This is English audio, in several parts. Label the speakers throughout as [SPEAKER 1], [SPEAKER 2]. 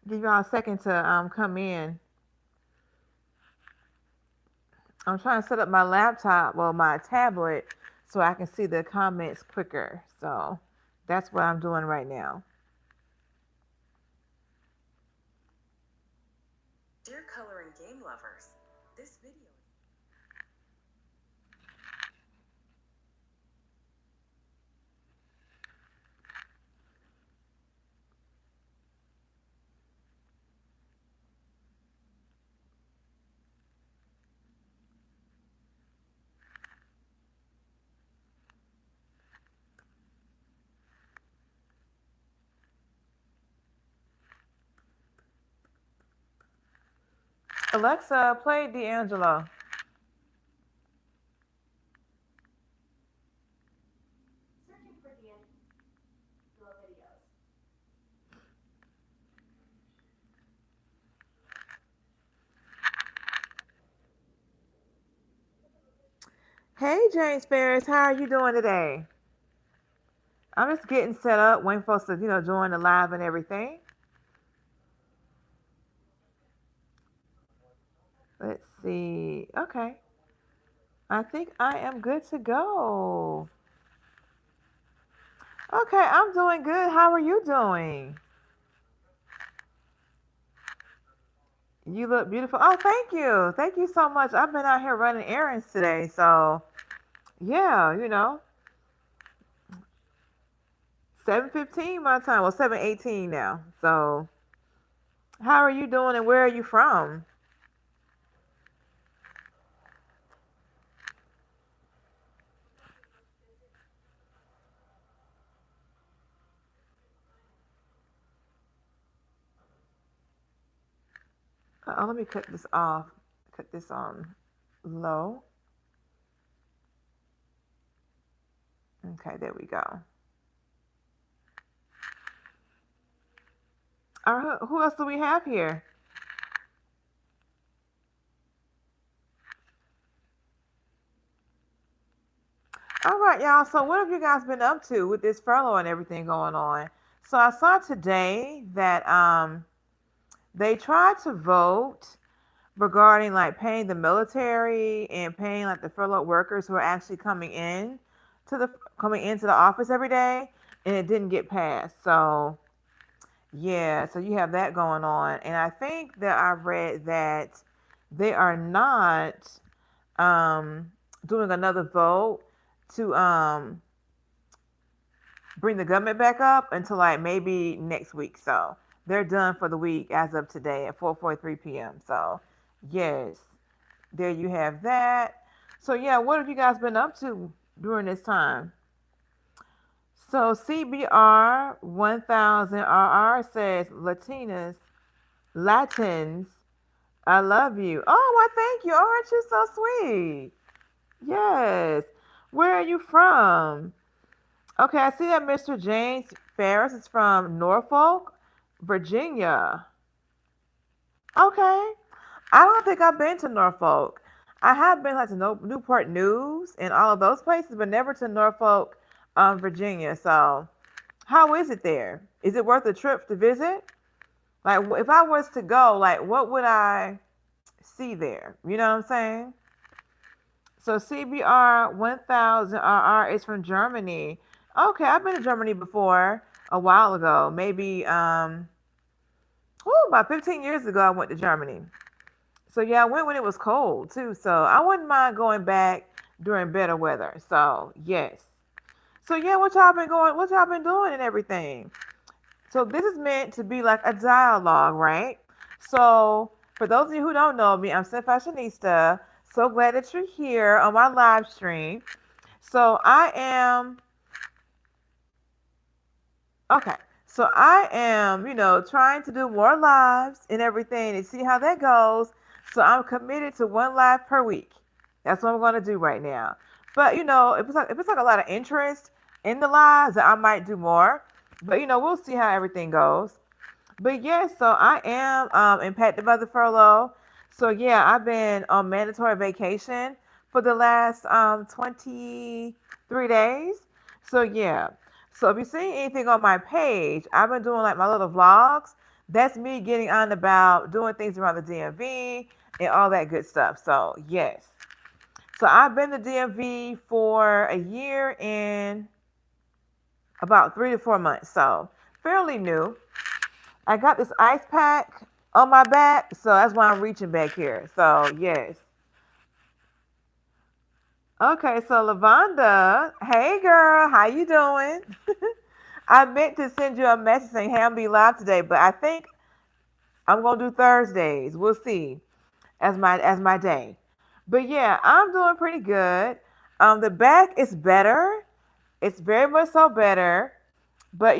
[SPEAKER 1] Give y'all a second to come in. I'm trying to set up my laptop, well, my tablet, so I can see the comments quicker. So that's what I'm doing right now. Alexa, play D'Angelo. Hey, James Ferris, how are you doing today? I'm just getting set up, waiting for us to, join the live and everything. Let's see. Okay. I think I am good to go. Okay, I'm doing good. How are you doing? You look beautiful. Oh, thank you. Thank you so much. I've been out here running errands today. So, yeah, 7:15 my time. Well, 7:18 now. So, how are you doing and where are you from? Oh, let me cut this off. Cut this on low. Okay, there we go. All right, who else do we have here? All right, y'all. So, what have you guys been up to with this furlough and everything going on? So, I saw today that they tried to vote regarding like paying the military and paying like the furloughed workers who are actually to the coming into the office every day, and it didn't get passed. So, yeah, so you have that going on, and I think that I read that they are not um, doing another vote to bring the government back up until like maybe next week. So they're done for the week as of today at 4:43 p.m. So yes, there you have that. So yeah, what have you guys been up to during this time? So CBR 1000RR says Latins, I love you. Oh, well, thank you. Oh, aren't you so sweet? Yes. Where are you from? Okay, I see that Mr. James Ferris is from Norfolk, Virginia. Okay. I don't think I've been to Norfolk. I have been like to Newport News and all of those places, but never to Norfolk, Virginia. So, how is it there? Is it worth a trip to visit? Like, if I was to go, like, what would I see there? You know what I'm saying? So, CBR 1000RR is from Germany. Okay, I've been to Germany before a while ago. Maybe, about 15 years ago, I went to Germany. So yeah, I went when it was cold too. So I wouldn't mind going back during better weather. So yes. So yeah, what y'all been doing and everything. So this is meant to be like a dialogue, right? So for those of you who don't know me, I'm Steph Fashionista. So glad that you're here on my live stream. So okay. So I am, trying to do more lives and everything and see how that goes. So I'm committed to one live per week. That's what I'm going to do right now. But if it's like a lot of interest in the lives, I might do more. But we'll see how everything goes. But yeah, so I am impacted by the furlough. So yeah, I've been on mandatory vacation for the last 23 days. So yeah. So if you see anything on my page, I've been doing like my little vlogs. that's me getting on about doing things around the DMV and all that good stuff. So yes. So I've been to DMV for a year and about 3 to 4 months. So fairly new. I got this ice pack on my back, so that's why I'm reaching back here. So yes. Okay, so Lavonda, hey girl, how you doing? I meant to send you a message saying, hey, I'm be live today, but I think I'm gonna do Thursdays. We'll see as my day. But yeah, I'm doing pretty good. The back is better. It's very much so better. But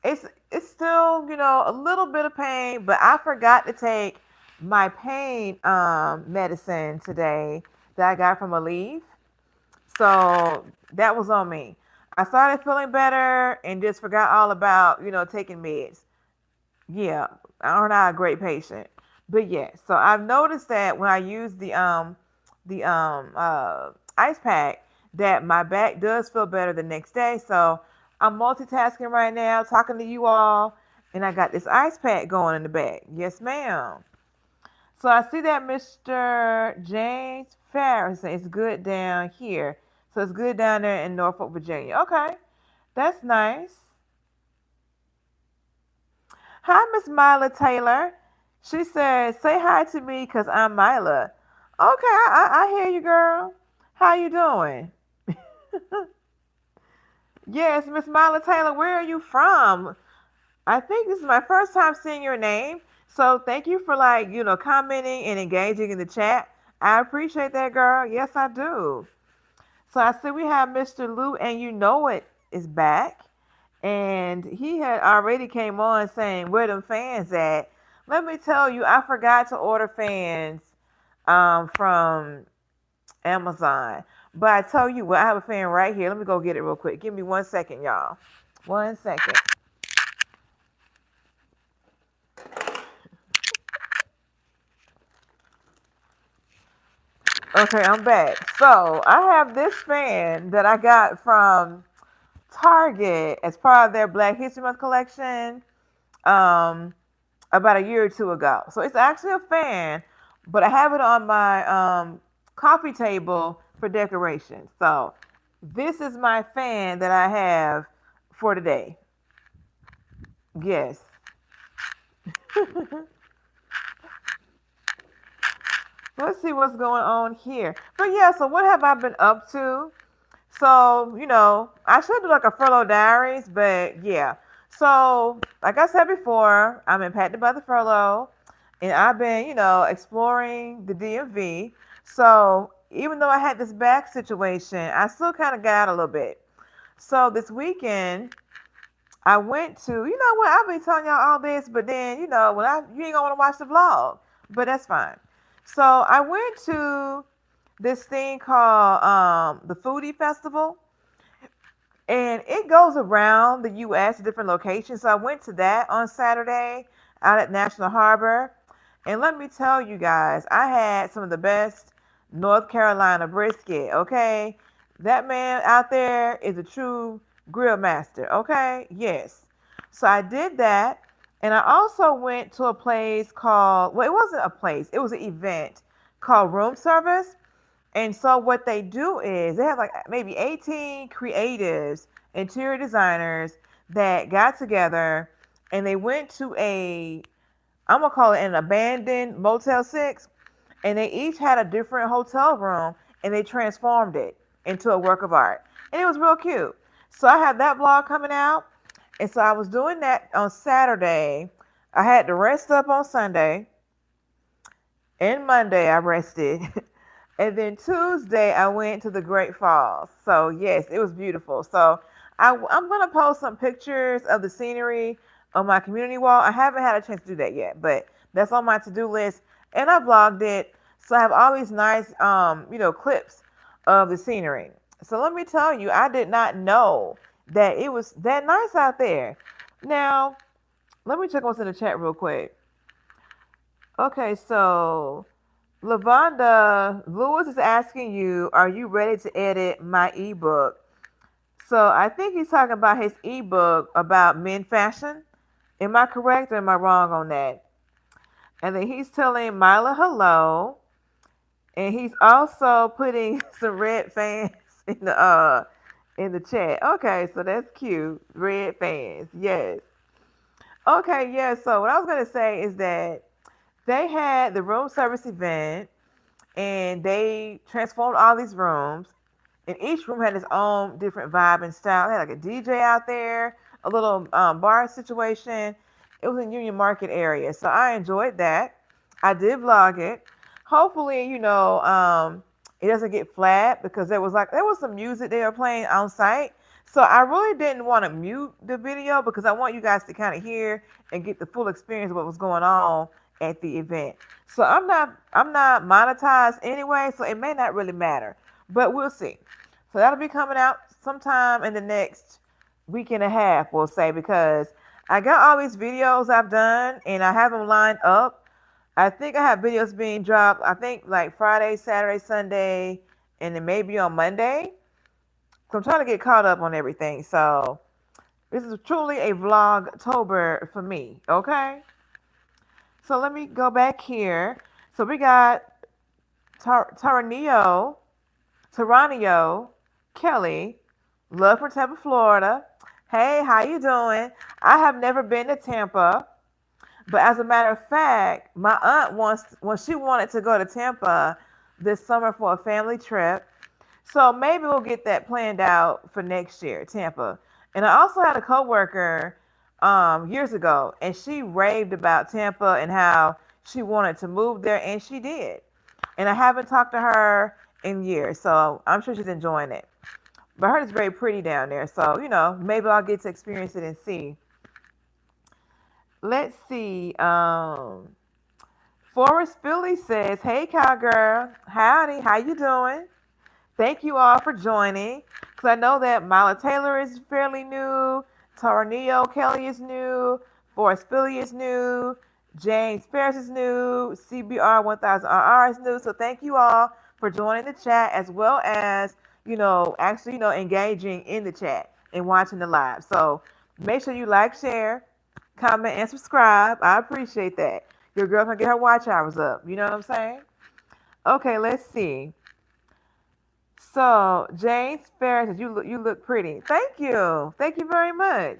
[SPEAKER 1] it's still, a little bit of pain, but I forgot to take my pain medicine today that I got from a leaf. So that was on me. I started feeling better and just forgot all about, taking meds. Yeah, I'm not a great patient. But yes, so I've noticed that when I use the ice pack, that my back does feel better the next day. So I'm multitasking right now, talking to you all, and I got this ice pack going in the back. Yes, ma'am. So I see that Mr. James Farris says it's good down here. So it's good down there in Norfolk, Virginia. Okay, that's nice. Hi, Miss Myla Taylor. She says, say hi to me because I'm Myla. Okay, I hear you, girl. How you doing? Yes, Miss Myla Taylor, where are you from? I think this is my first time seeing your name. So thank you for commenting and engaging in the chat. I appreciate that, girl. Yes, I do. So I see we have Mr. Lou and you know it is back. And he had already came on saying, where them fans at? Let me tell you, I forgot to order fans from Amazon. But I tell you what, I have a fan right here. Let me go get it real quick. Give me 1 second, y'all. 1 second. Okay, I'm back. So I have this fan that I got from Target as part of their Black History Month collection um, about a year or two ago. So it's actually a fan, but I have it on my coffee table for decoration. So this is my fan that I have for today. Yes. Let's see what's going on here. But yeah, so what have I been up to? So, I should do like a furlough diaries, but yeah. So, like I said before, I'm impacted by the furlough and I've been, exploring the DMV. So, even though I had this back situation, I still kind of got out a little bit. So, this weekend, I went to, you know what, I've been telling y'all all this, but then, you ain't gonna want to watch the vlog, but that's fine. So, I went to this thing called the Foodie Festival, and it goes around the U.S. to different locations. So I went to that on Saturday out at National Harbor, and let me tell you guys, I had some of the best North Carolina brisket. Okay, that man out there is a true grill master. Okay, yes. So I did that, and I also went to a place called, well, it wasn't a place, it was an event called Room Service. And so what they do is they have like maybe 18 creatives, interior designers that got together and they went to I'm gonna call it an abandoned Motel 6, and they each had a different hotel room and they transformed it into a work of art. And it was real cute. So I had that vlog coming out. And so I was doing that on Saturday. I had to rest up on Sunday. And Monday I rested. And then Tuesday, I went to the Great Falls. So, yes, it was beautiful. So, I'm going to post some pictures of the scenery on my community wall. I haven't had a chance to do that yet, but that's on my to-do list. And I vlogged it. So, I have all these nice, clips of the scenery. So, let me tell you, I did not know that it was that nice out there. Now, let me check what's in the chat real quick. Okay, so Lavonda Lewis is asking you, are you ready to edit my ebook? So I think he's talking about his ebook about men fashion. Am I correct or am I wrong on that? And then he's telling Mila hello. And he's also putting some red fans in the chat. Okay, so that's cute. Red fans. Yes. Okay, yeah. So what I was gonna say is that they had the room service event and they transformed all these rooms, and each room had its own different vibe and style. They had like a DJ out there, a little bar situation. It was in Union Market area, so I enjoyed that. I did vlog it. Hopefully, it doesn't get flat because there was some music they were playing on site. So I really didn't want to mute the video because I want you guys to kind of hear and get the full experience of what was going on at the event. So I'm not monetized anyway, so it may not really matter, but we'll see. So that'll be coming out sometime in the next week and a half, we'll say, because I got all these videos I've done and I have them lined up. I think I have videos being dropped, I think like Friday, Saturday, Sunday, and then maybe on Monday. So I'm trying to get caught up on everything. So this is truly a vlogtober for me, okay? So let me go back here. So we got Taranio Kelly, love from Tampa, Florida. Hey, how you doing? I have never been to Tampa, but as a matter of fact, my aunt she wanted to go to Tampa this summer for a family trip. So maybe we'll get that planned out for next year, Tampa. And I also had a coworker years ago, and she raved about Tampa and how she wanted to move there, and she did. And I haven't talked to her in years, so I'm sure she's enjoying it. But I heard it's very pretty down there, so maybe I'll get to experience it and see. Let's see. Forrest Philly says, "Hey, cowgirl, howdy, how you doing? Thank you all for joining. Because I know that Mila Taylor is fairly new, Taranio Kelly is new, Forrest Philly is new, James Ferris is new, CBR 1000RR is new. So thank you all for joining the chat as well as, actually, engaging in the chat and watching the live. So make sure you like, share, comment, and subscribe. I appreciate that. Your girl can get her watch hours up. You know what I'm saying? Okay, let's see. So James Ferris says, you look pretty. Thank you. Thank you very much.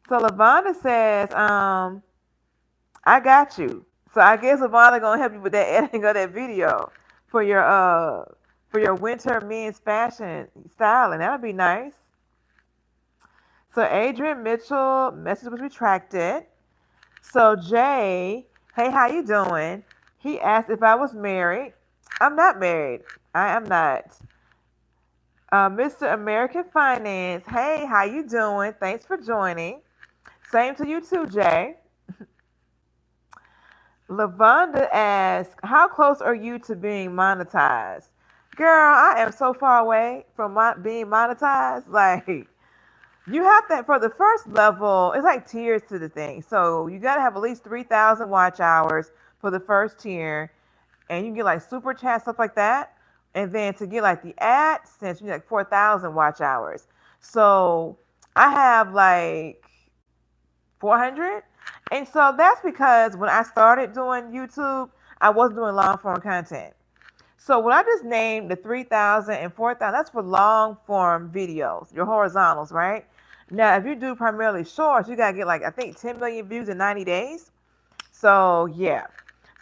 [SPEAKER 1] So Lavonda says, I got you. So I guess Lavonda gonna help you with that editing of that video for your winter men's fashion styling. That'll be nice. So Adrian Mitchell message was retracted. So Jay, hey, how you doing? He asked if I was married. I'm not married. I am not. Mr. American Finance, hey, how you doing? Thanks for joining. Same to you too, Jay. Lavonda asks, how close are you to being monetized? Girl, I am so far away from being monetized. Like, you have to, for the first level, it's like tiers to the thing. So you got to have at least 3,000 watch hours for the first tier. And you can get like super chat, stuff like that. And then to get like the AdSense, you need like 4,000 watch hours. So I have like 400. And so that's because when I started doing YouTube, I wasn't doing long form content. So when I just named the 3,000 and 4,000, that's for long form videos, your horizontals, right? Now, if you do primarily shorts, you got to get like, I think 10 million views in 90 days. So yeah.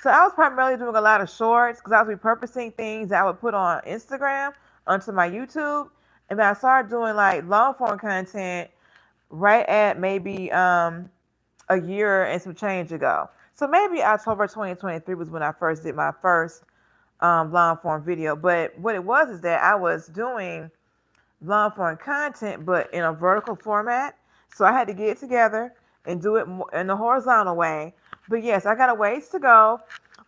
[SPEAKER 1] So I was primarily doing a lot of shorts because I was repurposing things that I would put on Instagram onto my YouTube. And then I started doing like long form content right at maybe a year and some change ago. So maybe October 2023 was when I first did my first long form video. But what it was is that I was doing long form content, but in a vertical format. So I had to get it together and do it in the horizontal way. But yes, I got a ways to go.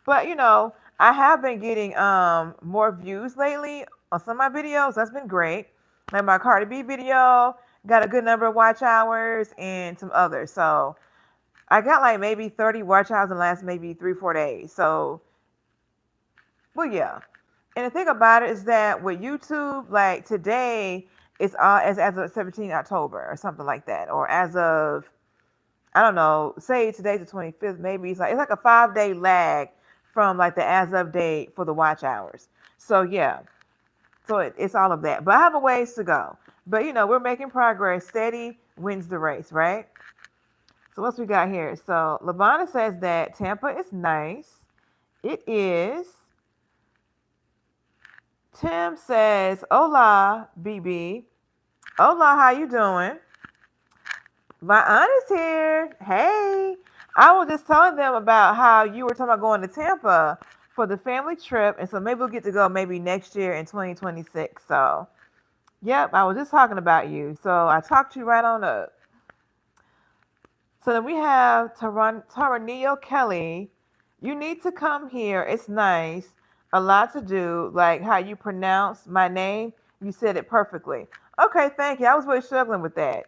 [SPEAKER 1] But I have been getting more views lately on some of my videos. That's been great. Like my Cardi B video got a good number of watch hours and some others. So I got like maybe 30 watch hours in the last maybe 3-4 days. So, well, yeah. And the thing about it is that with YouTube, like today, it's as of 17 October or something like that. Or as of, I don't know, say today's the 25th, maybe it's like a 5 day lag from like the as of date for the watch hours. So yeah, so it's all of that. But I have a ways to go. But we're making progress. Steady wins the race, right? So what's we got here? So Lavana says that Tampa is nice. It is. Tim says, "Hola, BB. Hola, how you doing?" My aunt is here. Hey, I was just telling them about how you were talking about going to Tampa for the family trip, and so maybe we'll get to go maybe next year in 2026. So, yep, I was just talking about you. So I talked you right on up. So then we have Taranio Kelly. You need to come here. It's nice. A lot to do. Like how you pronounce my name. You said it perfectly. Okay, thank you. I was really struggling with that.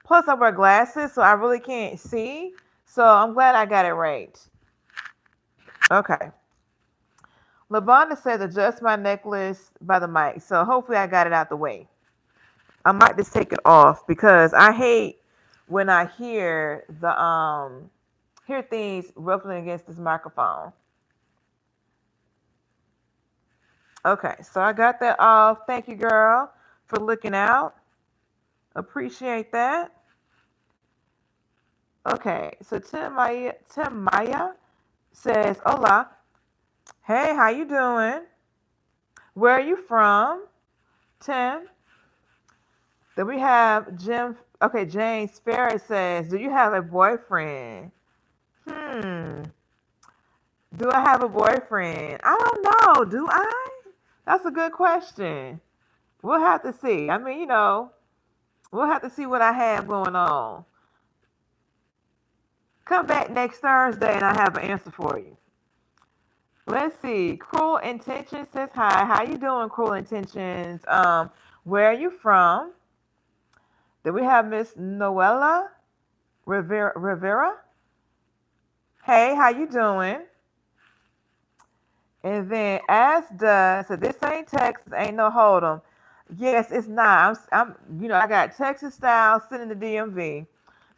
[SPEAKER 1] Plus, I wear glasses, so I really can't see. So I'm glad I got it right. Okay. LaBonda says adjust my necklace by the mic. So hopefully I got it out the way. I might just take it off because I hate when I hear things ruffling against this microphone. Okay, so I got that off. Thank you, girl, for looking out. Appreciate that. Okay, so Tim Maya says, "Hola, hey, how you doing? Where are you from, Tim?" Then we have Jim. Okay, James Ferris says, "Do you have a boyfriend?" Hmm. Do I have a boyfriend? I don't know. Do I? That's a good question. We'll have to see. I mean, we'll have to see what I have going on. Come back next Thursday and I have an answer for you. Let's see. Cruel Intentions says hi. How you doing, Cruel Intentions? Where are you from? Then we have Miss Noella Rivera. Hey, how you doing? And then Asda, so this ain't Texas, ain't no hold'em. Yes, it's not. I got Texas style sitting in the DMV.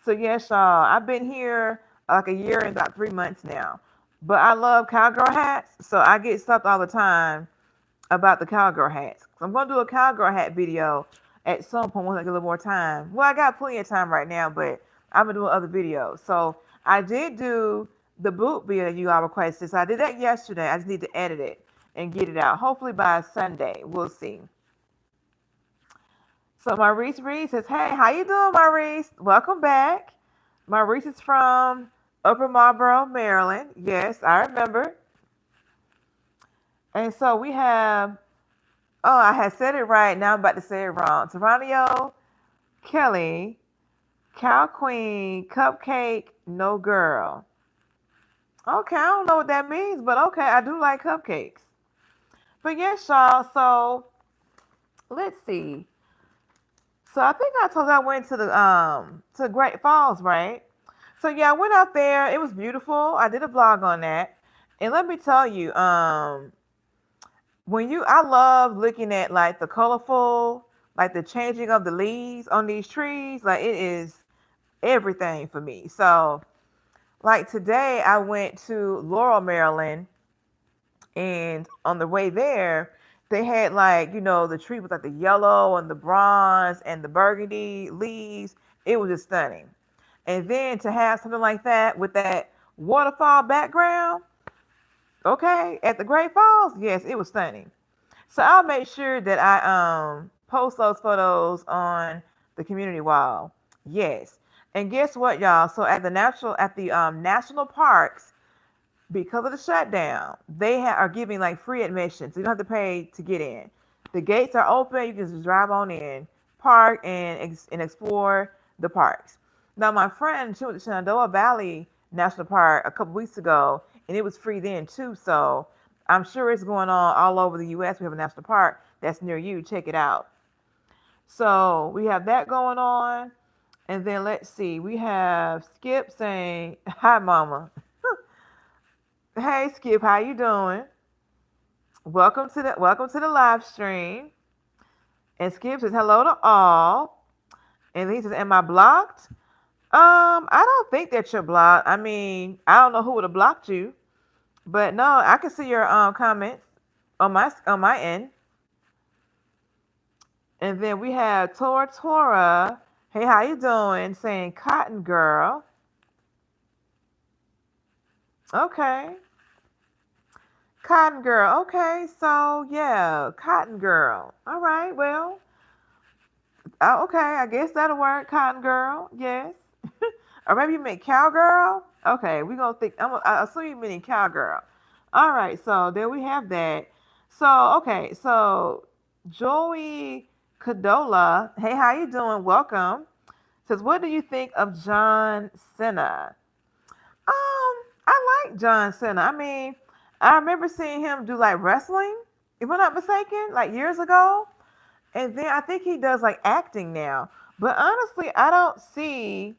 [SPEAKER 1] So yes, y'all, I've been here like a year and about 3 months now. But I love cowgirl hats, so I get stuff all the time about the cowgirl hats. So I'm gonna do a cowgirl hat video at some point when I get a little more time. Well, I got plenty of time right now, but I've been doing other videos. So I did do the boot video that you all requested. So I did that yesterday. I just need to edit it and get it out. Hopefully by Sunday. We'll see. So Maurice Reed says, "Hey, how you doing, Maurice? Welcome back." Maurice is from Upper Marlboro, Maryland. Yes, I remember. And so we have, oh, I had said it right. Now I'm about to say it wrong. Taranio Kelly, Cow Queen, Cupcake, No Girl. Okay, I don't know what that means, but okay, I do like cupcakes. But yes, y'all, so let's see. So I think I told you I went to Great Falls, right? So yeah, I went out there. It was beautiful. I did a vlog on that. And let me tell you, I love looking at like the colorful, like the changing of the leaves on these trees. Like it is everything for me. So like today I went to Laurel, Maryland, and on the way there, they had like, the tree with like the yellow and the bronze and the burgundy leaves. It was just stunning. And then to have something like that with that waterfall background, okay, at the Great Falls, yes, it was stunning. So I'll make sure that I post those photos on the community wall. Yes. And guess what, y'all? So at the national parks, because of the shutdown, they are giving like free admission, so you don't have to pay to get in. The gates are open. You can just drive on in, park, and explore the parks. Now, my friend, she went to Shenandoah Valley National Park a couple weeks ago, and it was free then too. So I'm sure it's going on all over the U.S. We have a national park that's near you. Check it out. So we have that going on. And then let's see, we have Skip saying, "Hi, Mama." Hey, Skip, how you doing? Welcome to the live stream. And Skip says hello to all. And he says, "Am I blocked?" I don't think that you're blocked. I mean, I don't know who would have blocked you, but no, I can see your comments on my end. And then we have Tora. Hey, how you doing? Saying Cotton Girl. Okay. Cotton Girl. Okay, so yeah, Cotton Girl. All right, well, okay, I guess that'll work. Cotton Girl. Yes. Or maybe you meant Cowgirl. Okay, we gonna think. I assume you meaning Cowgirl. All right, so there we have that. So okay, so Joey Cadola. Hey, how you doing? Welcome. Says, what do you think of John Cena? I like John Cena. I mean, I remember seeing him do like wrestling, if I'm not mistaken, like years ago. And then I think he does like acting now. But honestly, I don't see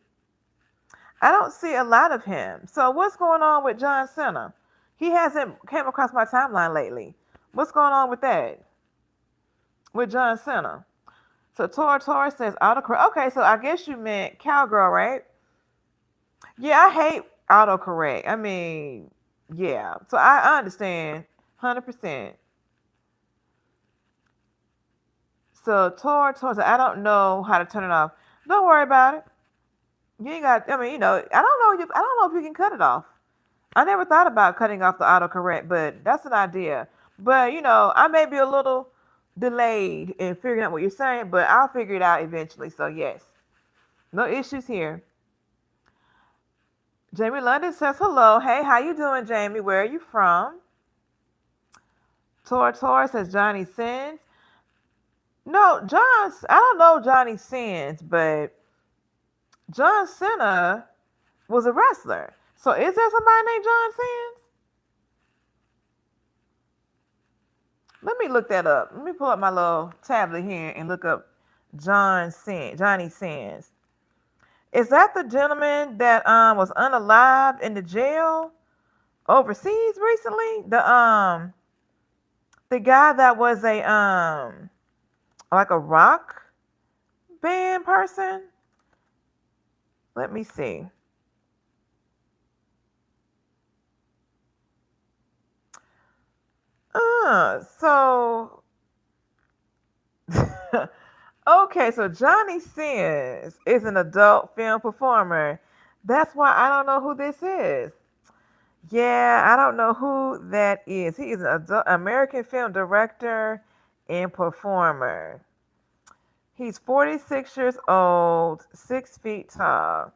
[SPEAKER 1] a lot of him. So what's going on with John Cena? He hasn't came across my timeline lately. What's going on with that? With John Cena? So Tora says autocorrect. Okay, so I guess you meant cowgirl, right? Yeah, I hate autocorrect. I mean, yeah. So I understand 100%. So Tora said, I don't know how to turn it off. Don't worry about it. You ain't got. I mean, I don't know if you can cut it off. I never thought about cutting off the autocorrect, but that's an idea. But I may be a little delayed in figuring out what you're saying, but I'll figure it out eventually. So yes, no issues here. Jamie London says hello. Hey, how you doing, Jamie? Where are you from? Tora says Johnny Sins. No, I don't know Johnny Sins, but John Cena was a wrestler. So is there somebody named John Sins? Let me look that up. Let me pull up my little tablet here and look up Johnny Sins. Is that the gentleman that was unalived in the jail overseas recently? The guy that was a like a rock band person? Let me see. So okay, so Johnny Sins is an adult film performer. That's why I don't know who this is. Yeah, I don't know who that is. He is an adult American film director and performer. He's 46 years old, 6 feet tall,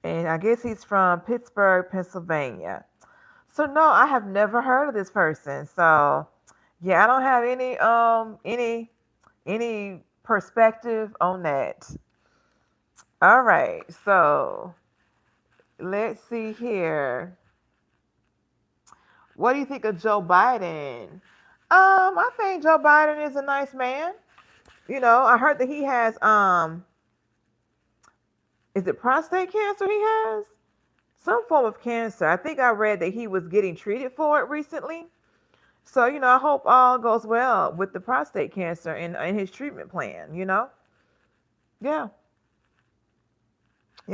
[SPEAKER 1] and I guess he's from Pittsburgh, Pennsylvania. So no, I have never heard of this person. So yeah, I don't have any perspective on that. All right, so let's see here. What do you think of Joe Biden? I think Joe Biden is a nice man. I heard that he has is it prostate cancer he has? Some form of cancer. I think I read that he was getting treated for it recently. So, I hope all goes well with the prostate cancer and his treatment plan. Yeah. Yeah,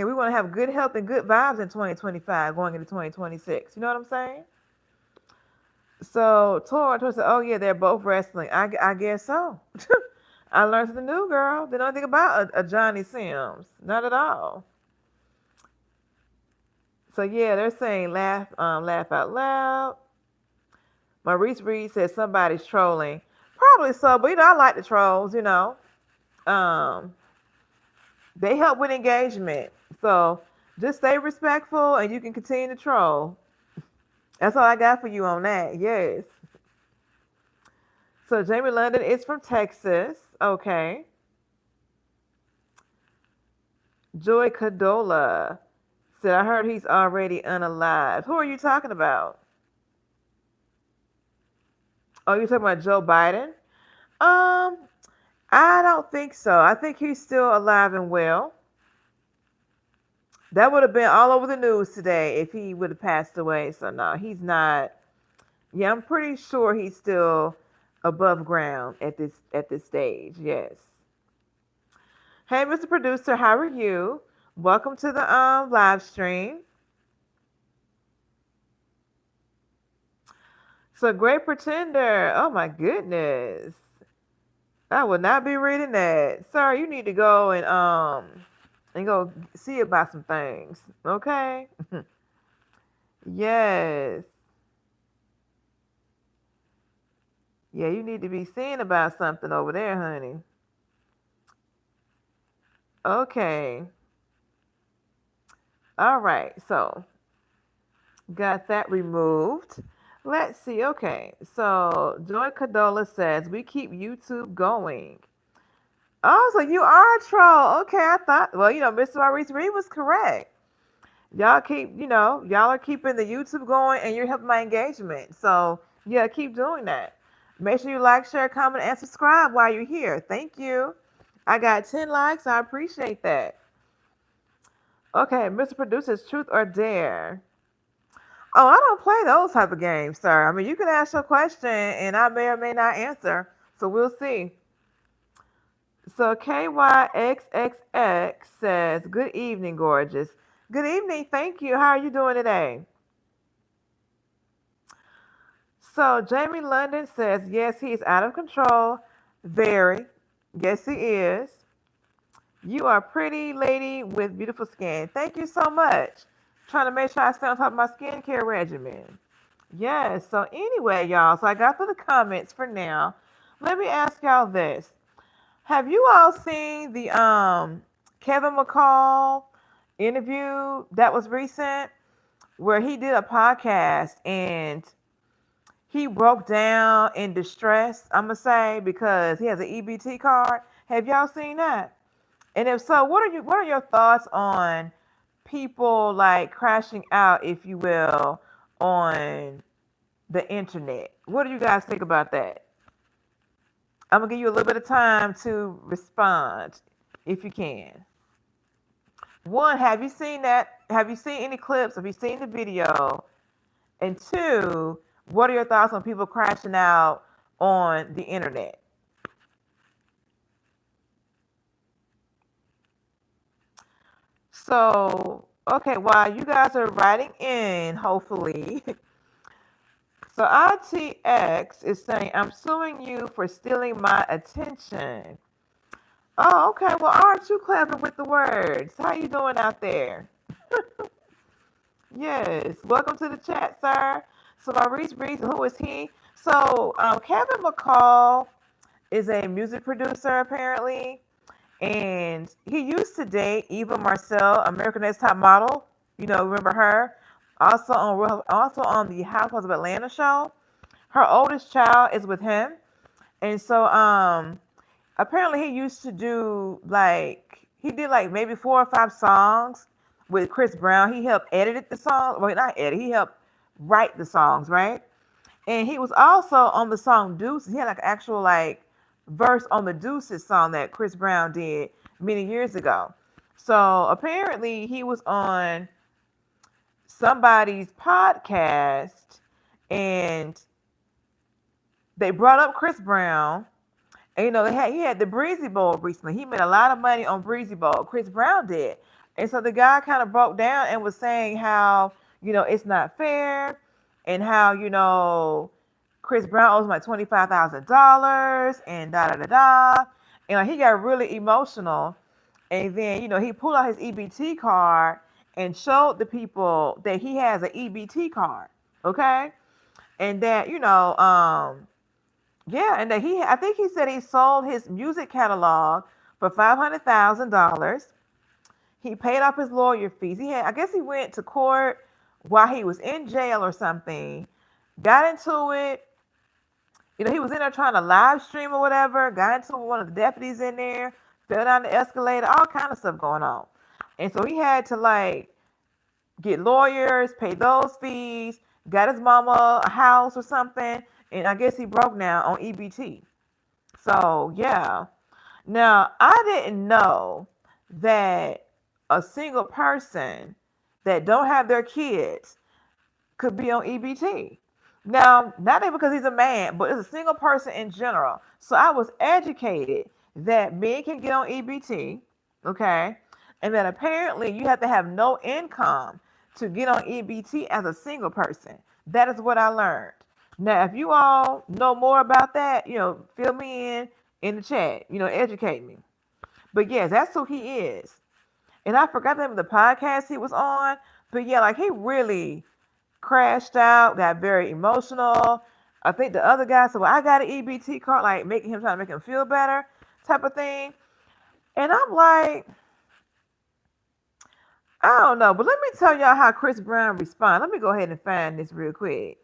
[SPEAKER 1] we want to have good health and good vibes in 2025 going into 2026. You know what I'm saying? So, Tora said, oh, yeah, they're both wrestling. I guess so. I learned something new, girl. Didn't know anything about a Johnny Sims. Not at all. So, yeah, they're saying laugh out loud. Maurice Reed says somebody's trolling. Probably so, but I like the trolls. Um, they help with engagement. So just stay respectful and you can continue to troll. That's all I got for you on that. Yes. So Jamie London is from Texas. Okay. Joy Cadola said, I heard he's already unalive. Who are you talking about? Oh, you're talking about Joe Biden? Um, I don't think so. I think he's still alive and well. That would have been all over the news today if he would have passed away. So no, he's not. Yeah, I'm pretty sure he's still above ground at this stage. Yes. Hey, Mr. Producer, how are you? Welcome to the live stream. So Great Pretender. Oh my goodness. I would not be reading that. Sir, you need to go and go see about some things. Okay? Yes. Yeah, you need to be seeing about something over there, honey. Okay. All right. So got that removed. Let's see. Okay. So Joy Cadola says we keep YouTube going. Oh, so you are a troll. Okay, I thought. Well, Mr. Maurice Reed was correct. Y'all keep, y'all are keeping the YouTube going, and you're helping my engagement. So yeah, keep doing that. Make sure you like, share, comment, and subscribe while you're here. Thank you. I got 10 likes. I appreciate that. Okay, Mr. Producer's Truth or Dare. Oh, I don't play those type of games, sir. I mean, you can ask your question, and I may or may not answer. So we'll see. So KYXXX says, "Good evening, gorgeous." Good evening. Thank you. How are you doing today? So Jamie London says, "Yes, he is out of control. Very. Yes, he is. You are a pretty lady with beautiful skin. Thank you so much. Trying to make sure I stay on top of my skincare regimen." Yes. So anyway, y'all. So I got through the comments for now. Let me ask y'all this. Have you all seen the Kevin McCall interview that was recent where he did a podcast and he broke down in distress, I'm gonna say, because he has an EBT card. Have y'all seen that? And if so, what are your thoughts on people like crashing out, if you will, on the internet? What do you guys think about that? I'm gonna give you a little bit of time to respond if you can. One, have you seen that? Have you seen any clips? Have you seen the video? And two, what are your thoughts on people crashing out on the internet? So, okay, while you guys are writing in, hopefully, so ITX is saying, "I'm suing you for stealing my attention." Oh, okay. Well, aren't you clever with the words? How you doing out there? Yes. Welcome to the chat, sir. So Maurice Reed, who is he? So Kevin McCall is a music producer apparently, and he used to date Eva Marcel, American Next Top Model. Remember her? Also on the Housewives of Atlanta show. Her oldest child is with him, and so apparently he used to do like he did like maybe 4 or 5 songs with Chris Brown. He helped edit the song. Well, not edit. He helped write the songs, right? And he was also on the song Deuces. He had like actual like verse on the Deuces song that Chris Brown did many years ago. So apparently he was on somebody's podcast and they brought up Chris Brown. And he had the Breezy Bowl recently. He made a lot of money on Breezy Bowl. Chris Brown did. And so the guy kind of broke down and was saying how, it's not fair and how, Chris Brown owes him like $25,000 and da da da da. And like, he got really emotional. And then, he pulled out his EBT card and showed the people that he has an EBT card. Okay. And that, yeah, and that I think he said he sold his music catalog for $500,000. He paid off his lawyer fees. I guess he went to court while he was in jail or something. Got into it. He was in there trying to live stream or whatever. Got into one of the deputies in there. Fell down the escalator. All kind of stuff going on. And so he had to like get lawyers, pay those fees. Got his mama a house or something. And I guess he broke now on EBT. So, yeah. Now, I didn't know that a single person that don't have their kids could be on EBT. Now, not even because he's a man, but it's a single person in general. So I was educated that men can get on EBT, okay? and that apparently you have to have no income to get on EBT as a single person. That is what I learned. Now, if you all know more about that, fill me in the chat, educate me. But yes, that's who he is. And I forgot the name of the podcast he was on, but yeah, like he really crashed out, got very emotional. I think the other guy said, "Well, I got an EBT card," like making him trying to make him feel better, type of thing. And I'm like, I don't know, but let me tell y'all how Chris Brown responded. Let me go ahead and find this real quick.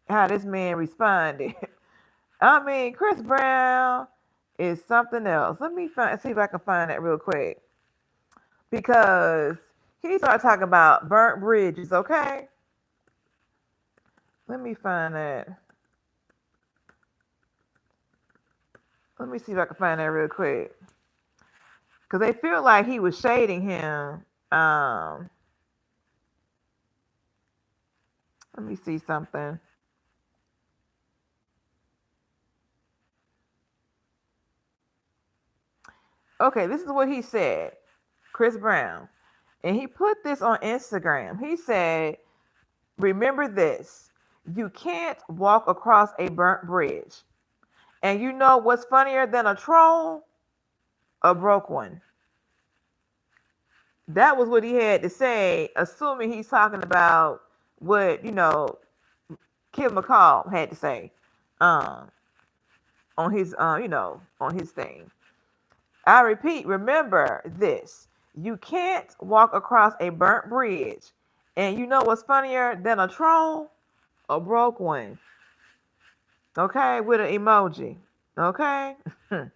[SPEAKER 1] How this man responded. I mean, Chris Brown is something else. Let me see if I can find that real quick. Because he started talking about burnt bridges, okay? Let me find that. Let me see if I can find that real quick. Because they feel like he was shading him. Let me see something. Okay, this is what he said, Chris Brown. And he put this on Instagram. He said, "Remember this. You can't walk across a burnt bridge. And you know what's funnier than a troll? A broke one." That was what he had to say, assuming he's talking about what, Kim McCall had to say on his, on his thing. I repeat, remember this. You can't walk across a burnt bridge. And you know what's funnier than a troll? A broke one. Okay, with an emoji. Okay? And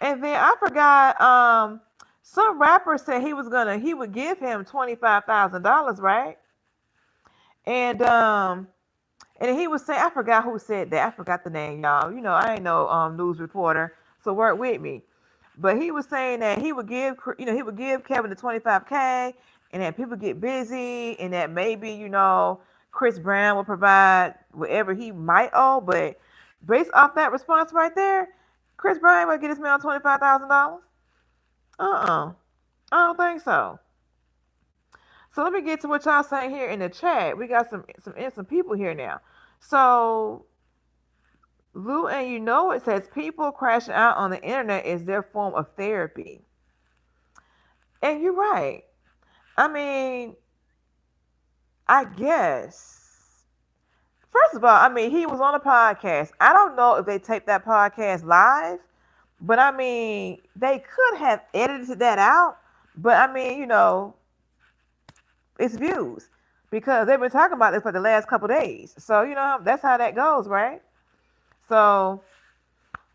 [SPEAKER 1] then I forgot, some rapper said he would give him $25,000, right? And he was saying, I forgot who said that. I forgot the name, y'all. I ain't no news reporter, so work with me. But he was saying that he would give Kevin the 25K, and that people get busy, and that maybe, Chris Brown will provide whatever he might owe. But based off that response right there, Chris Brown will get his man $25,000. I don't think so. So let me get to what y'all saying here in the chat. We got some people here now. So Lou, and it says people crashing out on the internet is their form of therapy. And you're right. I mean, I guess. First of all, I mean, he was on a podcast. I don't know if they taped that podcast live, but I mean, they could have edited that out. But I mean, it's views because they've been talking about this for the last couple days. So, that's how that goes, right? So,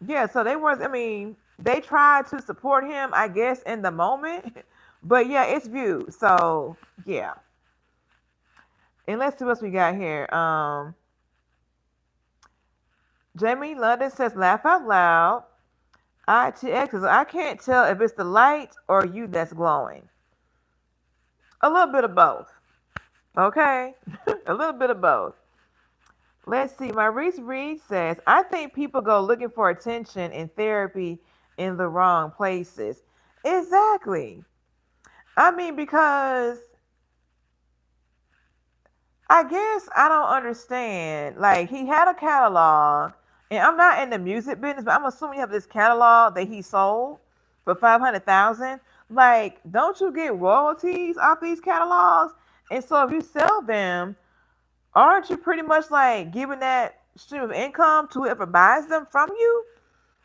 [SPEAKER 1] yeah, so they tried to support him, I guess, in the moment. But yeah, it's views. So, yeah. And let's see what we got here. Jamie London says, laugh out loud. ITX says, I can't tell if it's the light or you that's glowing. A little bit of both. Okay? A little bit of both. Let's see. Maurice Reed says, I think people go looking for attention and therapy in the wrong places. Exactly. I mean, because I guess I don't understand. Like, he had a catalog, and I'm not in the music business, but I'm assuming you have this catalog that he sold for $500,000. Like, don't you get royalties off these catalogs? And so if you sell them, aren't you pretty much like giving that stream of income to whoever buys them from you?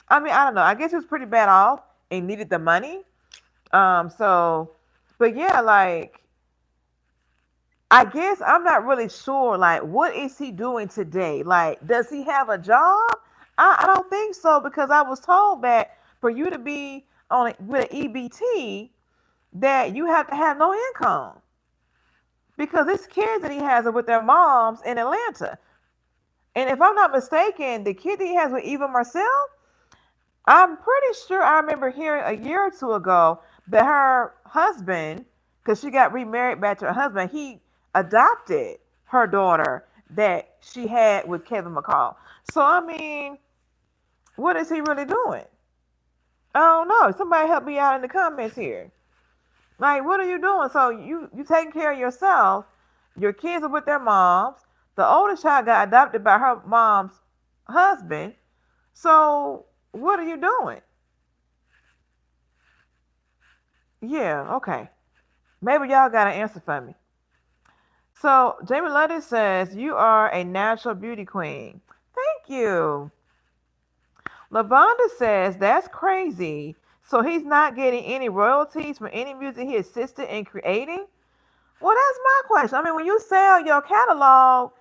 [SPEAKER 1] I mean, I don't know. I guess he was pretty bad off and needed the money. But yeah, like, I guess I'm not really sure. Like, what is he doing today? Like, does he have a job? I don't think so, because I was told that for you to be on with an EBT, that you have to have no income. Because these kids that he has are with their moms in Atlanta. And if I'm not mistaken, the kid that he has with Eva Marcel, I'm pretty sure I remember hearing a year or two ago that her husband, because she got remarried back to her husband, he adopted her daughter that she had with Kevin McCall. So, I mean, what is he really doing? I don't know. Somebody help me out in the comments here. Like, what are you doing? So you taking care of yourself. Your kids are with their moms. The oldest child got adopted by her mom's husband. So what are you doing? Yeah, okay. Maybe y'all got an answer for me. So Jamie London says you are a natural beauty queen. Thank you. Lavonda says that's crazy. So he's not getting any royalties from any music he assisted in creating? Well, that's my question. I mean, when you sell your catalog,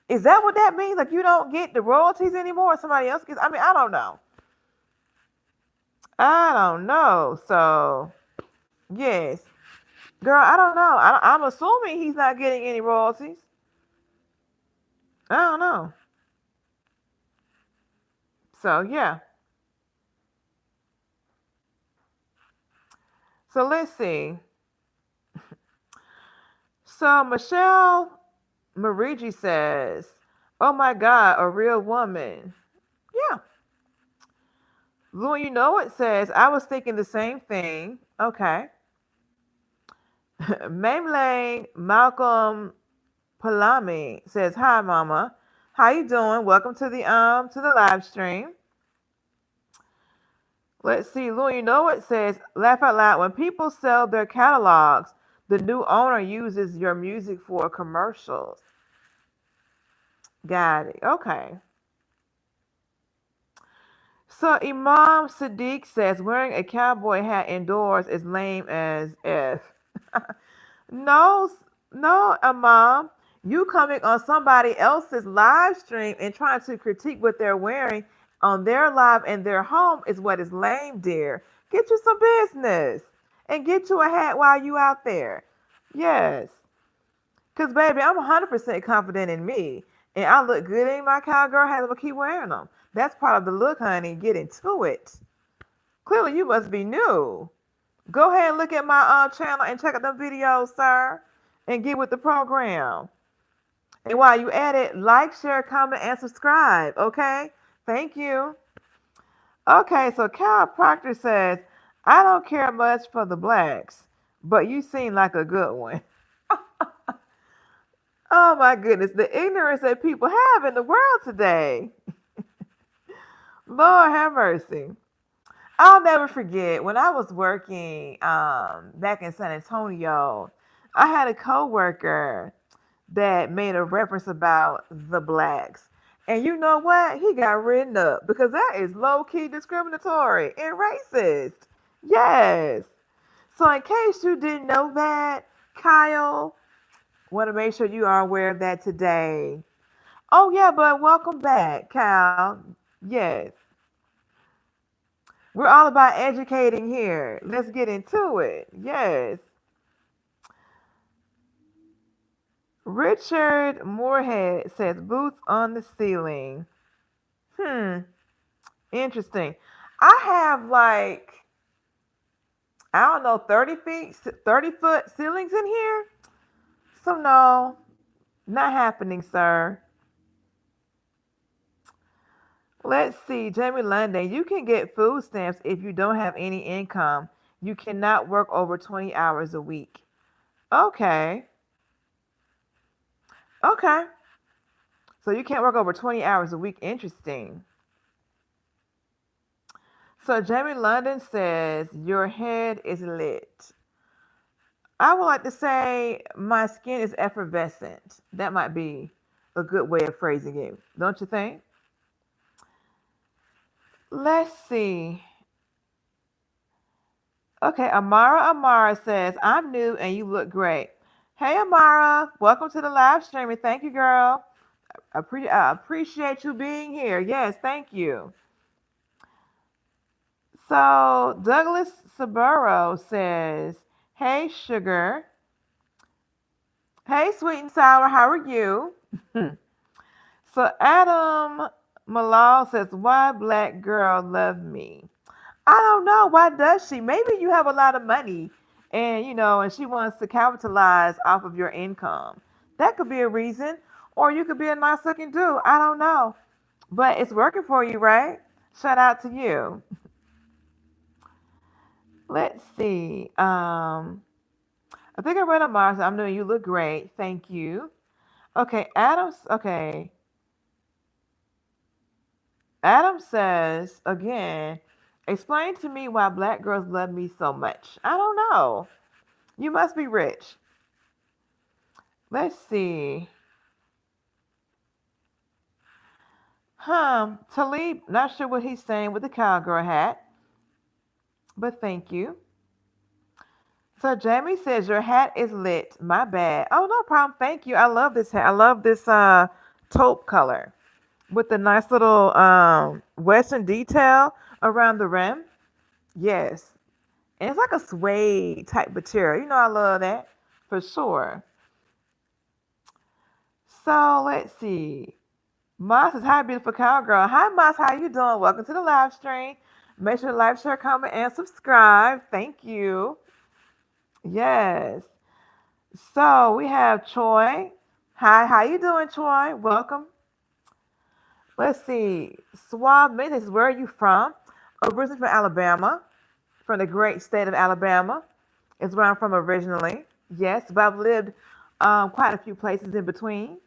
[SPEAKER 1] is that what that means? Like you don't get the royalties anymore? Somebody else gets? I mean, I don't know. I don't know. So yes, girl, I don't know. I'm assuming he's not getting any royalties. I don't know. So yeah. So let's see. So Michelle Marigi says, "Oh my God, a real woman." Yeah. Lou, you know it says, "I was thinking the same thing." Okay. Mamelaine Malcolm Palami says, "Hi, Mama. How you doing? Welcome to the live stream." Let's see, Lou, you know it says, "Laugh out loud. When people sell their catalogs, the new owner uses your music for commercials." Got it. Okay. So Imam Sadiq says wearing a cowboy hat indoors is lame as F. No, no, Imam. You coming on somebody else's live stream and trying to critique what they're wearing on their live in their home is what is lame, dear. Get you some business and get you a hat while you out there. Yes. Because, baby, I'm 100% confident in me. And I look good in my cowgirl hats. I'm going to keep wearing them. That's part of the look, honey. Get into it. Clearly, you must be new. Go ahead and look at my channel and check out them videos, sir. And get with the program. And while you at it, like, share, comment, and subscribe. Okay? Thank you. Okay, so Cal Proctor says, I don't care much for the blacks, but you seem like a good one. Oh my goodness, the ignorance that people have in the world today. Lord have mercy. I'll never forget when I was working back in San Antonio, I had a coworker that made a reference about the blacks. And you know what? He got written up because that is low key discriminatory and racist. Yes. So, in case you didn't know that, Kyle, want to make sure you are aware of that today. Oh, yeah, but welcome back, Kyle. Yes. We're all about educating here. Let's get into it. Yes. Richard Moorhead says boots on the ceiling. Hmm. Interesting. I have like, I don't know, 30 foot ceilings in here. So no, not happening, sir. Let's see, Jamie London. You can get food stamps if you don't have any income. You cannot work over 20 hours a week. Okay. Okay. So you can't work over 20 hours a week. Interesting. So Jamie London says your head is lit. I would like to say my skin is effervescent. That might be a good way of phrasing it, don't you think? Let's see. Okay, Amara says, I'm new and you look great. Hey, Amara, welcome to the live stream and thank you, girl. I appreciate you being here. Yes, thank you. So, Douglas Saburo says, Hey, sugar. Hey, sweet and sour, how are you? So, Adam Malal says, Why black girl love me? I don't know. Why does she? Maybe you have a lot of money and and she wants to capitalize off of your income. That could be a reason. Or you could be a nice looking dude. I don't know. But it's working for you, right? Shout out to you. Let's see. I think I read on Mars. I'm doing. You look great. Thank you. Okay, Adams. Okay, Adam says again. Explain to me why black girls love me so much. I don't know. You must be rich. Let's see. Talib, not sure what he's saying with the cowgirl hat, but thank you. So Jamie says your hat is lit. My bad. Oh, no problem. Thank you. I love this hat. I love this taupe color with the nice little western detail around the rim. Yes. And it's like a suede type material. I love that for sure. So let's see. Moss says, hi, beautiful cowgirl. Hi, Moss. How you doing? Welcome to the live stream. Make sure to like, share, comment, and subscribe. Thank you. Yes. So we have Choi. Hi, how you doing, Choi? Welcome. Let's see. Suave Minutes, where are you from? Originally from Alabama, from the great state of Alabama, is where I'm from originally. Yes, but I've lived quite a few places in between.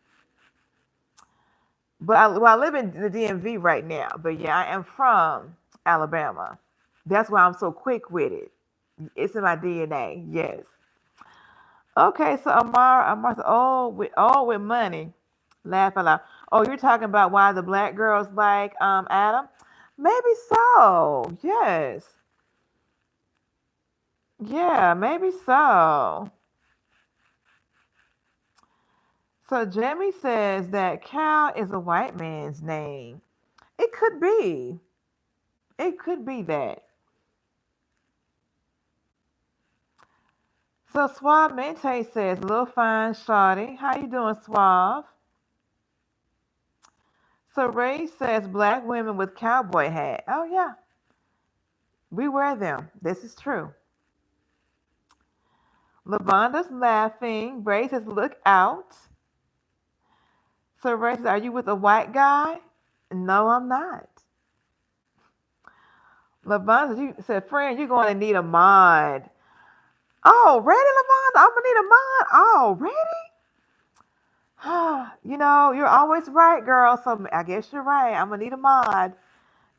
[SPEAKER 1] But I live in the DMV right now. But yeah, I am from Alabama. That's why I'm so quick with it. It's in my DNA. Yes. Okay, so Amar said, oh with money. Laugh aloud. Oh, you're talking about why the black girls like Adam? Maybe so. Yes. Yeah, maybe so. So Jamie says that Cal is a white man's name. It could be. It could be that. So Suave Mente says, Lil Fine Shawty. How you doing, Suave? So Ray says black women with cowboy hat. Oh yeah. We wear them. This is true. Lavonda's laughing. Ray says, look out. So Ray says, are you with a white guy? No, I'm not. Lavonda, you said, friend, you're going to need a mod. Oh, ready, Lavonda? I'm going to need a mod. Oh, ready? You're always right, girl. So I guess you're right. I'm going to need a mod.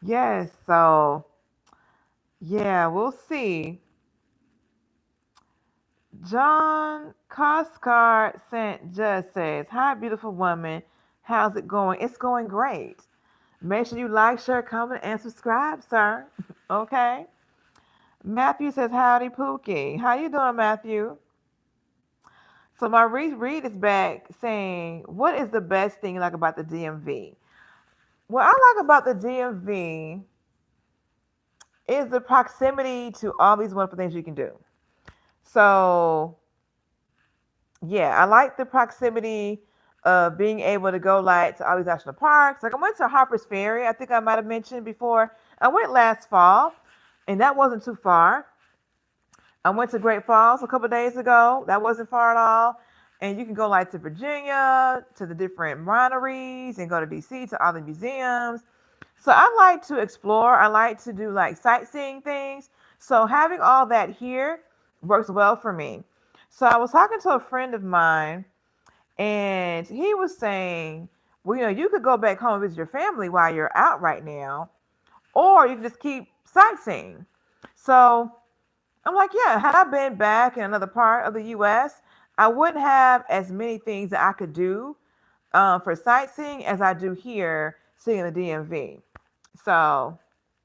[SPEAKER 1] Yes, so yeah, we'll see. John Coscard sent just says, hi, beautiful woman. How's it going? It's going great. Make sure you like, share, comment, and subscribe, sir. Okay. Matthew says, howdy, Pookie. How you doing, Matthew? So my read is back saying, what is the best thing you like about the DMV? What I like about the DMV is the proximity to all these wonderful things you can do. So, yeah, I like the proximity of being able to go like to all these national parks. Like I went to Harper's Ferry, I think I might have mentioned before. I went last fall, and that wasn't too far. I went to Great Falls a couple of days ago. That wasn't far at all. And you can go like to Virginia, to the different wineries, and go to DC to all the museums. So I like to explore. I like to do like sightseeing things. So having all that here works well for me. So I was talking to a friend of mine, and he was saying, well, you could go back home and visit your family while you're out right now, or you can just keep sightseeing. So I'm like, yeah, had I been back in another part of the US, I wouldn't have as many things that I could do for sightseeing as I do here sitting in the DMV. So,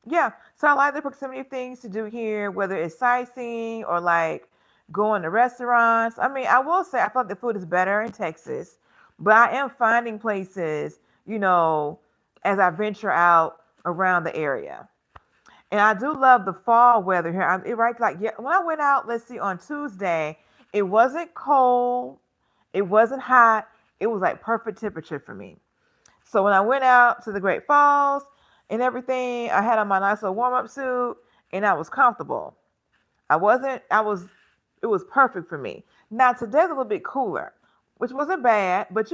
[SPEAKER 1] yeah. So I like the proximity of things to do here, whether it's sightseeing or like going to restaurants. I mean, I will say I feel like the food is better in Texas, but I am finding places, as I venture out around the area. And I do love the fall weather here. When I went out, let's see, on Tuesday, it wasn't cold, it wasn't hot, it was like perfect temperature for me. So when I went out to the Great Falls and everything, I had on my nice little warm-up suit and I was comfortable. It was perfect for me. Now today's a little bit cooler, which wasn't bad, but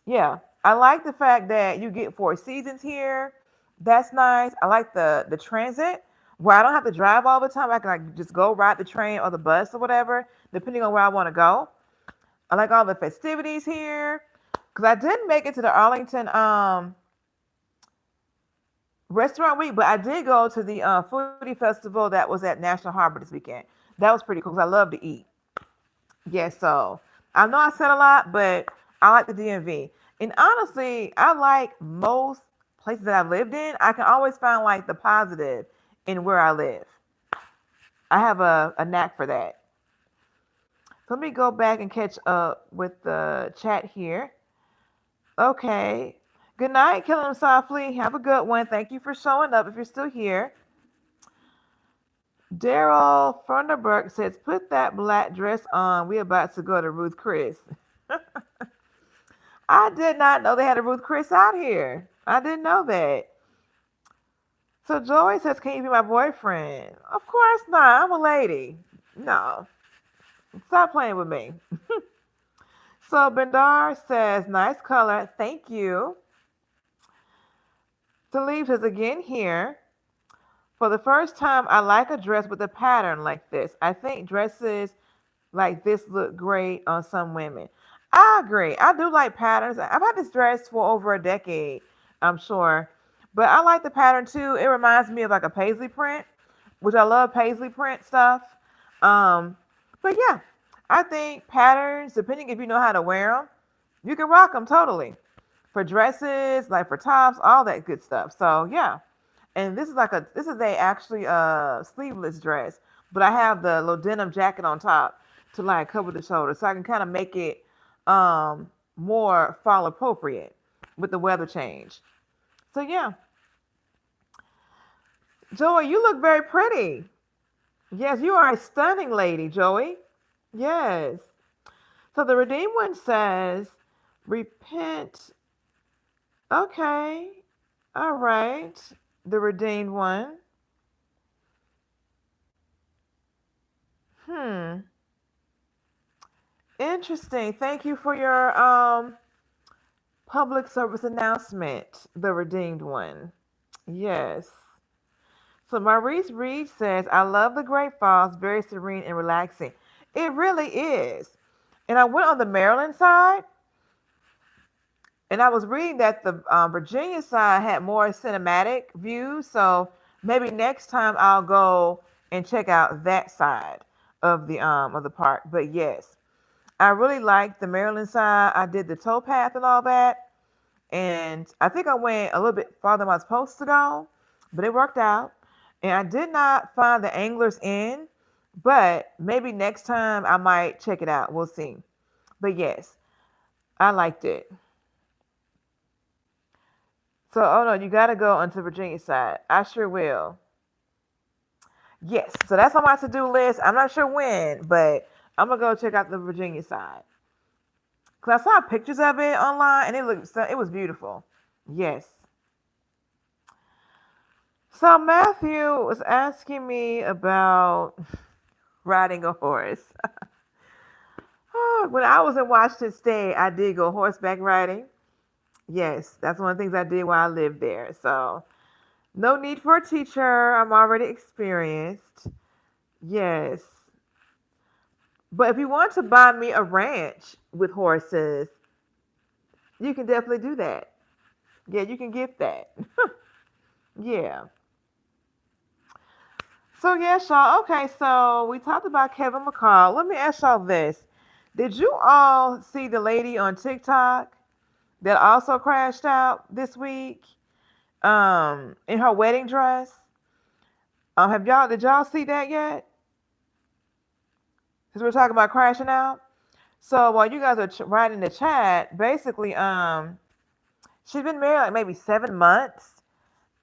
[SPEAKER 1] yeah. I like the fact that you get 4 seasons here. That's nice. I like the transit. where I don't have to drive all the time. I can like just go ride the train or the bus or whatever, depending on where I want to go. I like all the festivities here because I didn't make it to the Arlington restaurant week, but I did go to the Foodie Festival that was at National Harbor this weekend. That was pretty cool because I love to eat. Yeah, so I know I said a lot, but I like the DMV. And honestly, I like most places that I've lived in. I can always find like the positive in where I live. I have a knack for that. So let me go back and catch up with the chat here. Okay. Good night, Killing Them Softly. Have a good one. Thank you for showing up if you're still here. Daryl Furnoberg says, put that black dress on. We about to go to Ruth Chris. I did not know they had a Ruth Chris out here. I didn't know that. So Joey says, can you be my boyfriend? Of course not. I'm a lady. No. Stop playing with me. So Bendar says, nice color. Thank you. Talib says, again here. For the first time, I like a dress with a pattern like this. I think dresses like this look great on some women. I agree. I do like patterns. I've had this dress for over a decade, I'm sure. But I like the pattern too. It reminds me of like a paisley print, which I love paisley print stuff. Um, but yeah, I think patterns, depending if you know how to wear them, you can rock them totally. For dresses, like for tops, all that good stuff. So yeah. And this is a actually sleeveless dress, but I have the little denim jacket on top to like cover the shoulders, so I can kind of make it more fall appropriate with the weather change. So yeah, Joey, you look very pretty. Yes, you are a stunning lady, Joey. Yes. So the redeemed one says, repent. Okay. All right. The redeemed one. Hmm. Interesting. Thank you for your public service announcement. The redeemed one. Yes. So Maurice Reed says, I love the Great Falls, very serene and relaxing. It really is. And I went on the Maryland side, and I was reading that the Virginia side had more cinematic views. So maybe next time I'll go and check out that side of the park. But yes, I really liked the Maryland side. I did the towpath and all that, and I think I went a little bit farther than I was supposed to go, but it worked out. And I did not find the Anglers Inn, but maybe next time I might check it out. We'll see. But yes, I liked it. So, oh no, you got to go onto Virginia side. I sure will. Yes, so that's on my to-do list. I'm not sure when, but I'm gonna go check out the Virginia side. Cause I saw pictures of it online, and it was beautiful. Yes. So Matthew was asking me about riding a horse. When I was in Washington State, I did go horseback riding. Yes, that's one of the things I did while I lived there. So no need for a teacher. I'm already experienced. Yes. But if you want to buy me a ranch with horses, you can definitely do that. Yeah, you can get that. Yeah. So yes, y'all. Okay, so we talked about Kevin McCall. Let me ask y'all this. Did you all see the lady on TikTok that also crashed out this week? In her wedding dress? Did y'all see that yet? Because we're talking about crashing out. So while you guys are writing the chat, basically, she's been married like maybe 7 months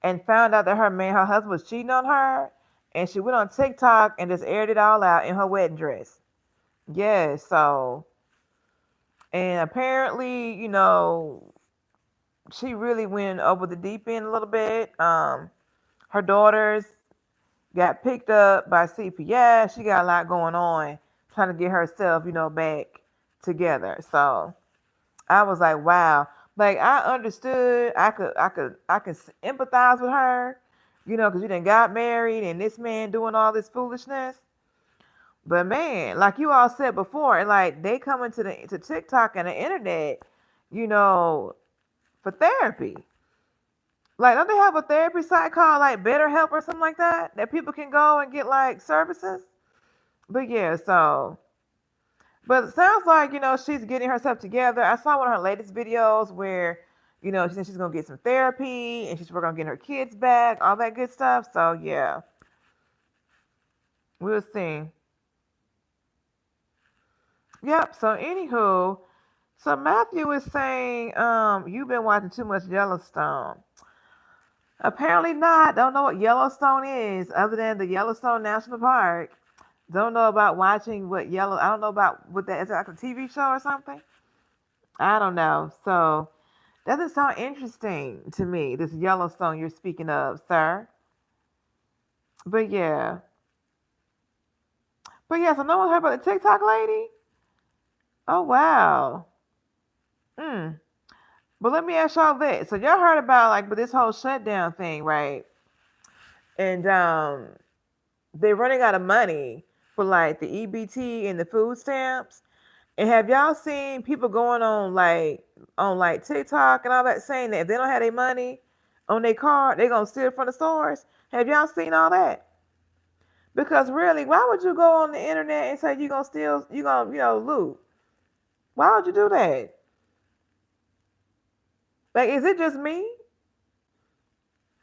[SPEAKER 1] and found out that her husband was cheating on her, and she went on TikTok and just aired it all out in her wedding dress. Yeah, so and apparently, she really went over the deep end a little bit. Her daughters got picked up by CPS. She got a lot going on trying to get herself, back together. So I was like, wow. Like I understood. I could empathize with her, because you done got married and this man doing all this foolishness. But man, like you all said before, like they come into the to TikTok and the internet, you know, for therapy. Like, don't they have a therapy site called like BetterHelp or something like that that people can go and get like services? But yeah, so but it sounds like she's getting herself together. I saw one of her latest videos where she said she's gonna get some therapy and she's working on getting her kids back, all that good stuff. So yeah, we'll see. Yep. So anywho, so Matthew is saying, you've been watching too much Yellowstone. Apparently not. Don't know what Yellowstone is, other than the Yellowstone National Park. Don't know about watching what Yellow. I don't know about what that is. It like a TV show or something? I don't know. So doesn't sound interesting to me. This Yellowstone you're speaking of, sir. But yeah, but yeah. So no one heard about the TikTok lady. Oh wow. Mm. But let me ask y'all this. So y'all heard about like with this whole shutdown thing, right? And they're running out of money for like the EBT and the food stamps. And have y'all seen people going on like TikTok and all that saying that if they don't have their money on their card, they're gonna steal it from the stores? Have y'all seen all that? Because really, why would you go on the internet and say you're gonna steal, you gonna loot? Why would you do that? Like, is it just me?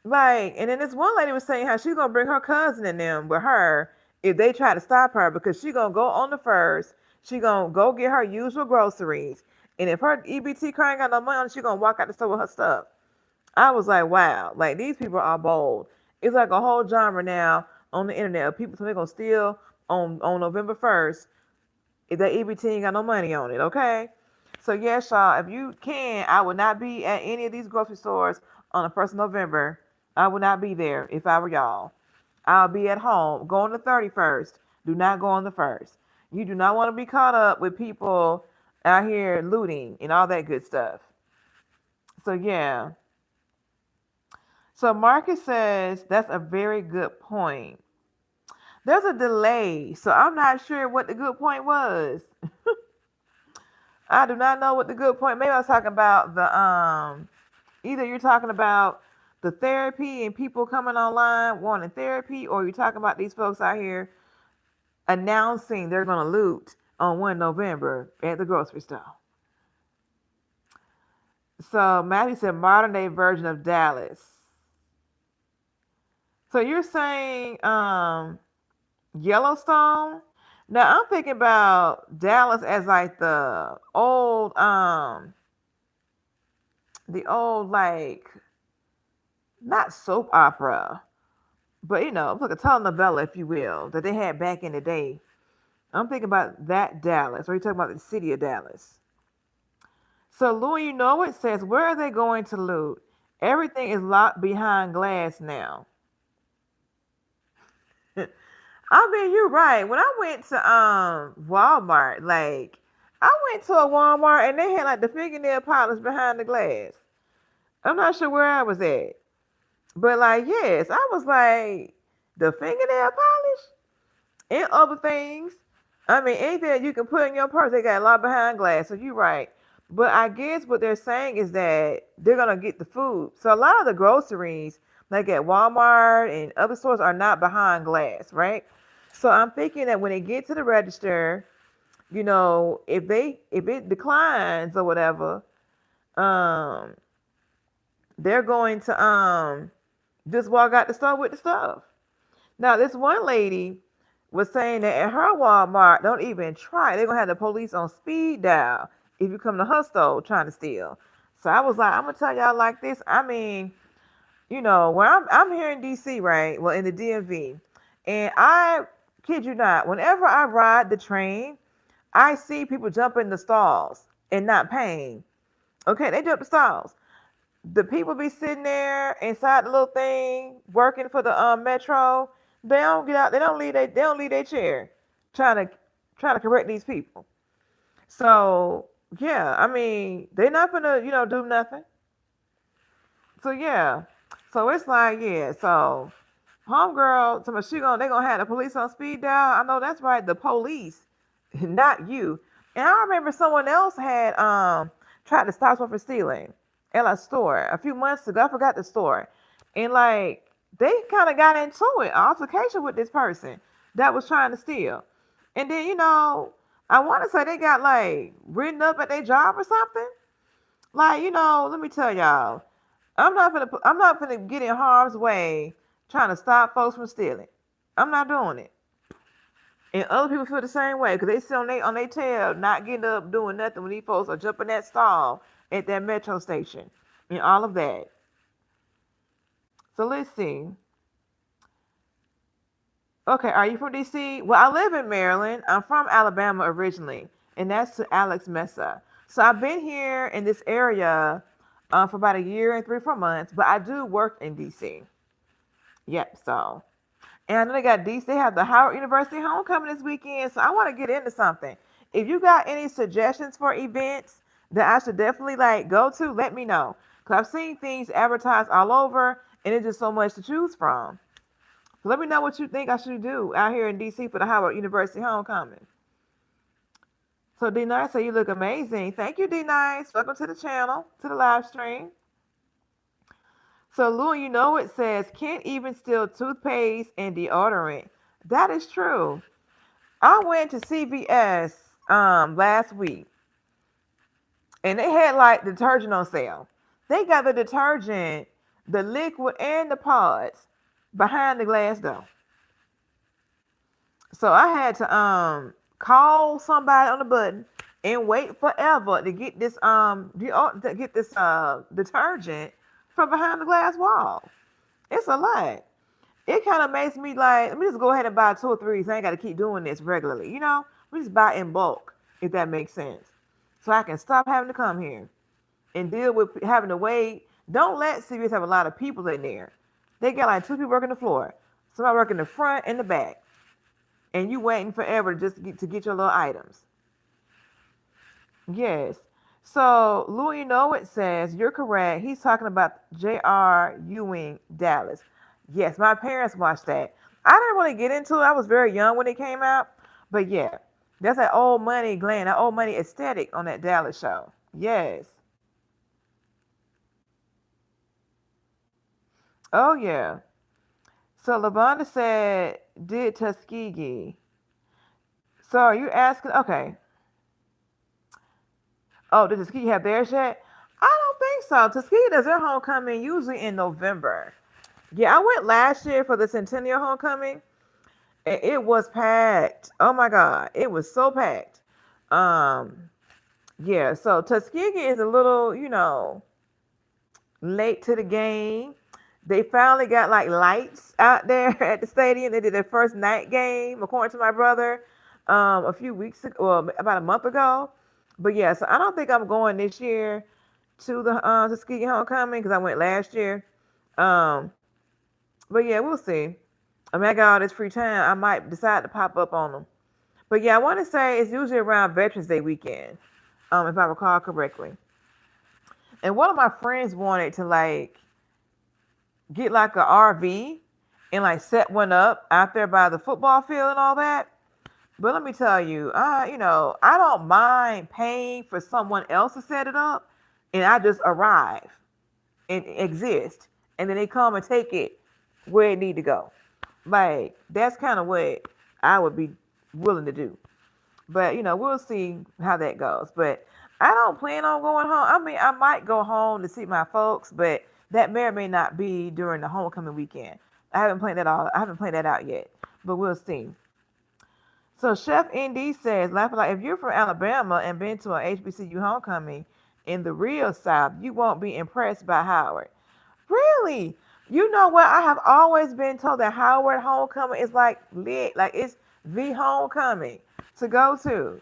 [SPEAKER 1] Like, and then this one lady was saying how she's gonna bring her cousin and them with her if they try to stop her because she gonna go on the first. She gonna go get her usual groceries, and if her EBT card ain't got no money on it, she gonna walk out the store with her stuff. I was like, wow, like these people are bold. It's like a whole genre now on the internet of people so they're gonna steal on November 1st if that EBT ain't got no money on it. Okay, so yes, y'all, if you can, I would not be at any of these grocery stores on the 1st of November. I would not be there if I were y'all. I'll be at home. Go on the 31st. Do not go on the first. You do not want to be caught up with people out here looting and all that good stuff. So yeah. So Marcus says that's a very good point. There's a delay, so I'm not sure what the good point was. I do not know what the good point. Maybe I was talking about the either you're talking about the therapy and people coming online wanting therapy, or you're talking about these folks out here announcing they're going to loot on 1 November at the grocery store. So Matthew said modern day version of Dallas. So you're saying Yellowstone? Now I'm thinking about Dallas as like the old like not soap opera, but it's like a telenovela, if you will, that they had back in the day. I'm thinking about that Dallas, or you talking about the city of Dallas. So Louis, it says, where are they going to loot? Everything is locked behind glass now. I mean, you're right. When I went to Walmart, like I went to a Walmart and they had like the fingernail polish behind the glass. I'm not sure where I was at. But like, yes, I was like the fingernail polish and other things. I mean, anything that you can put in your purse, they got a lot behind glass. So you're right. But I guess what they're saying is that they're gonna get the food. So a lot of the groceries, like at Walmart and other stores, are not behind glass, right? So I'm thinking that when they get to the register, if it declines or whatever, um, they're going to just walk out the store with the stuff. Now, this one lady was saying that at her Walmart, don't even try. They're gonna have the police on speed dial if you come to her store trying to steal. So I was like, I'm gonna tell y'all like this. I mean, where I'm here in DC, right? Well, in the DMV, and I kid you not, whenever I ride the train, I see people jump in the stalls and not paying. Okay, they jump the stalls. The people be sitting there inside the little thing working for the metro. They don't get out. They don't leave their chair, trying to correct these people. So yeah, I mean they're not gonna do nothing. So yeah, So it's like, yeah, so homegirl, so they gonna have the police on speed dial. I know that's right, the police, not you. And I remember someone else had tried to stop someone from stealing at a store a few months ago. I forgot the store, and like they kind of got into it, altercation with this person that was trying to steal, and then I want to say they got like written up at their job or something. Like let me tell y'all. I'm not gonna get in harm's way trying to stop folks from stealing. I'm not doing it. And other people feel the same way because they sit on their tail, not getting up, doing nothing when these folks are jumping that stall at that metro station and all of that. So let's see. Okay, are you from DC? Well, I live in Maryland. I'm from Alabama originally, and that's to Alex Mesa. So I've been here in this area for about a year and 3 4 months, but I do work in DC. Yep. So, and I know they got DC. They have the Howard University homecoming this weekend. So I want to get into something. If you got any suggestions for events that I should definitely like go to, let me know. Cause I've seen things advertised all over, and it's just so much to choose from. So let me know what you think I should do out here in DC for the Howard University homecoming. So D Nice, so you look amazing. Thank you, D Nice. Welcome to the channel, to the live stream. So Lou, it says can't even steal toothpaste and deodorant. That is true. I went to CVS last week and they had like detergent on sale. They got the detergent, the liquid and the pods behind the glass door. So I had to call somebody on the button and wait forever to get this detergent from behind the glass wall. It's a lot. It kind of makes me like, let me just go ahead and buy 2 or 3. So I ain't got to keep doing this regularly. We just buy in bulk, if that makes sense. So I can stop having to come here and deal with having to wait. Don't let CVS have a lot of people in there. They got like 2 people working the floor. Somebody working the front and the back. And you waiting forever to get your little items. Yes. So, Lou, it says, you're correct. He's talking about J.R. Ewing, Dallas. Yes, my parents watched that. I didn't really get into it. I was very young when it came out. But yeah, that's that old money glam, that old money aesthetic on that Dallas show. Yes. Oh, yeah. So, Lavonda said, did Tuskegee. So, are you asking? Okay. Oh, did Tuskegee have theirs yet? I don't think so. Tuskegee does their homecoming usually in November. Yeah, I went last year for the Centennial homecoming, and it was packed. Oh my God, it was so packed. Yeah. So Tuskegee is a little, late to the game. They finally got like lights out there at the stadium. They did their first night game, according to my brother, a few weeks ago, well, about a month ago. But yeah, so I don't think I'm going this year to the Tuskegee homecoming because I went last year. But yeah, we'll see. I mean, I got all this free time. I might decide to pop up on them. But yeah, I want to say it's usually around Veterans Day weekend, if I recall correctly. And one of my friends wanted to like get like a RV and like set one up out there by the football field and all that. But let me tell you, I don't mind paying for someone else to set it up, and I just arrive and exist, and then they come and take it where it need to go. Like that's kind of what I would be willing to do. But we'll see how that goes. But I don't plan on going home. I mean, I might go home to see my folks, but that may or may not be during the homecoming weekend. I haven't planned that out yet, but we'll see. So Chef ND says, laughing like, if you're from Alabama and been to an HBCU homecoming in the real South, you won't be impressed by Howard. Really? You know what? I have always been told that Howard homecoming is like lit, like it's the homecoming to go to.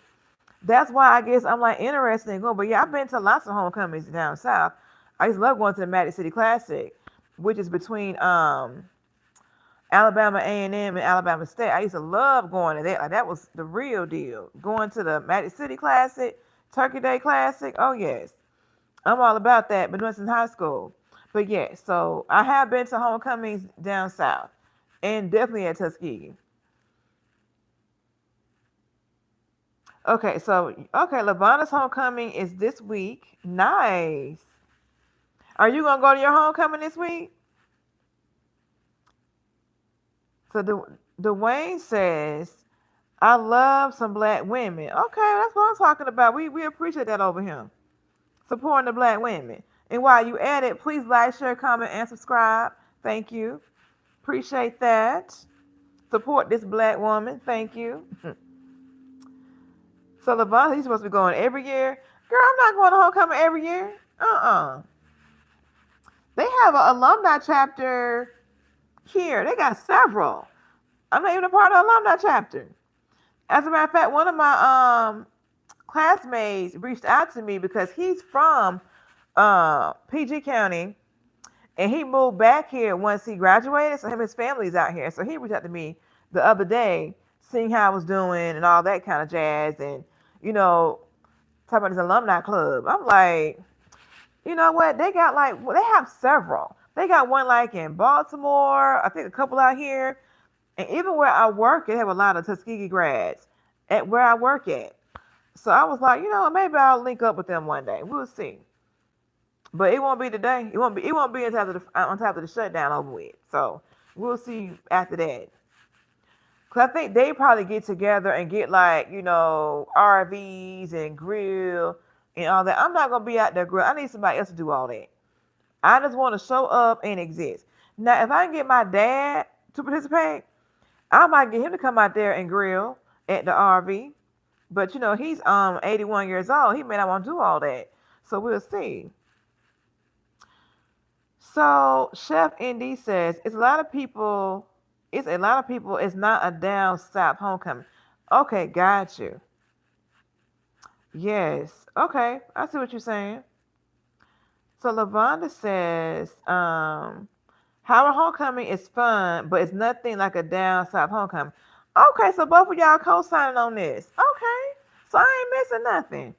[SPEAKER 1] That's why I guess I'm like interested in going. But yeah, I've been to lots of homecomings down south. I used to love going to the Magic City Classic, which is between Alabama A&M and Alabama State. I used to love going to that. Like that was the real deal. Going to the Magic City Classic, Turkey Day Classic. Oh yes, I'm all about that. Been doing since high school. But yeah, so I have been to homecomings down south, and definitely at Tuskegee. Okay, Lavana's homecoming is this week. Nice. Are you gonna go to your homecoming this week? So Dwayne says, "I love some black women." Okay, that's what I'm talking about. We appreciate that over here, supporting the black women. And while you at it, please like, share, comment, and subscribe. Thank you. Appreciate that. Support this black woman. Thank you. So Lavana, he's supposed to be going every year. Girl, I'm not going to homecoming every year. They have an alumni chapter here. They got several. I'm not even a part of the alumni chapter. As a matter of fact, one of my classmates reached out to me because he's from PG County, and he moved back here once he graduated. So him and his family's out here. So he reached out to me the other day, seeing how I was doing and all that kind of jazz, and you know, talking about this alumni club. I'm like, you know what? They got like, well, they have several. They got one like in Baltimore. I think a couple out here, and even where I work, they have a lot of Tuskegee grads at where I work at. So I was like, maybe I'll link up with them one day. We'll see. But it won't be today. It won't be. It won't be until on top of the shutdown over with. So we'll see after that. Cause I think they probably get together and get like RVs and grill and all that. I'm not gonna be out there grill. I need somebody else to do all that. I just want to show up and exist. Now, if I can get my dad to participate, I might get him to come out there and grill at the RV. But he's 81 years old. He may not want to do all that. So we'll see. So Chef ND says it's a lot of people. It's a lot of people. It's not a down south homecoming. Okay, got you. Yes. Okay, I see what you're saying. So Lavonda says, Howard homecoming is fun, but it's nothing like a down south homecoming. Okay, so both of y'all co-signing on this. Okay, so I ain't missing nothing.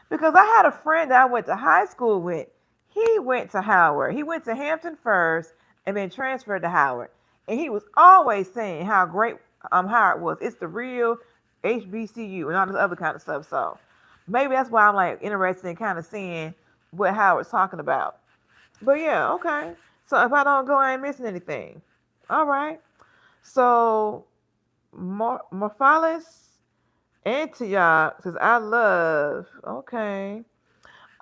[SPEAKER 1] Because I had a friend that I went to high school with. He went to Howard. He went to Hampton first and then transferred to Howard. And he was always saying how great Howard was. It's the real HBCU and all this other kind of stuff. So maybe that's why I'm like interested in kind of seeing what Howard's talking about. But yeah, okay. So if I don't go, I ain't missing anything. All right. So Morphalis Antioch says, I love. Okay.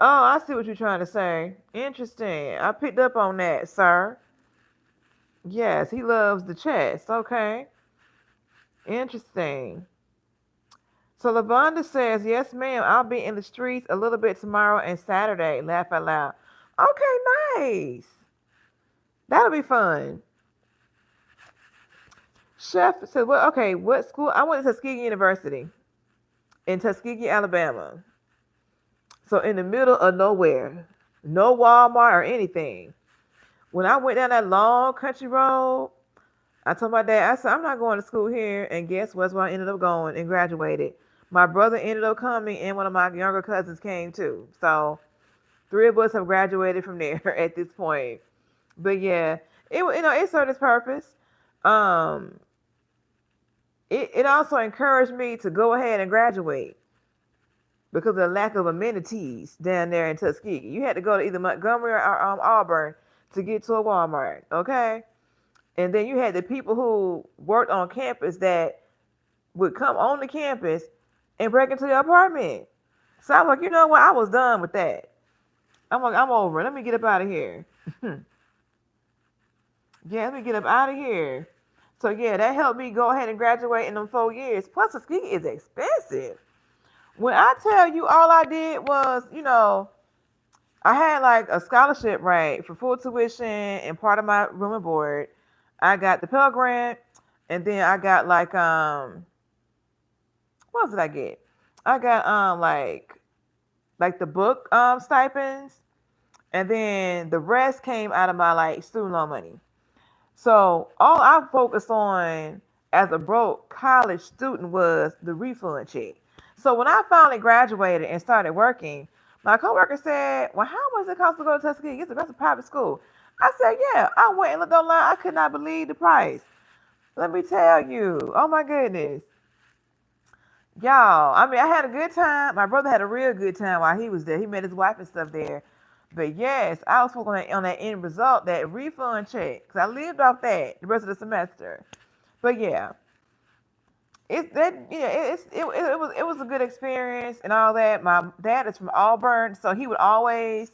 [SPEAKER 1] Oh, I see what you're trying to say. Interesting. I picked up on that, sir. Yes, he loves the chest. Okay. Interesting. So Lavonda says, yes, ma'am, I'll be in the streets a little bit tomorrow and Saturday. Laugh out loud. Okay, nice. That'll be fun. Chef said, well, okay, what school? I went to Tuskegee University in Tuskegee, Alabama. So in the middle of nowhere, no Walmart or anything. When I went down that long country road, I told my dad, I said, I'm not going to school here. And guess what's where I ended up going and graduated. My brother ended up coming and one of my younger cousins came too. So 3 of us have graduated from there at this point. But yeah, it served its purpose. It also encouraged me to go ahead and graduate because of the lack of amenities down there in Tuskegee. You had to go to either Montgomery or Auburn to get to a Walmart, okay? And then you had the people who worked on campus that would come on the campus and break into your apartment. So I was like, you know what? I was done with that. I'm like, I'm over it. Let me get up out of here. Yeah, let me get up out of here. So yeah, that helped me go ahead and graduate in them 4 years. Plus, Tuskegee is expensive. When I tell you all I did was, I had like a scholarship, right, for full tuition and part of my room and board. I got the Pell Grant, and then I got like what else did I get? I got like the book stipends, and then the rest came out of my like student loan money. So all I focused on as a broke college student was the refund check. So when I finally graduated and started working, My coworker said, "Well, how much it cost to go to Tuskegee? It's a private school." I said, "Yeah." I went and looked online. I could not believe the price. Let me tell you. Oh my goodness, y'all. I mean, I had a good time. My brother had a real good time while he was there. He met his wife and stuff there. But yes, I was focused on that end result, that refund check, because I lived off that the rest of the semester. But yeah, it's that it was a good experience and all that. My dad is from Auburn, so he would always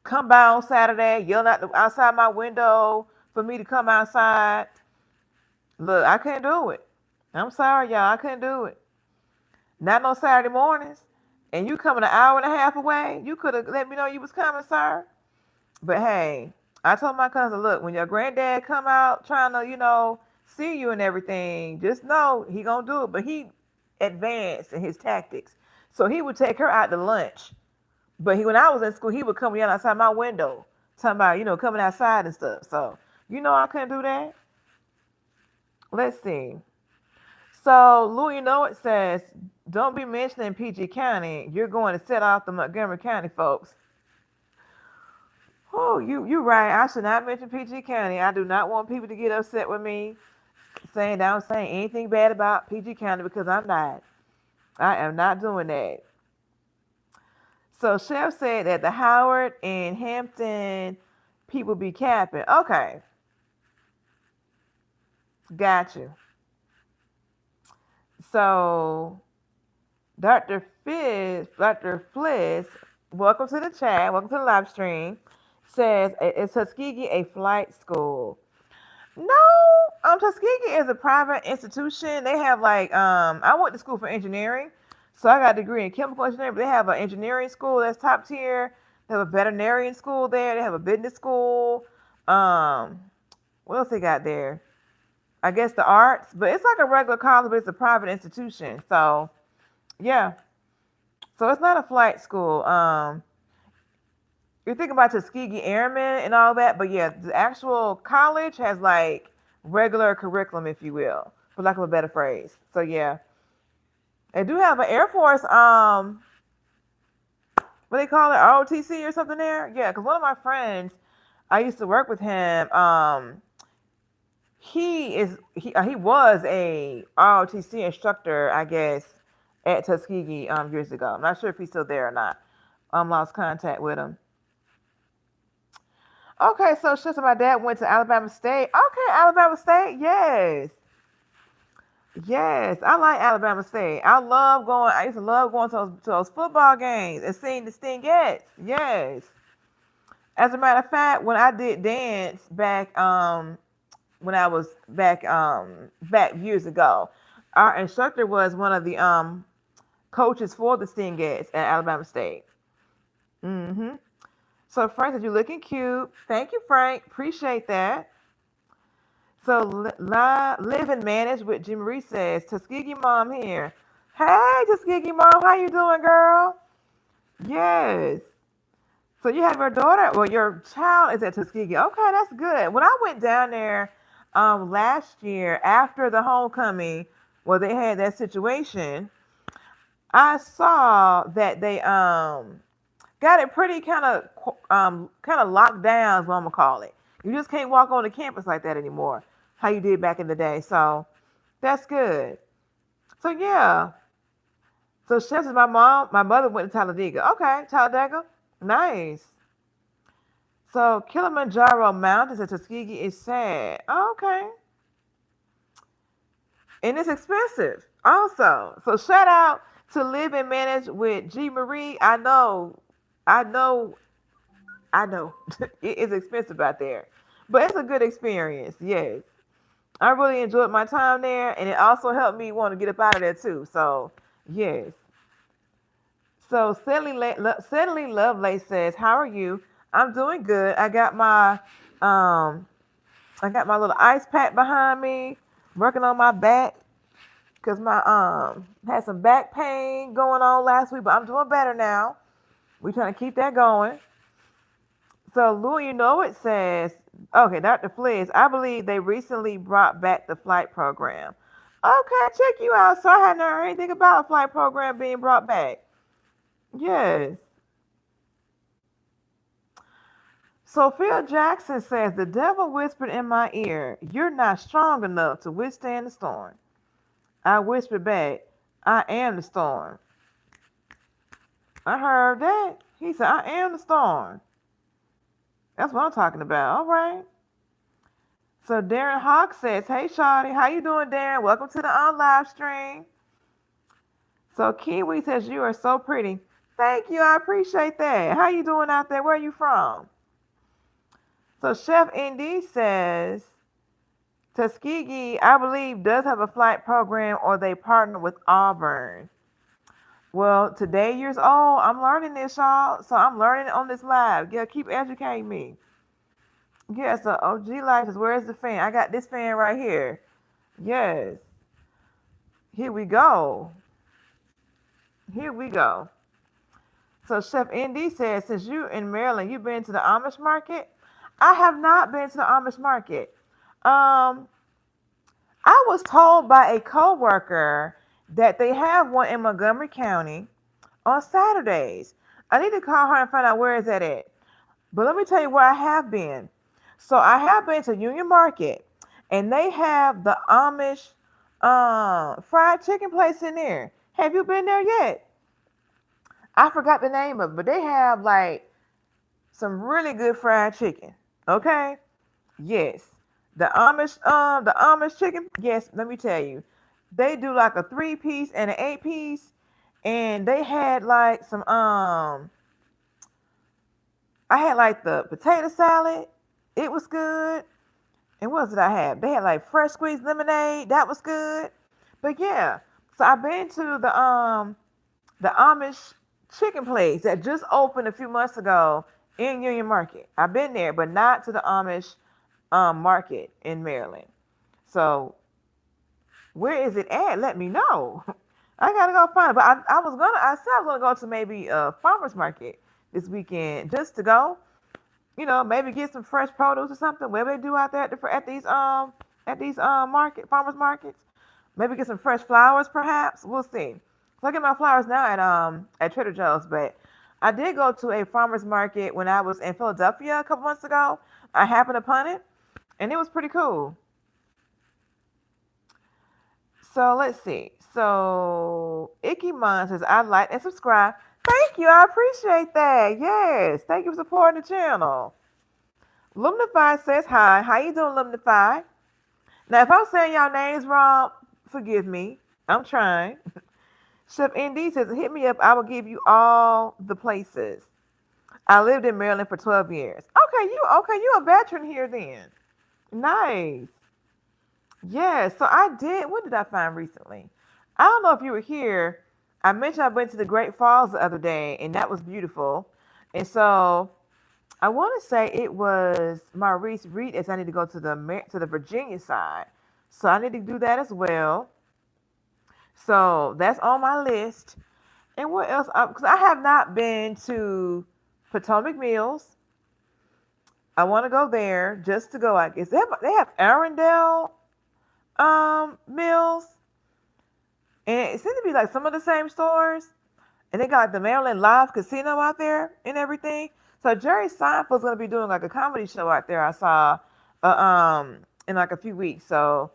[SPEAKER 1] come by on Saturday, yelling outside my window for me to come outside. Look, I couldn't do it. I'm sorry, y'all, I couldn't do it. Not no Saturday mornings. And you coming an hour and a half away. You could have let me know you was coming, sir. But hey, I told my cousin, look, when your granddad come out trying to, see you and everything, just know he gonna do it. But he advanced in his tactics. So he would take her out to lunch. But when I was in school, he would come yelling outside my window, talking about, coming outside and stuff. So, I couldn't do that. Let's see. So, Lou, it says, don't be mentioning PG County. You're going to set off the Montgomery County folks. Oh, you right. I should not mention PG County. I do not want people to get upset with me saying that I'm saying anything bad about PG County, because I'm not. I am not doing that. So Chef said that the Howard and Hampton people be capping. Okay. Got you. So Dr. Fliss, welcome to the chat, welcome to the live stream, says, is Tuskegee a flight school? No, Tuskegee is a private institution. They have I went to school for engineering, so I got a degree in chemical engineering. But they have an engineering school that's top tier. They have a veterinarian school there. They have a business school. What else they got there? I guess the arts, but it's like a regular college, but it's a private institution. So yeah, so it's not a flight school. You're thinking about Tuskegee Airmen and all that, but yeah, the actual college has like regular curriculum, if you will, for lack of a better phrase. So yeah, they do have an Air Force, what they call it, ROTC or something there. Yeah, because one of my friends, I used to work with him. He was a ROTC instructor, I guess, at Tuskegee years ago. I'm not sure if he's still there or not. Lost contact with him. Okay, so just my dad went to Alabama State. Okay, Alabama State, yes. Yes, I like Alabama State. I used to love going to those football games and seeing the Stingettes. Yes. As a matter of fact, when I did dance back when I was back years ago, our instructor was one of the coaches for the Stingettes at Alabama State. Mm-hmm. So Frank said, you're looking cute. Thank you, Frank. Appreciate that. So live and manage with Jim Marie says, Tuskegee mom here. Hey, Tuskegee mom, how you doing, girl? Yes. So you have your daughter, well, your child is at Tuskegee. Okay, that's good. When I went down there last year after the homecoming, well, they had that situation, I saw that they got it pretty kind of locked down, is what I'm gonna call it. You just can't walk on the campus like that anymore, how you did back in the day. So that's good. So yeah. So Chef is my mother went to Talladega. Okay, Talladega. Nice. So Kilimanjaro Mountains at Tuskegee is sad. Okay. And it's expensive also. So shout out to Live and Manage with G Marie. I know. It is expensive out there. But it's a good experience, yes. I really enjoyed my time there, and it also helped me want to get up out of there too. So yes. So Suddenly Lovelace says, how are you? I'm doing good. I got my little ice pack behind me, working on my back, because my had some back pain going on last week, but I'm doing better now. We're trying to keep that going. So Lou, it says, okay, Dr. Fliss, I believe they recently brought back the flight program. Okay, check you out. So I hadn't heard anything about a flight program being brought back. Yes. So Phil Jackson says the devil whispered in my ear, "You're not strong enough to withstand the storm." I whispered back, "I am the storm." I heard that. He said, "I am the storm." That's what I'm talking about. All right. So Darren Hawk says, "Hey Shawty, how you doing, Darren? Welcome to the live stream." So Kiwi says, "You are so pretty." Thank you. I appreciate that. How you doing out there? Where are you from? So Chef ND says, Tuskegee, I believe, does have a flight program or they partner with Auburn. Well, today years old, I'm learning this, y'all. So I'm learning on this live. Yeah, keep educating me. Yeah, so OG Life is, where's the fan? I got this fan right here. Yes. Here we go. Here we go. So Chef ND says, since you in Maryland, you've been to the Amish market? I have not been to the Amish market. I was told by a coworker that they have one in Montgomery County on Saturdays. I need to call her and find out where is that at. But let me tell you where I have been. So I have been to Union Market, and they have the Amish fried chicken place in there. Have you been there yet? I forgot the name of it, but they have like some really good fried chicken. Okay? Yes. The Amish chicken, yes, let me tell you. They do like a 3-piece and an 8-piece. And they had like some I had like the potato salad. It was good. And what else did I have? They had like fresh squeezed lemonade. That was good. But yeah. So I've been to the Amish chicken place that just opened a few months ago in Union Market. I've been there, but not to the Amish market in Maryland. So where is it at? Let me know. I gotta go find it. But I said I was gonna go to maybe a farmer's market this weekend just to go. Maybe get some fresh produce or something. Whatever they do out there at these farmers markets. Maybe get some fresh flowers, perhaps. We'll see. So I get my flowers now at Trader Joe's, but I did go to a farmers market when I was in Philadelphia a couple months ago. I happened upon it, and it was pretty cool. So let's see. So Ikemon says, "I like and subscribe." Thank you. I appreciate that. Yes. Thank you for supporting the channel. Lumnify says hi. How you doing, Lumnify? Now, if I'm saying y'all names wrong, forgive me. I'm trying. Chef ND says, "Hit me up. I will give you all the places." I lived in Maryland for 12 years. You a veteran here then. Nice. Yeah, so I did. What did I find recently? I don't know if you were here. I mentioned I went to the Great Falls the other day, and that was beautiful. And so I want to say it was Maurice Reed as I need to go to the Virginia side. So I need to do that as well. So that's on my list. And what else? Because I have not been to Potomac Mills. I want to go there just to go. I guess they have Arundel Mills, and it seems to be like some of the same stores. And they got like the Maryland Live Casino out there and everything. So Jerry Seinfeld's gonna be doing like a comedy show out there. I saw in like a few weeks. So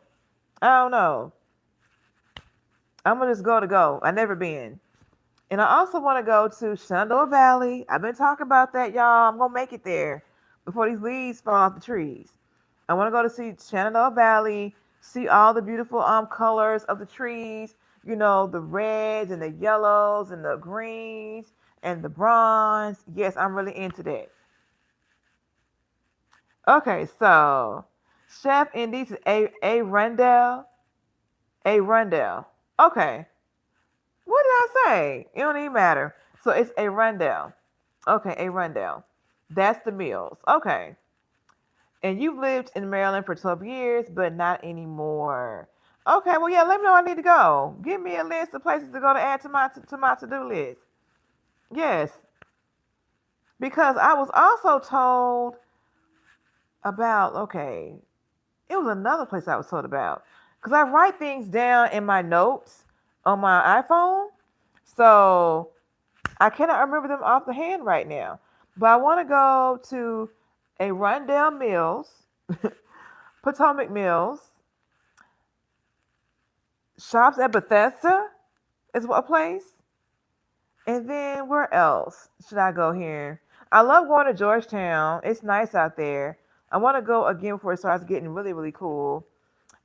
[SPEAKER 1] I don't know. I'm gonna just go to go. I never been. And I also want to go to Shenandoah Valley. I've been talking about that, y'all. I'm gonna make it there before these leaves fall off the trees. I want to go to see Shenandoah Valley, see all the beautiful colors of the trees. The reds and the yellows and the greens and the bronze. Yes, I'm really into that. Okay, so Chef Indy's A Rundell. A Rundell. Okay. What did I say? It don't even matter. So it's a Rundell. Okay, a Rundell. That's the meals. Okay. And you've lived in Maryland for 12 years, but not anymore. Okay, well, yeah, let me know I need to go. Give me a list of places to go to add to my to-do list. Yes. Because I was also told about, okay, it was another place I was told about. Because I write things down in my notes on my iPhone. So I cannot remember them off the hand right now. But I want to go to a Rundell Mills, Potomac Mills, shops at Bethesda is a place. And then where else should I go here? I love going to Georgetown. It's nice out there. I want to go again before it starts getting really, really cool.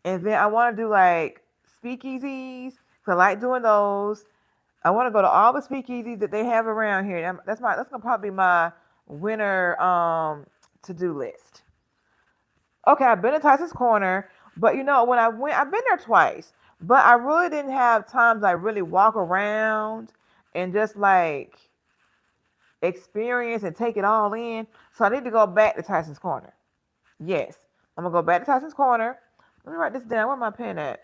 [SPEAKER 1] And then I want to do like speakeasies. 'Cause I like doing those. I want to go to all the speakeasies that they have around here. That's gonna probably be my winter to do list. Okay, I've been to Tyson's Corner, but when I went, I've been there twice, but I really didn't have time to like really walk around and just like experience and take it all in. So I need to go back to Tyson's Corner. Yes, I'm gonna go back to Tyson's Corner. Let me write this down. Where my pen at?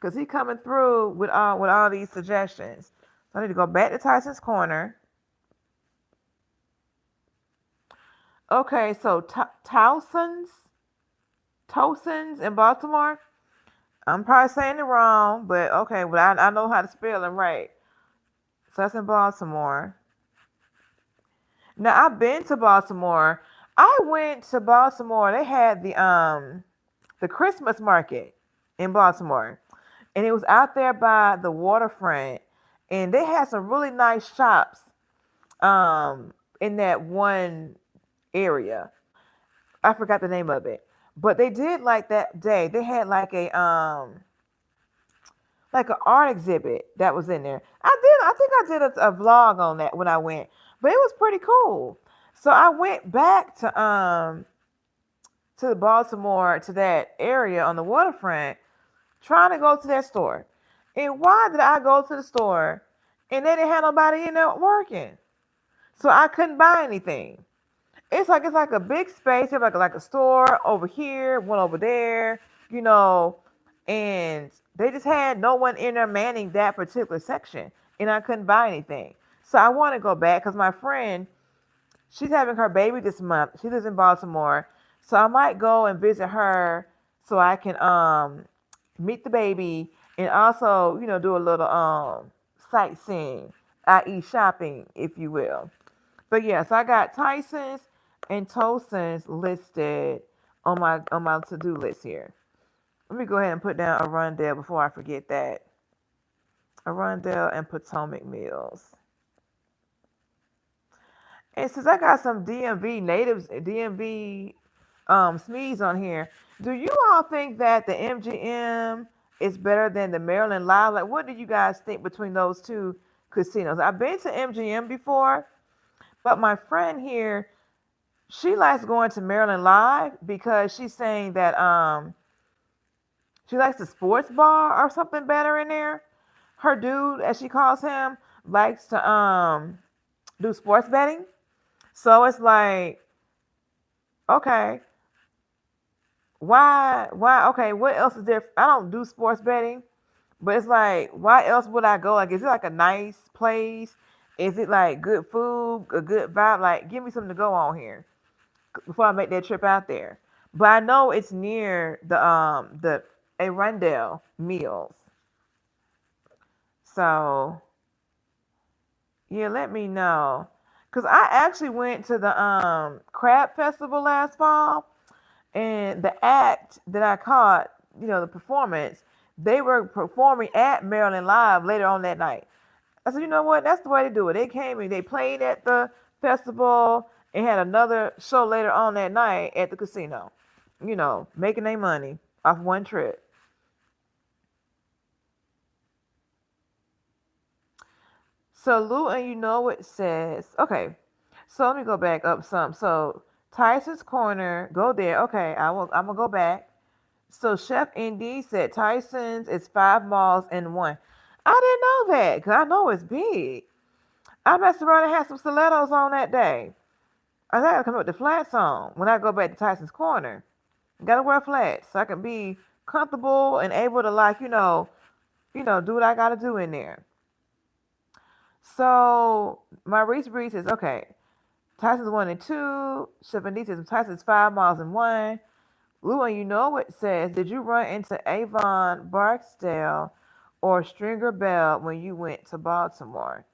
[SPEAKER 1] Cause he coming through with all these suggestions. So I need to go back to Tyson's Corner. Okay, so Towson's in Baltimore. I'm probably saying it wrong, but okay, but I know how to spell them right. So that's in Baltimore. Now I've been to Baltimore. I went to Baltimore. They had the Christmas market in Baltimore, and it was out there by the waterfront, and they had some really nice shops in that one area. I forgot the name of it, but they did like that day. They had like an art exhibit that was in there. I think I did a vlog on that when I went, but it was pretty cool. So I went back to Baltimore to that area on the waterfront, trying to go to that store. And why did I go to the store and they didn't have nobody in there working? So I couldn't buy anything. It's like a big space. It's like a store over here, one over there, you know, and they just had no one in there manning that particular section, and I couldn't buy anything. So I want to go back because my friend, she's having her baby this month. She lives in Baltimore, so I might go and visit her so I can meet the baby and also do a little sightseeing, i.e. shopping, if you will. But yes, I got Tyson's and Towson's listed on my to do list here. Let me go ahead and put down Arundel before I forget that. Arundel and Potomac Mills. And since I got some DMV natives, DMV SMEs on here, do you all think that the MGM is better than the Maryland Live? Like, what do you guys think between those two casinos? I've been to MGM before, but my friend here, she likes going to Maryland Live because she's saying that she likes the sports bar or something better in there. Her dude, as she calls him, likes to do sports betting. So it's like, okay, why okay, what else is there? I don't do sports betting, but it's like, why else would I go? Like, is it like a nice place? Is it like good food, a good vibe? Like, give me something to go on here before I make that trip out there. But I know it's near the Arundel Mills. So yeah, let me know. Cause I actually went to the crab festival last fall, and the act that I caught, the performance, they were performing at Maryland Live later on that night. I said, you know what? That's the way to do it. They came and they played at the festival and had another show later on that night at the casino. Making their money off one trip. So Lou, and it says, okay. So let me go back up some. So Tyson's Corner, go there. Okay, I'm gonna go back. So Chef ND said Tyson's is 5 malls in one. I didn't know that because I know it's big. I messed around and had some stilettos on that day. I gotta come up with the flats on when I go back to Tyson's Corner. Gotta wear flats so I can be comfortable and able to do what I gotta do in there. So my Reese says, okay, Tyson's 1 and 2. Chef ND says Tyson's 5 miles in one. Lou, and it says, did you run into Avon Barksdale or Stringer Bell when you went to Baltimore?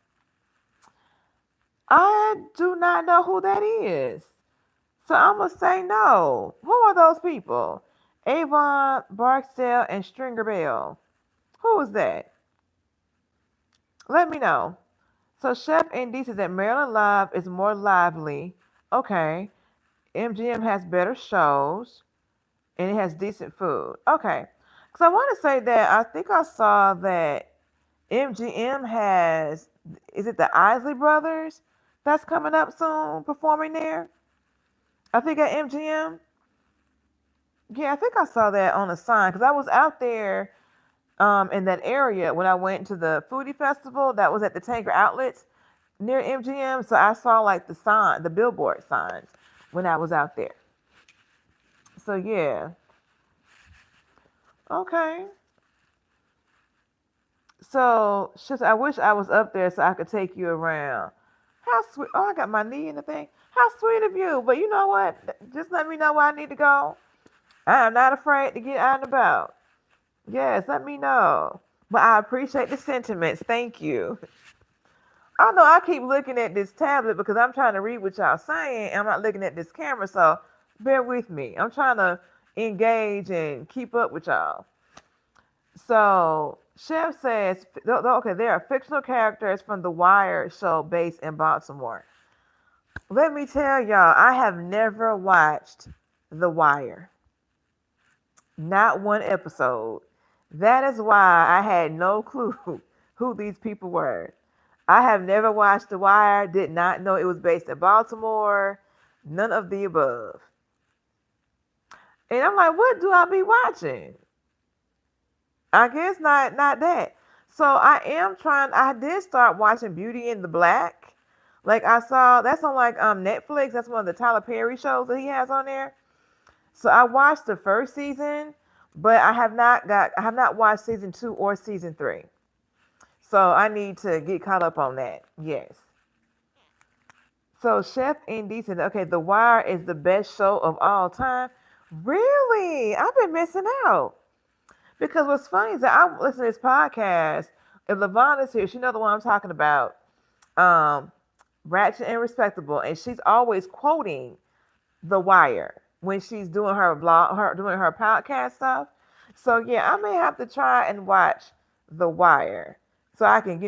[SPEAKER 1] I do not know who that is. So I'm gonna say no. Who are those people? Avon, Barksdale, and Stringer Bell. Who is that? Let me know. So Chef ND says that Maryland Live is more lively. Okay. MGM has better shows and it has decent food. Okay. Because I want to say that I think I saw that MGM has, is it the Isley Brothers that's coming up soon performing there? I think at MGM. Yeah, I think I saw that on a sign because I was out there in that area when I went to the Foodie Festival that was at the Tanger Outlets near MGM. So I saw like the sign, the billboard signs when I was out there. So yeah, okay. So just I wish I was up there so I could take you around. How sweet! Oh, I got my knee in the thing. How sweet of you! But you know what? Just let me know where I need to go. I am not afraid to get out and about. Yes, let me know. But I appreciate the sentiments. Thank you. I know I keep looking at this tablet because I'm trying to read what y'all saying. And I'm not looking at this camera, so bear with me. I'm trying to engage and keep up with y'all. So Chef says, okay, there are fictional characters from the Wire show based in Baltimore. Let me tell y'all, I have never watched The Wire. Not one episode. That is why I had no clue who these people were. I have never watched The Wire, did not know it was based in Baltimore, none of the above. And I'm like, what do I be watching? I guess not that. So I did start watching Beauty in the Black. Like I saw that's on like Netflix. That's one of the Tyler Perry shows that he has on there. So I watched the first season, but I have not watched season 2 or season 3. So I need to get caught up on that. Yes. So Chef Indy said, okay, The Wire is the best show of all time. Really? I've been missing out. Because what's funny is that I listen to this podcast. If Lavonda's here, she know the one I'm talking about. Um, Ratchet and Respectable, and she's always quoting The Wire when she's doing her blog, doing her podcast stuff. So yeah, I may have to try and watch The Wire so I can,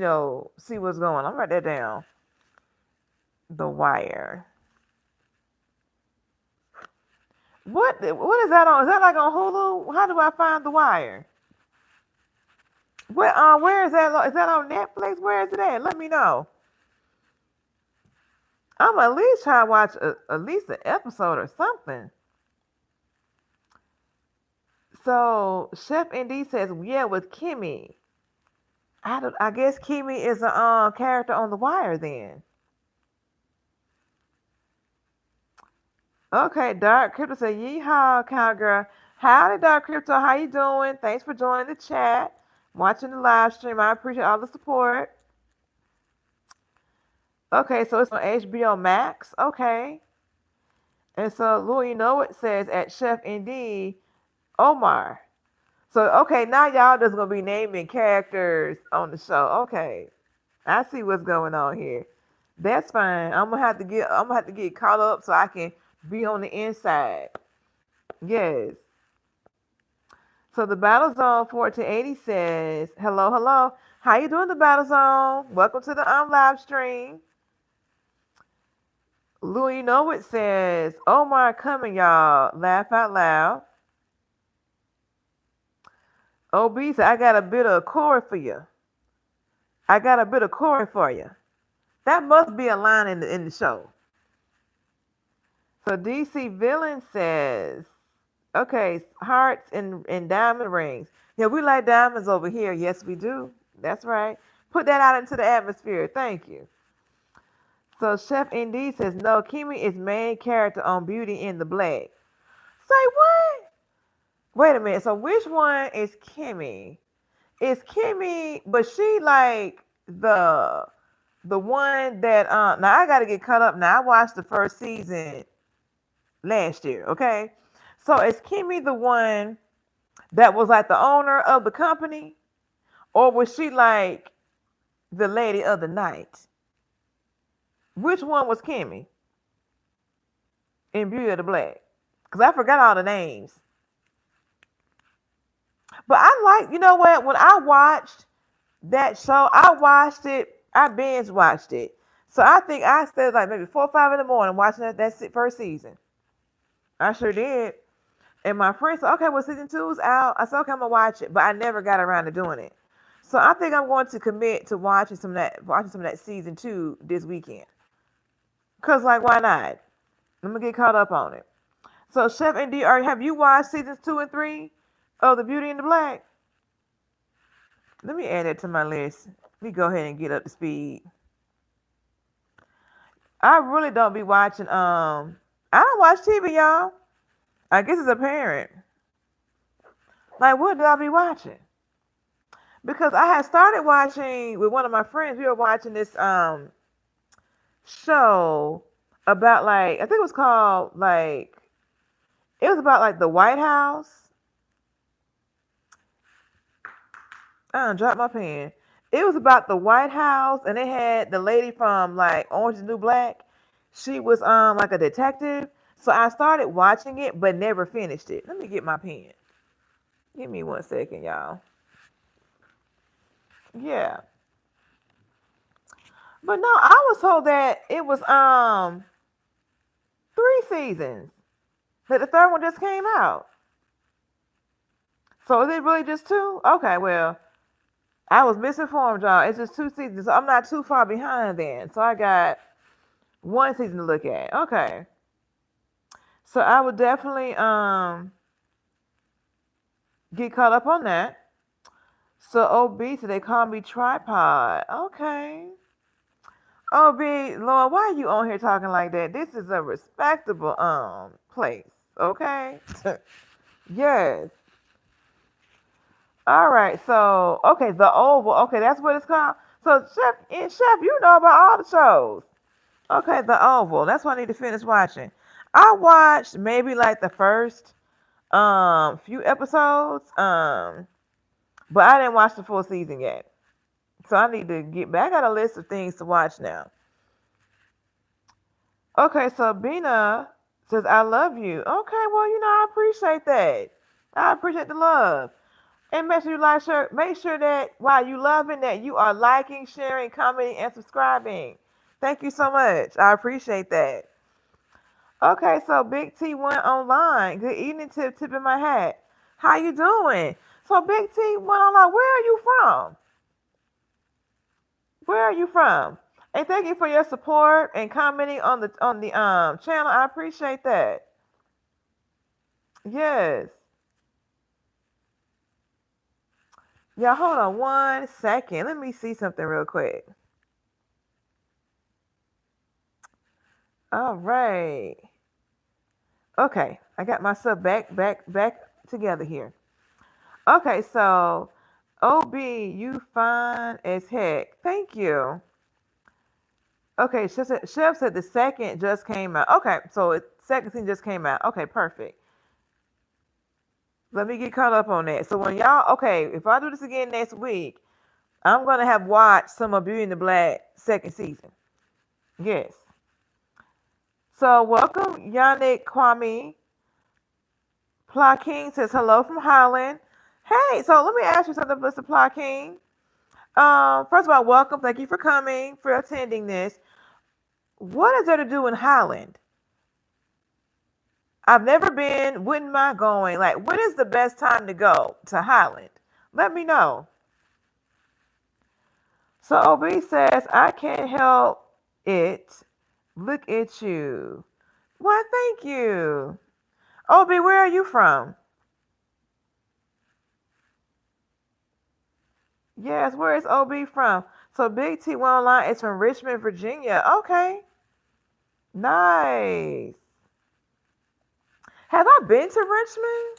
[SPEAKER 1] see what's going on. I'm write that down. The Wire. What is that on? Is that like on Hulu? How do I find The Wire? Where is that? Is that on Netflix? Where is it at? Let me know. I'm at least trying to watch at least an episode or something. So Chef ND says, yeah, with Kimmy. I guess Kimmy is a character on The Wire then. Okay, Dark Crypto said, yeehaw, cowgirl. Howdy, Dark Crypto. How you doing? Thanks for joining the chat, watching the live stream. I appreciate all the support. Okay, so it's on HBO Max. Okay. And so Louis Know It says at Chef ND, Omar. So okay, now y'all just gonna be naming characters on the show. Okay. I see what's going on here. That's fine. I'm gonna have to get caught up so I can be on the inside. Yes. So the Battle Zone 1480 says, hello, hello. How you doing, the Battle Zone? Welcome to the live stream. Louis Know It says, Omar coming, y'all. Laugh out loud. OB said, I got a bit of Corey for you. I got a bit of Corey for you. That must be a line in the show. So DC Villain says, okay, hearts and diamond rings. Yeah, we like diamonds over here. Yes, we do. That's right. Put that out into the atmosphere. Thank you. So Chef ND says, no, Kimmy is main character on Beauty in the Black. Say what? Wait a minute. So which one is Kimmy? Is Kimmy, but she like the one that now I gotta get caught up now. I watched the first season last year, okay? So is Kimmy the one that was like the owner of the company? Or was she like the lady of the night? Which one was Kimmy? in Beauty of the Black. Because I forgot all the names. But I like, you know what? When I watched that show, I watched it, I binge watched it. So I think I stayed like maybe 4 or 5 in the morning watching that first season. I sure did. And my friend said, okay, well, season two's out. I said, okay, I'm going to watch it. But I never got around to doing it. So I think I'm going to commit to watching some of that season two this weekend. Cause like why not? I'm gonna get caught up on it. So Chef and have you watched seasons 2 and 3 of The Beauty and the Black? Let me add it to my list. Let me go ahead and get up to speed. I really don't be watching. I don't watch TV, y'all. I guess it's apparent. Like what did I be watching? Because I had started watching with one of my friends. We were watching this show about like I think it was called like it was about like the White House. I dropped my pen. It was about the White House, and they had the lady from like Orange is the New Black. She was like a detective. So I started watching it, but never finished it. Let me get my pen. Give me 1 second, y'all. Yeah, but no, I was told that it was 3 seasons. That the third one just came out. So is it really just two? Okay, well, I was misinformed, y'all. It's just 2 seasons. So I'm not too far behind then. So I got 1 season to look at. Okay. So I would definitely get caught up on that. So obese, they call me tripod. Okay. OB, Lord, why are you on here talking like that? This is a respectable place. Okay? Yes. All right, so okay, the Oval. Okay, that's what it's called. So Chef, you know about all the shows. Okay, the Oval. That's what I need to finish watching. I watched maybe like the first few episodes, but I didn't watch the full season yet. So I need to get back. I got a list of things to watch now. Okay, so Bina says I love you. Okay, well I appreciate that. I appreciate the love. And make sure you make sure that while you loving that you are liking, sharing, commenting, and subscribing. Thank you so much. I appreciate that. Okay, so Big T went online. Good evening, tip in my hat. How you doing? So Big T went online. Where are you from? Where are you from? And thank you for your support and commenting on the channel. I appreciate that. Yes. Yeah, hold on 1 second. Let me see something real quick. All right. Okay, I got myself back together here. Okay, so OB, you fine as heck. Thank you. Okay, Chef said the second just came out. Okay, so second scene just came out. Okay, perfect. Let me get caught up on that. So when y'all, okay, if I do this again next week, I'm gonna have watched some of Beauty in the Black second season. Yes. So welcome, Yannick Kwame. Pla King says hello from Holland. Hey, so let me ask you something, Mr. Pla King. First of all, welcome. Thank you for coming, for attending this. What is there to do in Holland? I've never been, wouldn't mind going. Like, when is the best time to go to Holland? Let me know. So OB says, I can't help it. Look at you. Why, thank you. OB, where are you from? Yes, where is OB from? So Big T One Online is from Richmond, Virginia. Okay. Nice. Have I been to Richmond?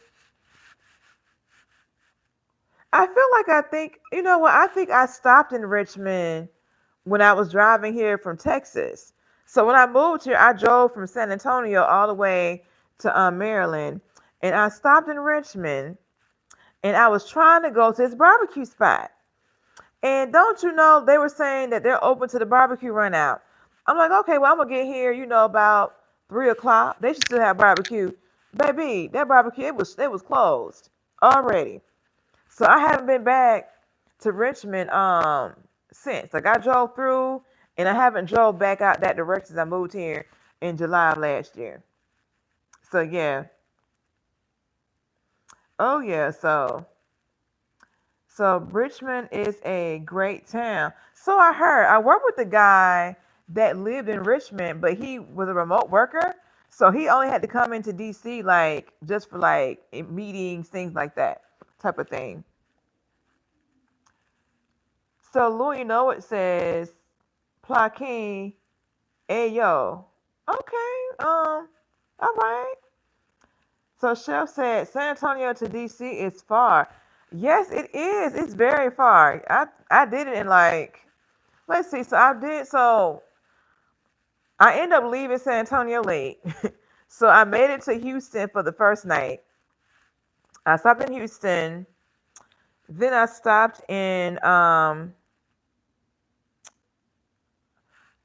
[SPEAKER 1] I feel like you know what? I think I stopped in Richmond when I was driving here from Texas. So when I moved here, I drove from San Antonio all the way to Maryland, and I stopped in Richmond, and I was trying to go to this barbecue spot. And don't you know, they were saying that they're open to the barbecue run out. I'm like, okay, well, I'm gonna get here, about 3 o'clock. They should still have barbecue. Baby, that barbecue, it was closed already. So I haven't been back to Richmond since. Like I drove through and I haven't drove back out that direction since I moved here in July of last year. So yeah. Oh yeah, so Richmond is a great town. So I heard. I worked with a guy that lived in Richmond, but he was a remote worker. So he only had to come into DC like just for like meetings, things like that type of thing. So Louis, you know it says Plaquin, Ayo. Okay, all right. So Chef said San Antonio to DC is far. Yes, it is. It's very far. I did it in like, let's see. So I ended up leaving San Antonio late. So I made it to Houston for the first night. I stopped in Houston. Then I stopped in I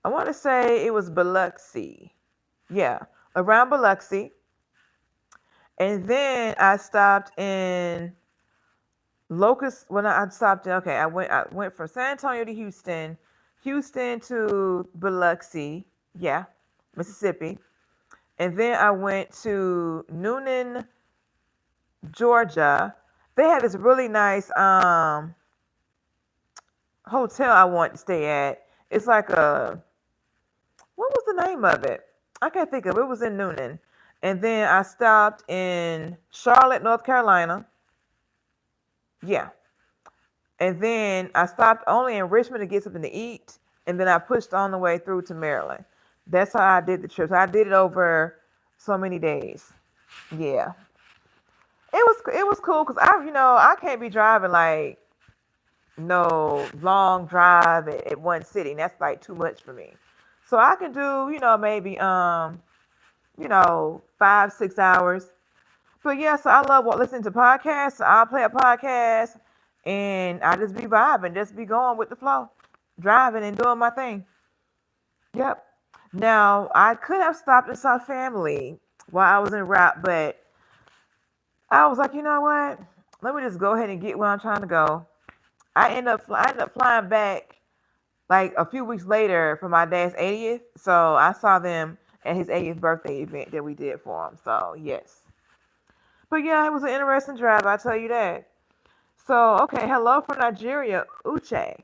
[SPEAKER 1] want to say it was Biloxi. Yeah, around Biloxi. And then I stopped in Locust when I stopped in. Okay, I went from San Antonio to Houston, Houston to Biloxi, yeah, Mississippi, and then I went to Noonan, Georgia. They had this really nice hotel I wanted to stay at. It's like a what was the name of it? I can't think of it. It was in Noonan. And then I stopped in Charlotte, North Carolina. Yeah. And then I stopped only in Richmond to get something to eat. And then I pushed on the way through to Maryland. That's how I did the trip. So I did it over so many days. Yeah. It was cool because I can't be driving like no long drive at one city. And that's like too much for me. So I can do, maybe 5, 6 hours. But yeah, so I love listening to podcasts. So I'll play a podcast and I just be vibing, just be going with the flow, driving and doing my thing. Yep. Now I could have stopped and saw family while I was en route, but I was like, you know what? Let me just go ahead and get where I'm trying to go. I ended up flying back like a few weeks later for my dad's 80th. So I saw them at his 80th birthday event that we did for him. So yes. But yeah, it was an interesting drive, I tell you that. So okay, hello from Nigeria, Uche.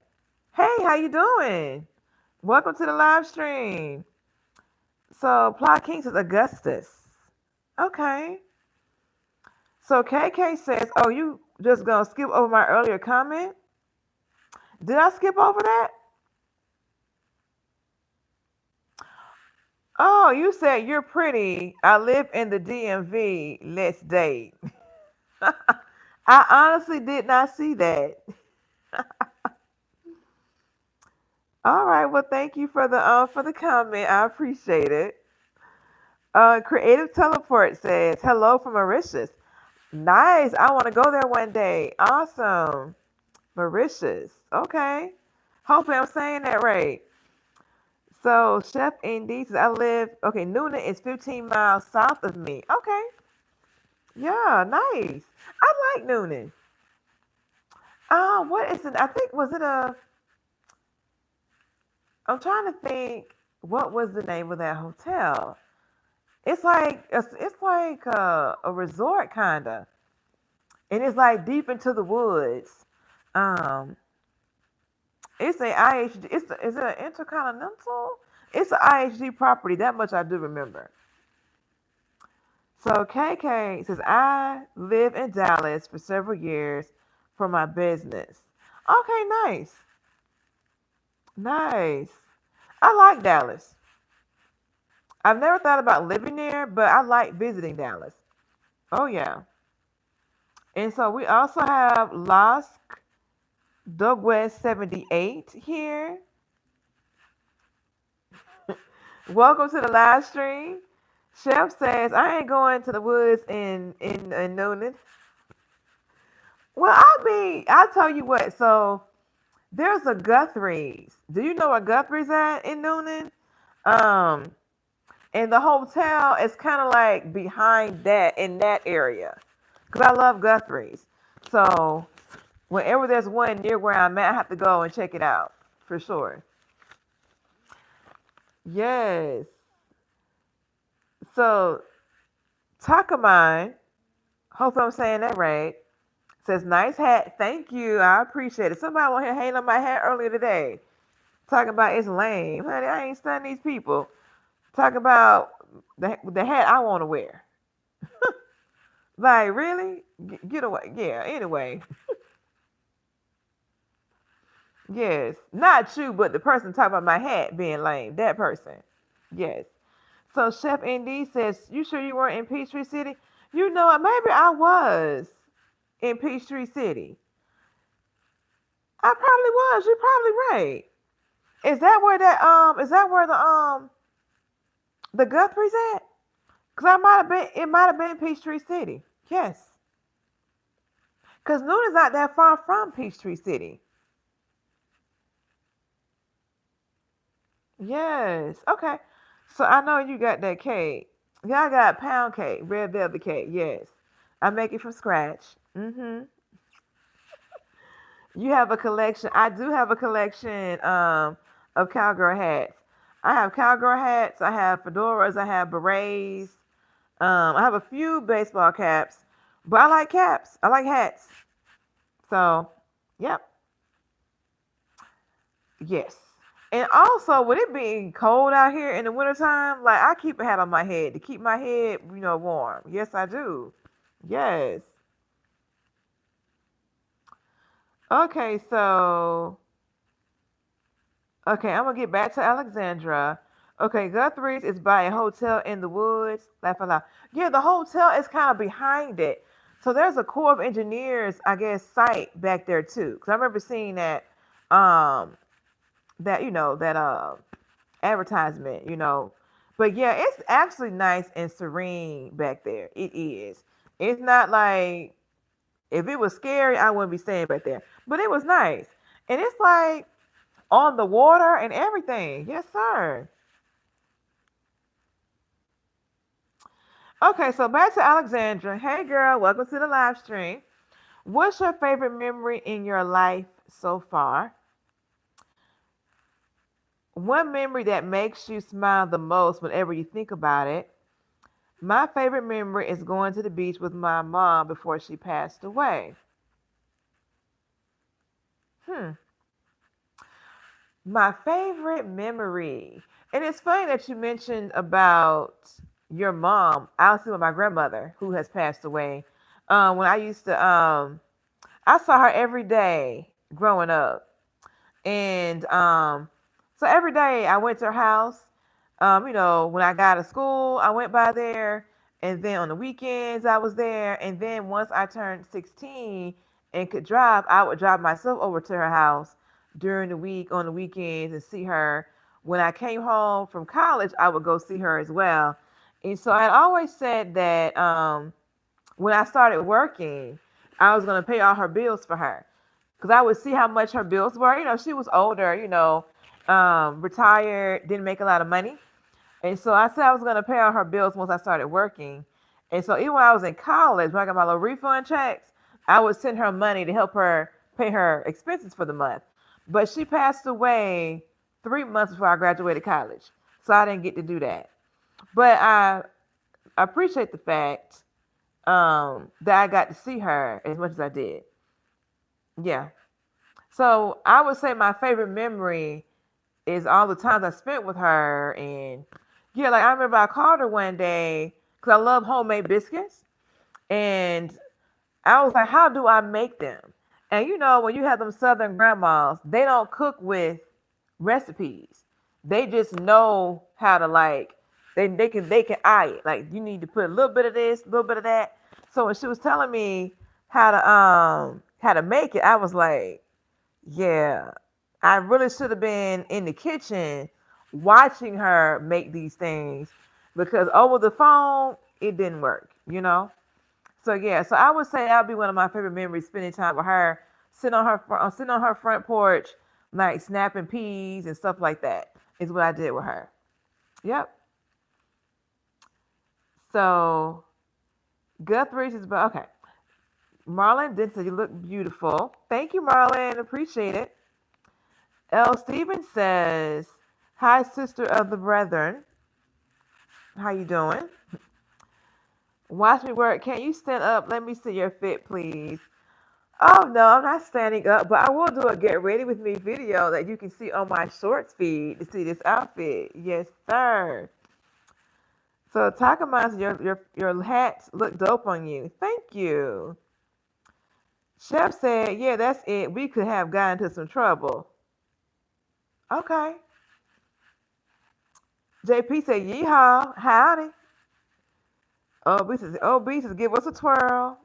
[SPEAKER 1] Hey, how you doing? Welcome to the live stream. So Plot King says Augustus. Okay. So KK says, oh, you just gonna skip over my earlier comment? Did I skip over that? Oh, you said you're pretty. I live in the DMV. Let's date. I honestly did not see that. All right. Well, thank you for the comment. I appreciate it. Creative Teleport says hello from Mauritius. Nice. I want to go there one day. Awesome. Mauritius. Okay. Hopefully I'm saying that right. So Chef Indy says okay, Noonan is 15 miles south of me. Okay. Yeah, nice. I like Noonan. What is it? I think was it a I'm trying to think what was the name of that hotel. It's like a resort kinda. And it's like deep into the woods. Um it's a IHD is it an intercontinental? It's an IHD property, that much I do remember. So KK says I live in Dallas for several years for my business. Okay, nice. Nice. I like Dallas. I've never thought about living there, but I like visiting Dallas. Oh yeah. And so we also have Las West 78 here. Welcome to the live stream. Chef says I ain't going to the woods in Noonan. Well, I'll tell you what. So there's a Guthrie's. Do you know what Guthrie's at in Noonan? Um, And the hotel is kind of like behind that in that area. Because I love Guthrie's. So whenever there's one near where I'm at, I have to go and check it out for sure. Yes. So Takamine, hopefully I'm saying that right, says, nice hat. Thank you. I appreciate it. Somebody on here hating on my hat earlier today. Talking about it's lame. Honey, I ain't studying these people. Talking about the hat I want to wear. Like, really? Get away. Yeah, anyway. Yes. Not you, but the person talking about my hat being lame. That person. Yes. So Chef ND says, you sure you weren't in Peachtree City? You know what? Maybe I was in Peachtree City. I probably was. You're probably right. Is that where the Guthrie's at? Cause I might have been it might have been Peachtree City. Yes. Cause Noon is not that far from Peachtree City. Yes. Okay. So I know you got that cake. Yeah, I got pound cake, red velvet cake. Yes. I make it from scratch. You have a collection. I do have a collection of cowgirl hats. I have cowgirl hats. I have fedoras. I have berets. I have a few baseball caps, but I like caps. I like hats. So, yep, yes. And also, with it being cold out here in the wintertime, like I keep a hat on my head to keep my head, warm. Yes, I do. Yes. Okay, so okay, I'm gonna get back to Alexandra. Okay, Guthrie's is by a hotel in the woods. Laugh a lot. Yeah, the hotel is kind of behind it. So there's a Corps of Engineers, I guess, site back there too. Because I remember seeing um, that advertisement. But yeah, it's actually nice and serene back there. It is. It's not like if it was scary, I wouldn't be staying back there. But it was nice, and it's like on the water and everything. Yes, sir. Okay, so back to Alexandra. Hey, girl, welcome to the live stream. What's your favorite memory in your life so far? One memory that makes you smile the most whenever you think about it. My favorite memory is going to the beach with my mom before she passed away. Hmm. My favorite memory. And it's funny that you mentioned about your mom. I was with my grandmother who has passed away. When I used to, I saw her every day growing up. And so every day I went to her house. When I got to school, I went by there. And then on the weekends, I was there. And then once I turned 16 and could drive, I would drive myself over to her house during the week, on the weekends, and see her. When I came home from college, I would go see her as well. And so I'd always said that when I started working, I was going to pay all her bills for her because I would see how much her bills were. She was older, retired, didn't make a lot of money. And so I said I was going to pay all her bills once I started working. And so even when I was in college, when I got my little refund checks, I would send her money to help her pay her expenses for the month. But she passed away 3 months before I graduated college. So I didn't get to do that. But I appreciate the fact that I got to see her as much as I did. Yeah. So I would say my favorite memory is all the times I spent with her. And yeah, like I remember I called her one day because I love homemade biscuits. And I was like, how do I make them? And when you have them southern grandmas, they don't cook with recipes. They just know how to like they can eye it. Like you need to put a little bit of this, a little bit of that. So when she was telling me how to make it, I was like, yeah, I really should have been in the kitchen watching her make these things because over the phone it didn't work. So yeah, so I would say that would be one of my favorite memories, spending time with her, sitting on her front porch, like snapping peas and stuff like that. Is what I did with her. Yep. So Guthrie is about okay. Marlon did say you look beautiful. Thank you, Marlon. Appreciate it. L. Stevens says, "Hi, sister of the brethren. How you doing? Watch me work. Can you stand up? Let me see your fit, please." Oh no, I'm not standing up, but I will do a get ready with me video that you can see on my shorts feed to see this outfit. Yes, sir. So Takamasa, your hats look dope on you. Thank you. Chef said, yeah, that's it. We could have gotten into some trouble. Okay. JP said, yeehaw, howdy. Obese says, give us a twirl.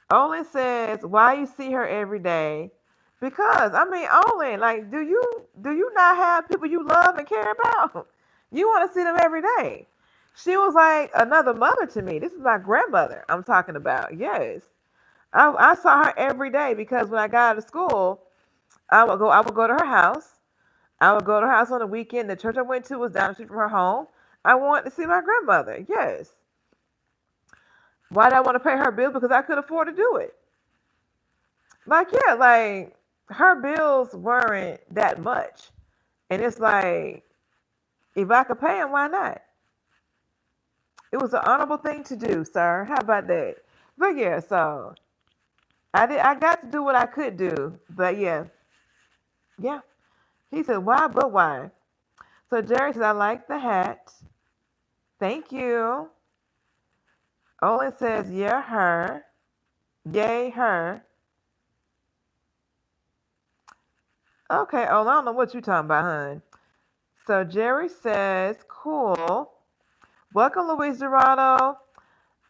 [SPEAKER 1] Olin says, why you see her every day? Because I mean, Olin, like, do you not have people you love and care about? You want to see them every day. She was like another mother to me. This is my grandmother I'm talking about. Yes. I saw her every day because when I got out of school, I would go to her house. I would go to her house on the weekend. The church I went to was down the street from her home. I wanted to see my grandmother. Yes. Why did I want to pay her bills? Because I could afford to do it. Like, yeah, like her bills weren't that much. And it's like, if I could pay them, why not? It was an honorable thing to do, sir. How about that? But yeah, so I got to do what I could do. But yeah. Yeah. He said, why but why? So Jerry says, I like the hat. Thank you. Olin says, yeah, her. Yay, her. Okay, Olin, I don't know what you're talking about, hon. So Jerry says, cool. Welcome, Luis Dorado.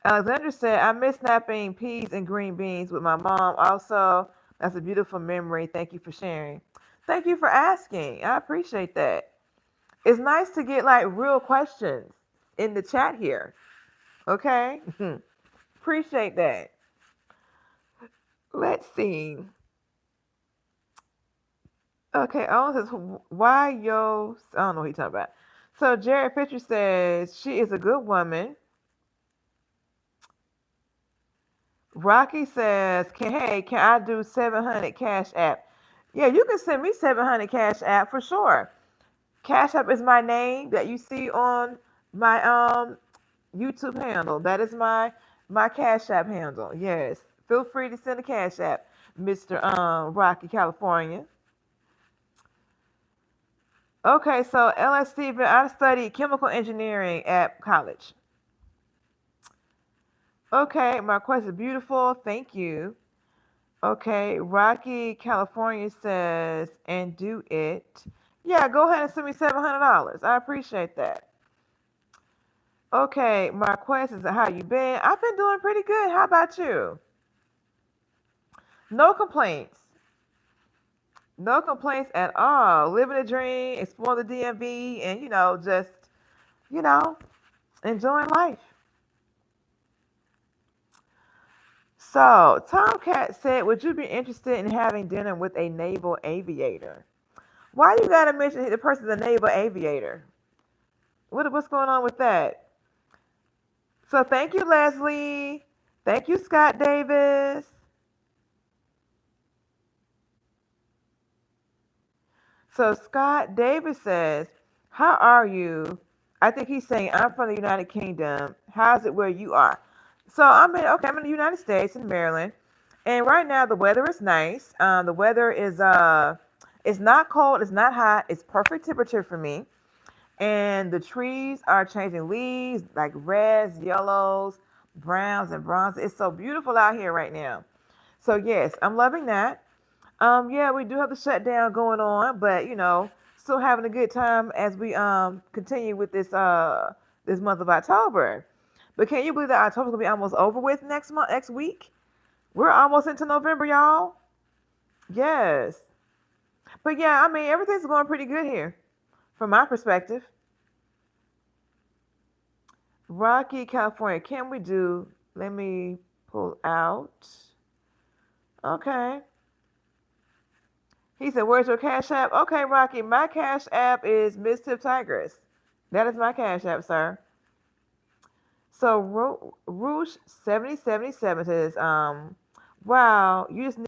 [SPEAKER 1] Alexandra said, I miss snapping peas and green beans with my mom. Also, that's a beautiful memory. Thank you for sharing. Thank you for asking. I appreciate that. It's nice to get like real questions in the chat here. Okay? Appreciate that. Let's see. Okay, Owen says, why yo? I don't know what he's talking about. So Jared Fisher says, she is a good woman. Rocky says, can I do 700 Cash App? Yeah, you can send me 700 Cash App for sure. Cash App is my name that you see on my YouTube handle. That is my Cash App handle. Yes. Feel free to send a Cash App, Mr. Rocky, California. Okay, so LS Steven, I studied chemical engineering at college. Okay, my question is beautiful. Thank you. Okay, Rocky, California says, and do it. Yeah, go ahead and send me $700. I appreciate that. Okay, my question is, how you been? I've been doing pretty good. How about you? No complaints. No complaints at all. Living a dream, explore the DMV, and just enjoying life. So Tomcat said, "Would you be interested in having dinner with a naval aviator?" Why you gotta mention the person's a naval aviator? What's going on with that? So thank you, Leslie. Thank you, Scott Davis. So Scott Davis says, "How are you?" I think he's saying, "I'm from the United Kingdom. How's it where you are?" So I'm in the United States in Maryland, and right now the weather is nice. The weather is it's not cold, it's not hot, it's perfect temperature for me. And the trees are changing leaves like reds, yellows, browns, and bronzes. It's so beautiful out here right now. So yes, I'm loving that. Yeah, we do have the shutdown going on, but still having a good time as we continue with this month of October. But can you believe that October's gonna be almost over with next week? We're almost into November, y'all. Yes. But yeah, I mean everything's going pretty good here, from my perspective. Rocky, California. Can we do? Let me pull out. Okay. He said, "Where's your Cash App?" Okay, Rocky, my Cash App is Miss Tip Tigress. That is my Cash App, sir. So Roosh 7077 says, wow, you just need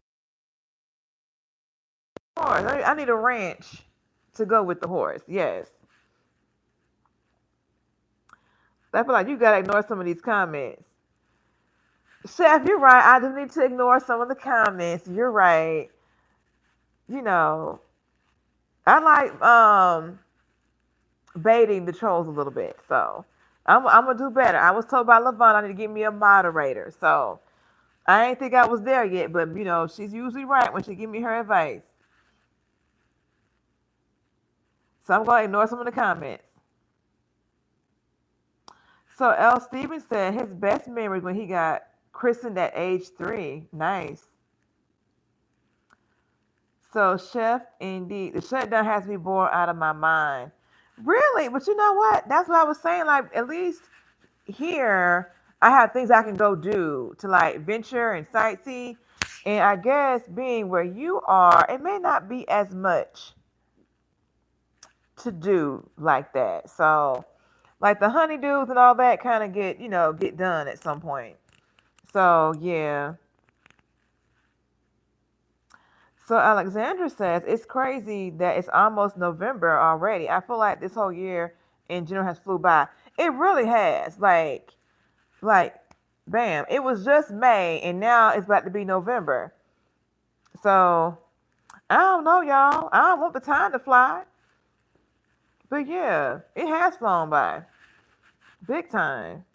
[SPEAKER 1] a horse. I need a ranch to go with the horse. Yes. I feel like you gotta ignore some of these comments. Chef, you're right. I do need to ignore some of the comments. You're right. You know, I like baiting the trolls a little bit. So I'm gonna do better. I was told by Levon I need to get me a moderator. So I ain't think I was there yet, but she's usually right when she give me her advice. So I'm gonna ignore some of the comments. So L. Stevens said his best memories when he got christened at age 3. Nice. So Chef, indeed, the shutdown has me bored out of my mind. Really? But you know what? That's what I was saying. Like at least here, I have things I can go do to like venture and sightsee. And I guess being where you are, it may not be as much to do like that. So, like the honeydews and all that kind of get done at some point. So, yeah. So Alexandra says it's crazy that it's almost November already. I feel like this whole year in general has flew by. It really has. Like, bam! It was just May, and now it's about to be November. So I don't know, y'all. I don't want the time to fly, but yeah, it has flown by, big time.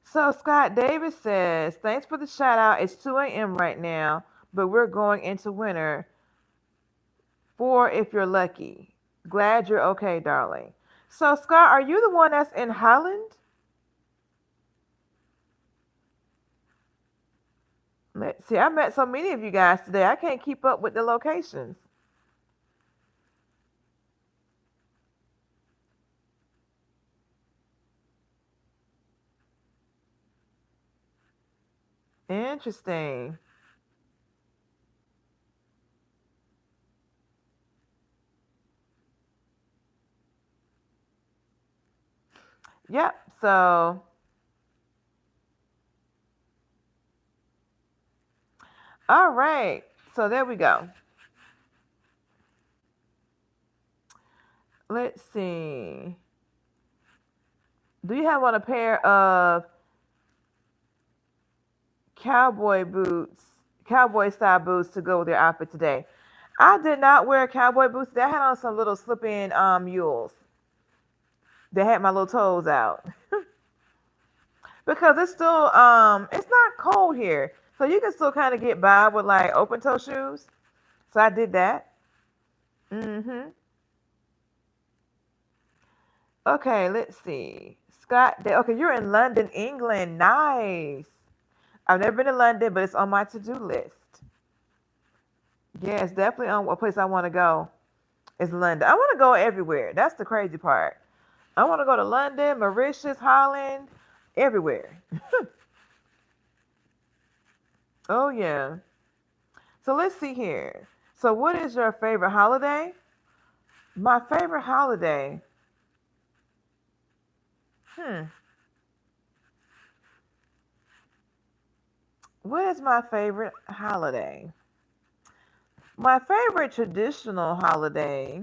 [SPEAKER 1] So Scott Davis says, "Thanks for the shout out. It's 2 a.m. right now, but we're going into winter. 4 if you're lucky. Glad you're okay, darling." So Scott, are you the one that's in Holland? Let's see. I met so many of you guys today. I can't keep up with the locations. Interesting. Yep. So, all right. So there we go. Let's see. Do you have on a pair of cowboy boots, cowboy style boots to go with your outfit today? I did not wear cowboy boots today. I had on some little slip-in mules. They had my little toes out because it's not cold here, so you can still kind of get by with like open toe shoes. So I did that. Mhm. Okay, let's see. Okay, you're in London, England. Nice. I've never been to London, but it's on my to-do list. Yeah, it's definitely on a place I want to go. Is London. I want to go everywhere. That's the crazy part. I want to go to London, Mauritius, Holland, everywhere. Oh yeah. So let's see here. So what is your favorite holiday? My favorite holiday. Hmm. What is my favorite holiday? My favorite traditional holiday.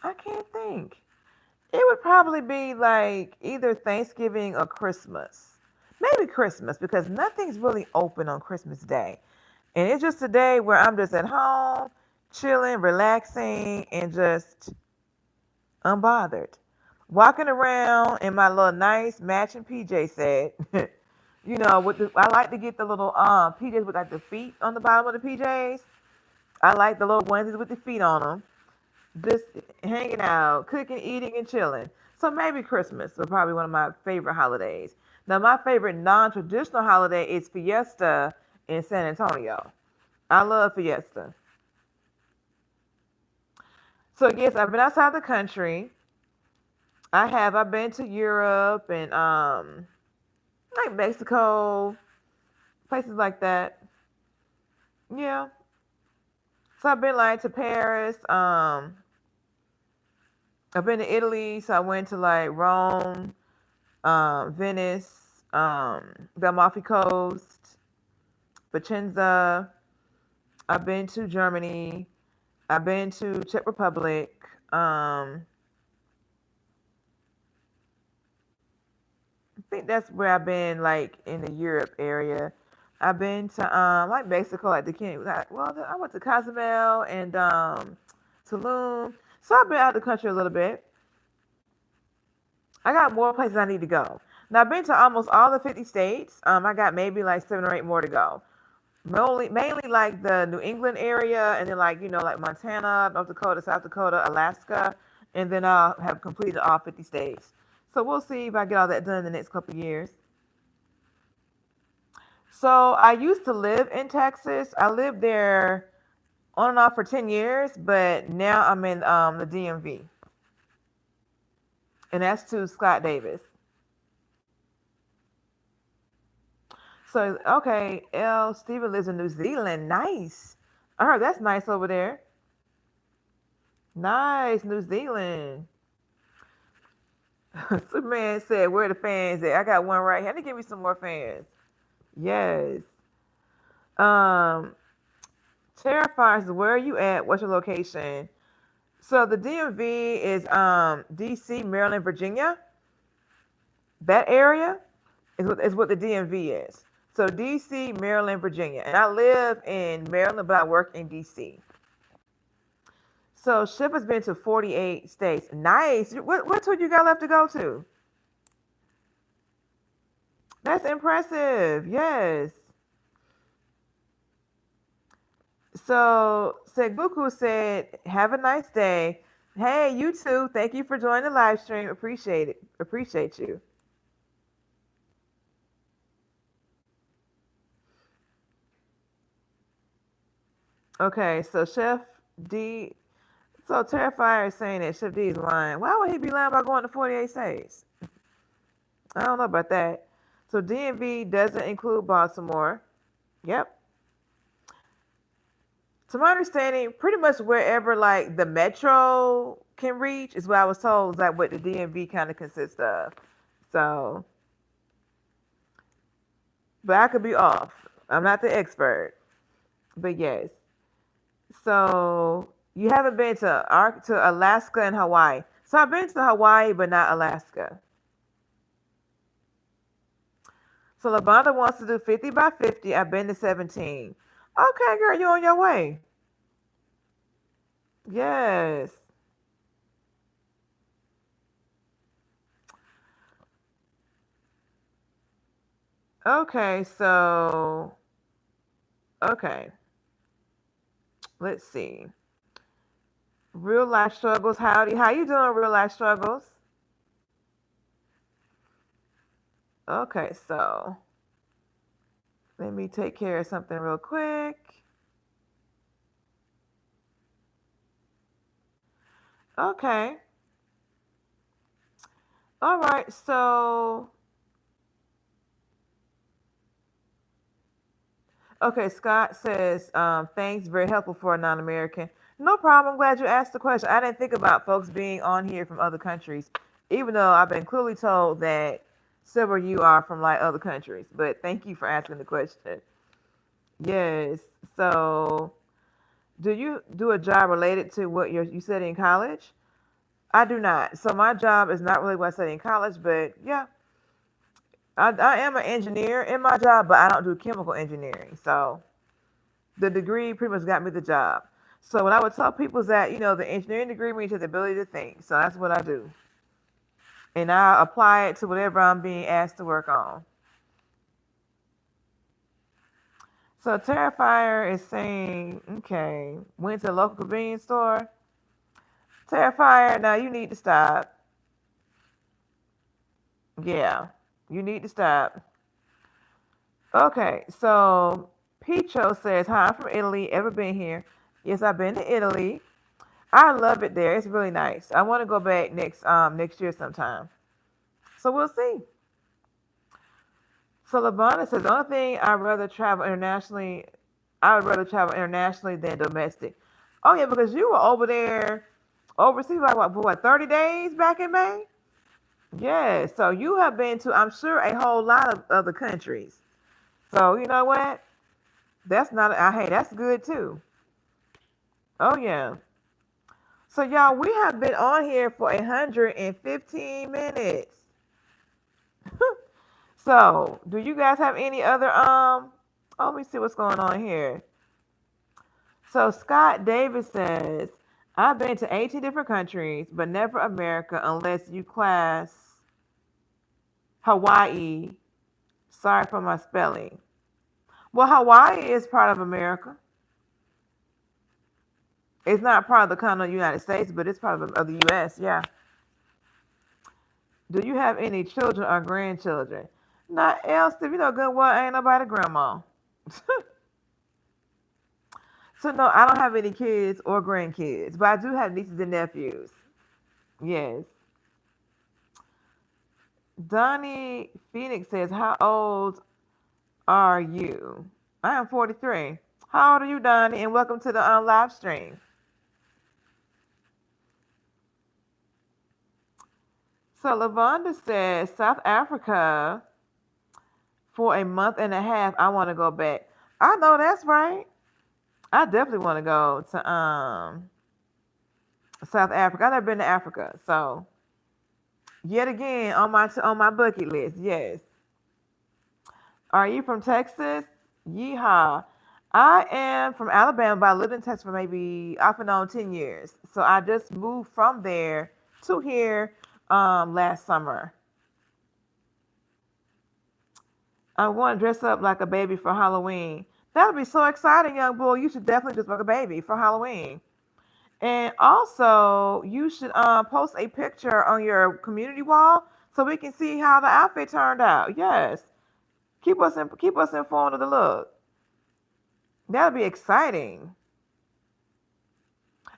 [SPEAKER 1] I can't think. It would probably be like either Thanksgiving or Christmas. Maybe Christmas because nothing's really open on Christmas Day. And it's just a day where I'm just at home, chilling, relaxing, and just unbothered. Walking around in my little nice matching PJ set. I like to get the little PJs with like the feet on the bottom of the PJs. I like the little onesies with the feet on them. Just hanging out, cooking, eating, and chilling. So maybe Christmas is probably one of my favorite holidays. Now, my favorite non-traditional holiday is Fiesta in San Antonio. I love Fiesta. So yes, I've been outside the country. I have. I've been to Europe and like Mexico, places like that. Yeah. So I've been like to Paris. I've been to Italy. So I went to like Rome, Venice, the Amalfi Coast, Vicenza. I've been to Germany. I've been to Czech Republic. I think that's where I've been, like in the Europe area. I've been to like Mexico, like the king. Well, I went to Cozumel and Tulum. So I've been out of the country a little bit. I got more places I need to go. Now I've been to almost all the 50 states. I got maybe like 7 or 8 more to go. Mainly like the New England area, and then like like Montana, North Dakota, South Dakota, Alaska, and then I'll have completed all 50 states. So we'll see if I get all that done in the next couple of years. So I used to live in Texas. I lived there on and off for 10 years, but now I'm in the DMV, and that's to Scott Davis. So okay, L. Steven lives in New Zealand. Nice. I heard that's nice over there. Nice, New Zealand. Superman said, "Where the fans at?" I got one right here. Let me give me some more fans. Yes. Um, Terrifiers, where are you at? What's your location? So the DMV is DC, Maryland, Virginia. That area is what the DMV is. So DC, Maryland, Virginia. And I live in Maryland, but I work in DC. So Ship has been to 48 states. Nice. What tour you got left to go to? That's impressive. Yes. So Segbuku said, "Have a nice day." Hey, you too. Thank you for joining the live stream. Appreciate it. Appreciate you. Okay, so Chef D. So Terrifier is saying that Chef D is lying. Why would he be lying about going to 48 states? I don't know about that. So DMV doesn't include Baltimore. Yep. To my understanding, pretty much wherever like the metro can reach is what I was told is like what the DMV kind of consists of. So, but I could be off. I'm not the expert. But yes. So you haven't been to Alaska and Hawaii. So I've been to Hawaii, but not Alaska. So Lavonda wants to do 50 by 50. I've been to 17. Okay, girl, you on your way. Yes. Okay, so okay. Let's see. Real life struggles. Howdy. How you doing, real life struggles? Okay, so let me take care of something real quick. Okay. All right. So, okay, Scott says, thanks, very helpful for a non American. No problem. I'm glad you asked the question. I didn't think about folks being on here from other countries, even though I've been clearly told that several of you are from like other countries. But thank you for asking the question. Yes. So, do you do a job related to what you study in college? I do not. So my job is not really what I study in college, but yeah, I am an engineer in my job, but I don't do chemical engineering. So the degree pretty much got me the job. So what I would tell people is that, the engineering degree means you have the ability to think. So that's what I do. And I apply it to whatever I'm being asked to work on. So Terrifier is saying, okay, went to the local convenience store. Terrifier, now you need to stop. Yeah, you need to stop. Okay, so Picho says, "Hi, I'm from Italy. Ever been here?" Yes, I've been to Italy. I love it there. It's really nice. I want to go back next year sometime. So we'll see. So Lavana says, "The only thing I would rather travel internationally than domestic." Oh yeah, because you were over there overseas like what, for what, 30 days back in May? Yeah, so you have been to, I'm sure, a whole lot of other countries. So you know what? That's not, hey, that's good too. Oh yeah. So y'all, we have been on here for 115 minutes. So, do you guys have any other oh, let me see what's going on here. So Scott Davis says, I've been to 18 different countries, but never America unless you class Hawaii. Sorry for my spelling. Well, Hawaii is part of America. It's not part of the continental United States, but it's part of the U.S. Yeah. Do you have any children or grandchildren? Not else. If you know good well, ain't nobody grandma. So no, I don't have any kids or grandkids, but I do have nieces and nephews. Yes. Donnie Phoenix says, "How old are you?" I am 43. How old are you, Donnie? And welcome to the live stream. So Lavonda says, South Africa for a month and a half. I want to go back. I know that's right. I definitely want to go to South Africa. I've never been to Africa, so yet again on my bucket list. Yes. Are you from Texas? Yeehaw. I am from Alabama, but I lived in Texas for maybe off and on 10 years. So I just moved from there to here last summer. I want to dress up like a baby for Halloween. That would be so exciting, young boy. You should definitely dress like a baby for Halloween. And also, you should post a picture on your community wall so we can see how the outfit turned out. Yes, keep us informed of the look. That'll be exciting.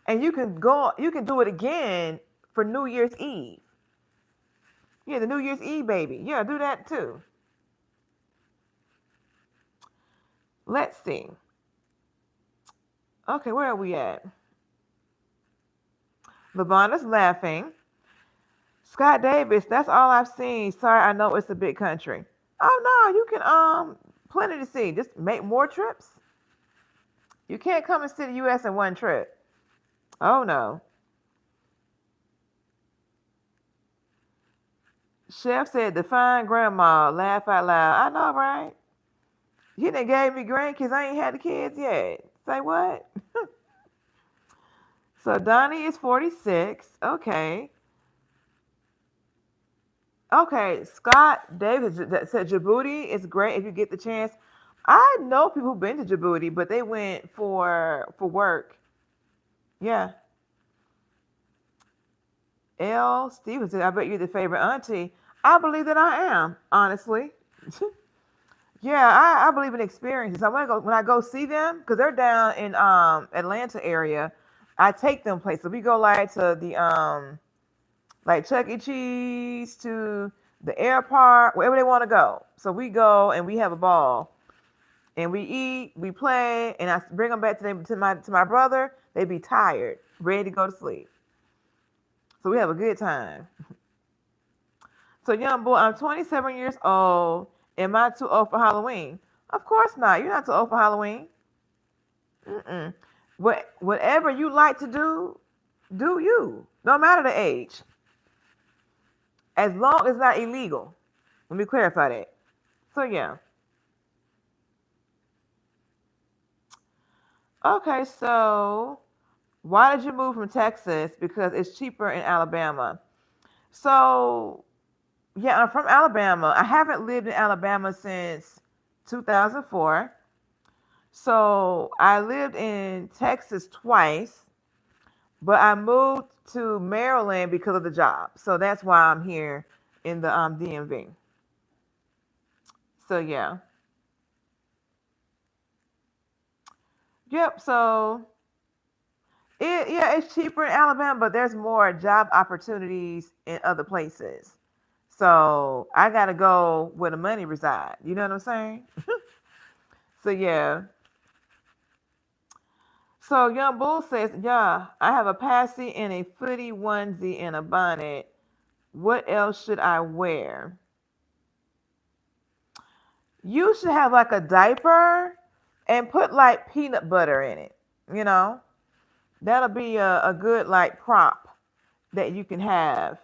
[SPEAKER 1] And you can do it again for New Year's Eve. Yeah, the New Year's Eve baby. Yeah, do that too. Let's see. Okay, where are we at? Lavonda's laughing. Scott Davis, that's all I've seen. Sorry, I know it's a big country. Oh no, you can plenty to see. Just make more trips. You can't come and see the US in one trip. Oh no. Chef said define grandma. Laugh out loud. I know, right? You done gave me grandkids. I ain't had the kids yet. Say what? So Donnie is 46. Okay. Okay, Scott Davis said Djibouti is great if you get the chance. I know people who've been to Djibouti, but they went for work. Yeah. L. Stevens said, I bet you're the favorite auntie. I believe that I am, honestly. Yeah, I believe in experiences. I want to go when I go see them because they're down in Atlanta area. I take them places. We go like to the like Chuck E. Cheese to the airport, wherever they want to go. So we go and we have a ball and we eat, we play, and I bring them back to my brother. They be tired, ready to go to sleep. So we have a good time. So young boy, I'm 27 years old. Am I too old for Halloween? Of course not. You're not too old for Halloween. Mm-mm. Whatever you like to do you. No matter the age. As long as it's not illegal. Let me clarify that. So yeah. Okay, so why did you move from Texas? Because it's cheaper in Alabama. So yeah, I'm from Alabama. I haven't lived in Alabama since 2004. So I lived in Texas twice, but I moved to Maryland because of the job. So that's why I'm here in the DMV. So yeah. Yep. So it's cheaper in Alabama, but there's more job opportunities in other places. So I gotta go where the money resides. You know what I'm saying? So yeah. So Young Bull says, yeah, I have a passy and a footy onesie and a bonnet. What else should I wear? You should have like a diaper and put like peanut butter in it. You know, that'll be a good like prop that you can have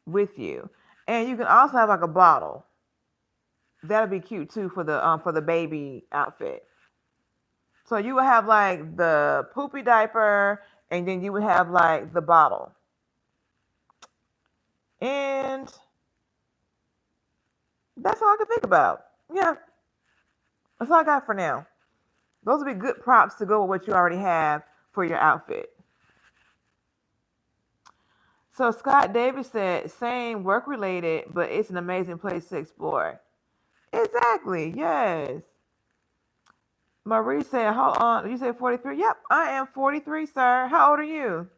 [SPEAKER 1] with you. And you can also have like a bottle. That'll be cute too for the baby outfit. So you would have like the poopy diaper, and then you would have like the bottle. And that's all I can think about. Yeah, that's all I got for now. Those would be good props to go with what you already have for your outfit. So Scott Davis said, same work related, but it's an amazing place to explore. Exactly, yes. Marie said, hold on, you said 43? Yep, I am 43, sir. How old are you?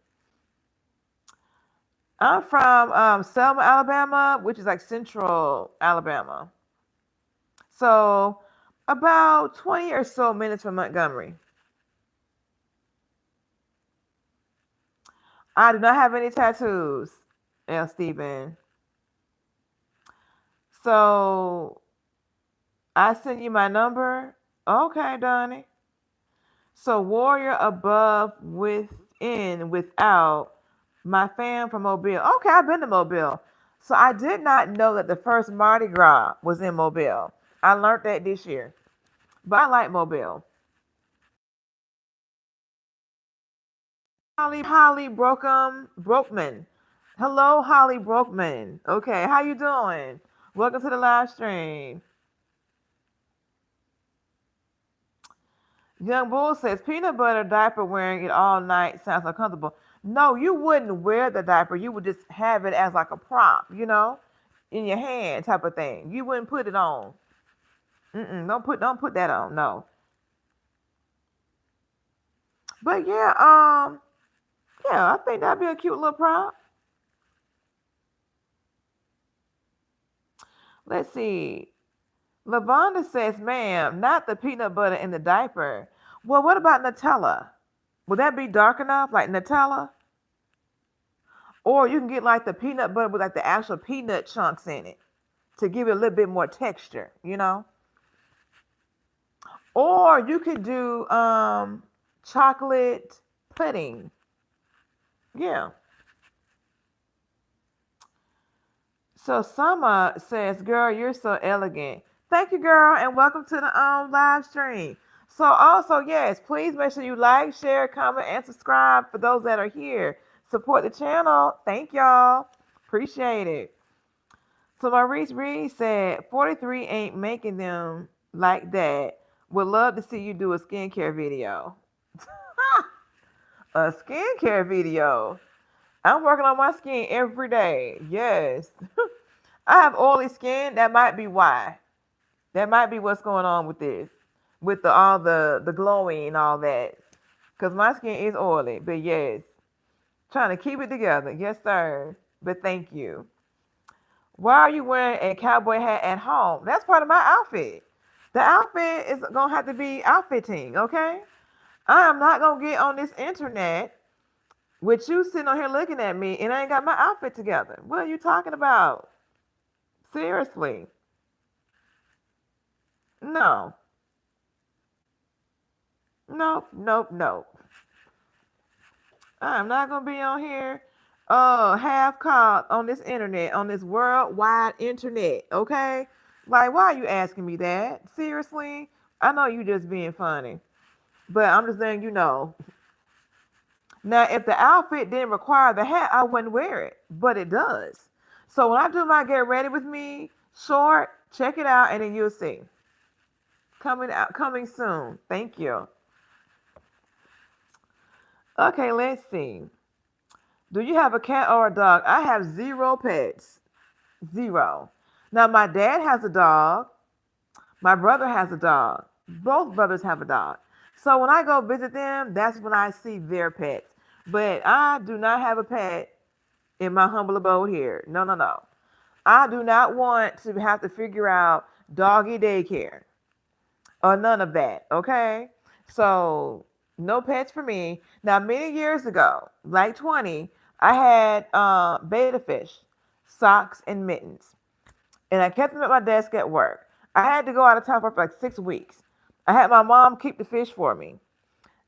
[SPEAKER 1] I'm from Selma, Alabama, which is like central Alabama. So about 20 or so minutes from Montgomery. I do not have any tattoos, L. Stephen. So I send you my number. Okay, Donnie. So warrior above, within, without, my fam from Mobile. Okay, I've been to Mobile. So I did not know that the first Mardi Gras was in Mobile. I learned that this year. But I like Mobile. Holly Brokeman. Hello, Holly Brokeman. Okay, how you doing? Welcome to the live stream. Young Bull says peanut butter diaper wearing it all night sounds uncomfortable. No, you wouldn't wear the diaper. You would just have it as like a prop, in your hand type of thing. You wouldn't put it on. Don't put that on. No. But yeah, I think that'd be a cute little prop. Let's see. Lavonda says, ma'am, not the peanut butter in the diaper. Well, what about Nutella? Would that be dark enough, like Nutella? Or you can get like the peanut butter with like the actual peanut chunks in it to give it a little bit more texture. Or you could do chocolate pudding. Yeah. So Summer says, girl, you're so elegant. Thank you, girl, and welcome to the live stream. So also, yes, please make sure you like, share, comment, and subscribe for those that are here. Support the channel. Thank y'all. Appreciate it. So Maurice Reed said, 43 ain't making them like that. Would love to see you do a skincare video. A skincare video. I'm working on my skin every day. Yes. I have oily skin. That might be why. That might be what's going on with this. With all the glowing and all that. Because my skin is oily. But yes. Trying to keep it together. Yes, sir. But thank you. Why are you wearing a cowboy hat at home? That's part of my outfit. The outfit is going to have to be outfitting, okay? I am not going to get on this internet with you sitting on here looking at me and I ain't got my outfit together. What are you talking about? Seriously. No. Nope, nope, nope. I'm not going to be on here half caught on this internet, on this worldwide internet, okay? Like, why are you asking me that? Seriously? I know you just being funny. But I'm just letting you know. Now, if the outfit didn't require the hat, I wouldn't wear it. But it does. So when I do my get ready with me short, check it out and then you'll see. Coming soon. Thank you. Okay, let's see. Do you have a cat or a dog? I have 0 pets. 0. Now, my dad has a dog. My brother has a dog. Both brothers have a dog. So when I go visit them, that's when I see their pets. But I do not have a pet in my humble abode here. No, no, no. I do not want to have to figure out doggy daycare or none of that. Okay? So No pets for me. Now, many years ago, like 20, I had betta fish, socks, and mittens. And I kept them at my desk at work. I had to go out of town for like 6 weeks. I had my mom keep the fish for me.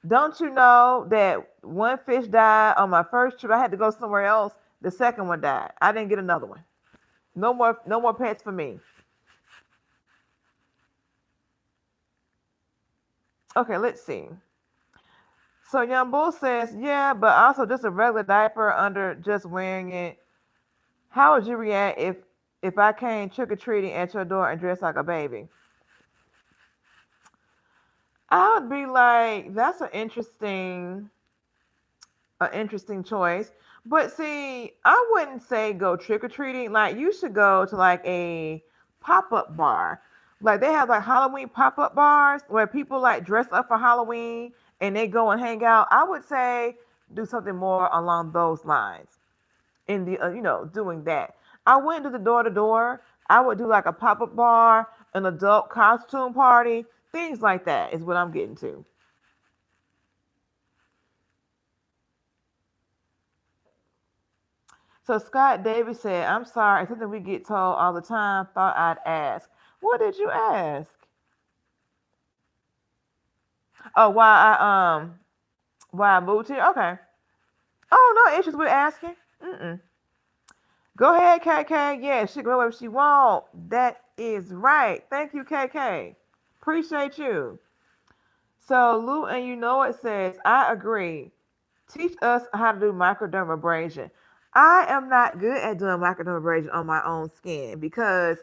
[SPEAKER 1] Don't you know that one fish died on my first trip? I had to go somewhere else. The second one died. I didn't get another one. No more, no more pets for me. Okay, let's see. So Young Bull says, yeah, but also just a regular diaper under just wearing it. How would you react if I came trick or treating at your door and dressed like a baby? I would be like, that's an interesting choice. But see, I wouldn't say go trick or treating. Like you should go to like a pop up bar. Like they have like Halloween pop up bars where people like dress up for Halloween and they go and hang out. I would say do something more along those lines. In the doing that. I wouldn't do the door to door. I would do like a pop up bar, an adult costume party, things like that is what I'm getting to. So Scott Davis said, I'm sorry, it's something we get told all the time. Thought I'd ask. What did you ask? Oh, why I moved here? Okay. Oh, no issues with asking. Mm-mm. Go ahead, KK. Yeah, she can go wherever she want. That is right. Thank you, KK. Appreciate you. So Lou and you know it says, I agree. Teach us how to do microdermabrasion. I am not good at doing microdermabrasion on my own skin because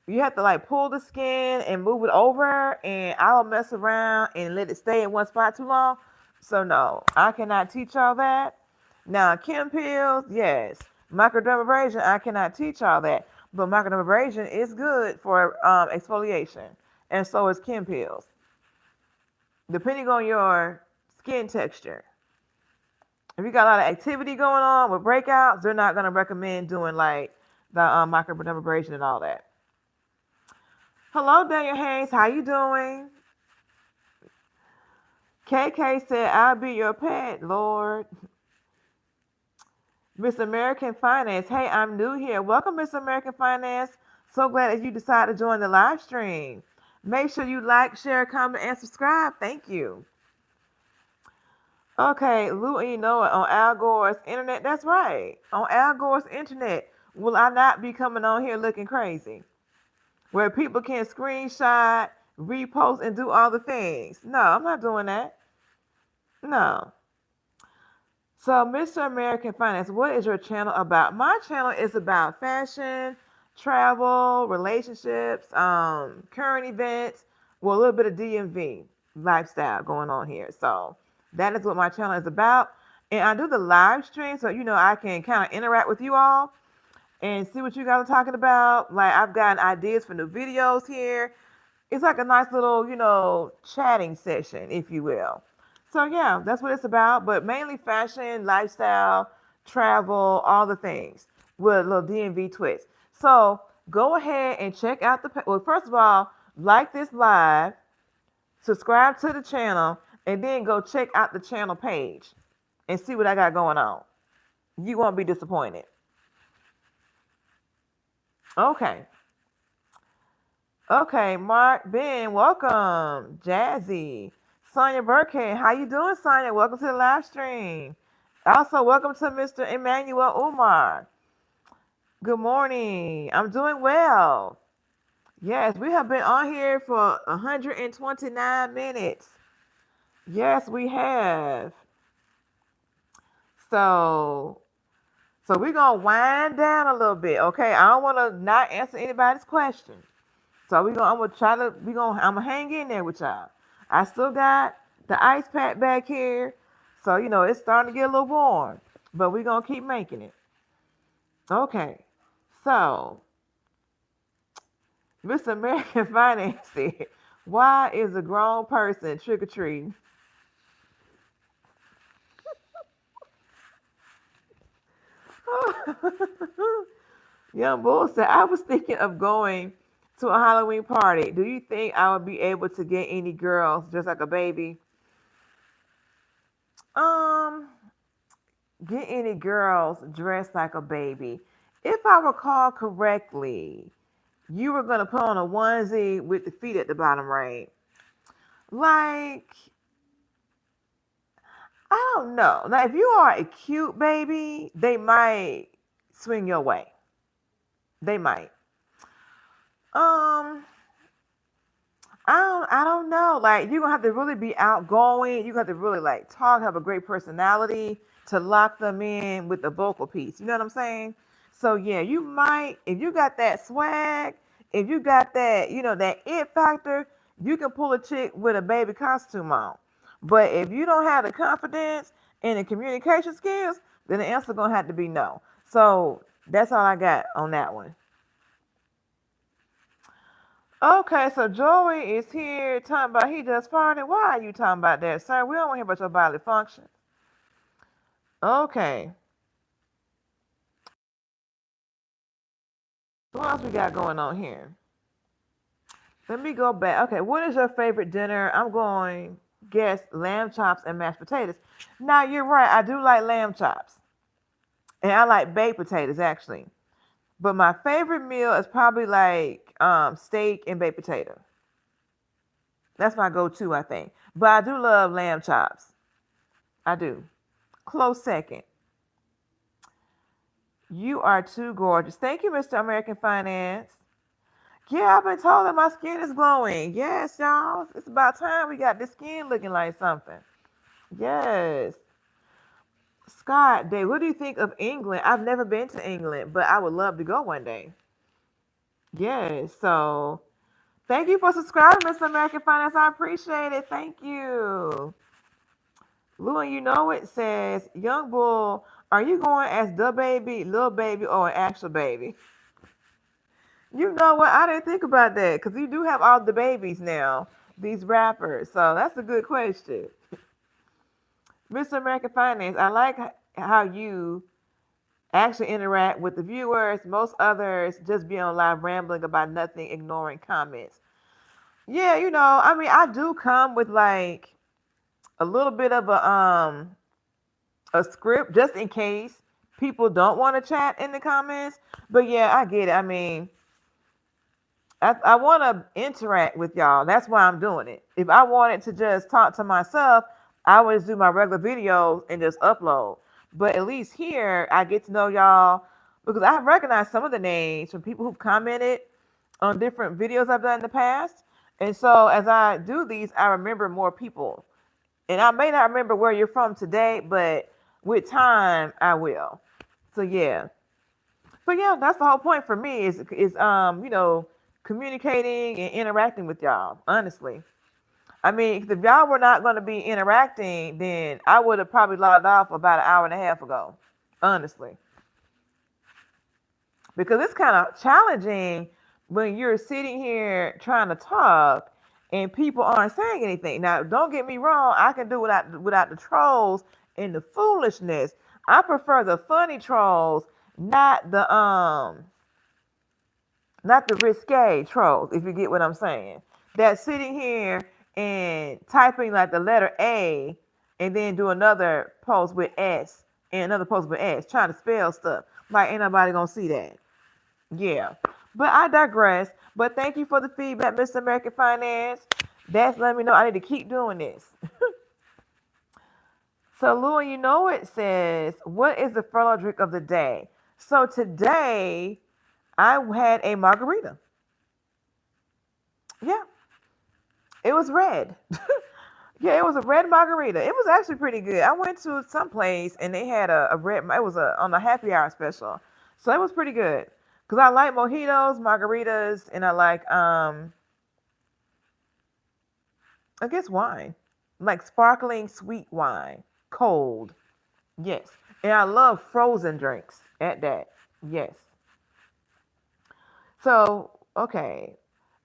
[SPEAKER 1] you have to like pull the skin and move it over, and I'll mess around and let it stay in one spot too long. So no, I cannot teach all that. Now Kim pills, yes. Microdermabrasion, I cannot teach all that, but microdermabrasion is good for exfoliation, and so is Kim pills, depending on your skin texture. If you got a lot of activity going on with breakouts, they're not going to recommend doing like the microdermabrasion and all that. Hello, Daniel Hayes. How you doing? KK said, I'll be your pet, Lord. Miss American Finance. Hey, I'm new here. Welcome, Miss American Finance. So glad that you decided to join the live stream. Make sure you like, share, comment, and subscribe. Thank you. Okay, Lou, and you know it, on Al Gore's internet. That's right. On Al Gore's internet. Will I not be coming on here looking crazy? Where people can screenshot, repost, and do all the things. No, I'm not doing that. No. So, Mr. American Finance, what is your channel about? My channel is about fashion, travel, relationships, current events, well, a little bit of DMV lifestyle going on here. So, that is what my channel is about. And I do the live stream so I can kind of interact with you all and see what you guys are talking about. Like I've gotten ideas for new videos here. It's like a nice little, chatting session, if you will. So yeah, that's what it's about. But mainly fashion, lifestyle, travel, all the things with a little DMV twist. So go ahead and check out well, first of all, like this live, subscribe to the channel, and then go check out the channel page and see what I got going on. You won't be disappointed. Okay. Okay, Mark, Ben, welcome. Jazzy. Sonia Burkhead, how you doing, Sonia? Welcome to the live stream. Also, welcome to Mr. Emmanuel Umar. Good morning. I'm doing well. Yes, we have been on here for 129 minutes. Yes, we have. So we're gonna wind down a little bit, okay? I don't want to not answer anybody's question. So I'm gonna hang in there with y'all. I still got the ice pack back here, so it's starting to get a little warm, but we're gonna keep making it. Okay, so Miss American Finance said, why is a grown person trick or treating? Young Bull said, I was thinking of going to a Halloween party. Do you think I would be able to get any girls just like a baby? Um, get any girls dressed like a baby. If I recall correctly, you were gonna put on a onesie with the feet at the bottom, right? Like, I don't know. Now, if you are a cute baby, they might swing your way. They might. Um, I don't know. Like, you're gonna have to really be outgoing. You got to really like talk, have a great personality to lock them in with the vocal piece. You know what I'm saying? So yeah, you might, if you got that swag, if you got that, that it factor, you can pull a chick with a baby costume on. But if you don't have the confidence and the communication skills, then the answer gonna have to be no. So that's all I got on that one. Okay, so Joey is here talking about he just farted. Why are you talking about that, sir? We don't want to hear about your bodily function. Okay, what else we got going on here? Let me go back. Okay, what is your favorite dinner? I'm going guess lamb chops and mashed potatoes. Now you're right. I do like lamb chops, and I like baked potatoes actually. But my favorite meal is probably like steak and baked potato. That's my go-to, I think. But I do love lamb chops. I do. Close second. You are too gorgeous. Thank you, Mr. American Finance. Yeah, I've been told that my skin is glowing. Yes, y'all. It's about time we got this skin looking like something. Yes. Scott, Dave, what do you think of England? I've never been to England, but I would love to go one day. Yes. So thank you for subscribing, Mr. American Finance. I appreciate it. Thank you. Lou, and you know it says, Young Bull, are you going as the baby, little baby, or an actual baby? You know what? I didn't think about that because you do have all the babies now, these rappers. So that's a good question. Mr. American Finance, I like how you actually interact with the viewers. Most others just be on live rambling about nothing, ignoring comments. Yeah, I mean, I do come with like a little bit of a script just in case people don't want to chat in the comments. But yeah, I get it. I mean, I want to interact with y'all. That's why I'm doing it. If I wanted to just talk to myself, I would just do my regular videos and just upload. But at least here, I get to know y'all because I recognize some of the names from people who've commented on different videos I've done in the past. And so as I do these, I remember more people. And I may not remember where you're from today, but with time, I will. So yeah. But yeah, that's the whole point for me is communicating and interacting with y'all, honestly. I mean, 'cause if y'all were not going to be interacting, then I would have probably logged off about an hour and a half ago, honestly. Because it's kind of challenging when you're sitting here trying to talk and people aren't saying anything. Now, don't get me wrong, I can do without the trolls and the foolishness. I prefer the funny trolls, not the risque trolls, if you get what I'm saying. That's sitting here and typing like the letter A and then do another post with S and another post with S, trying to spell stuff. Like, ain't nobody gonna see that. Yeah. But I digress. But thank you for the feedback, Mr. American Finance. That's letting me know I need to keep doing this. So, Lou, you know it says, what is the furlough drink of the day? So today, I had a margarita. Yeah, it was red. Yeah, it was a red margarita. It was actually pretty good. I went to some place and they had a red. It was on a happy hour special, so it was pretty good. Cause I like mojitos, margaritas, and I like I guess wine, like sparkling sweet wine, cold. Yes, and I love frozen drinks at that. Yes. So okay,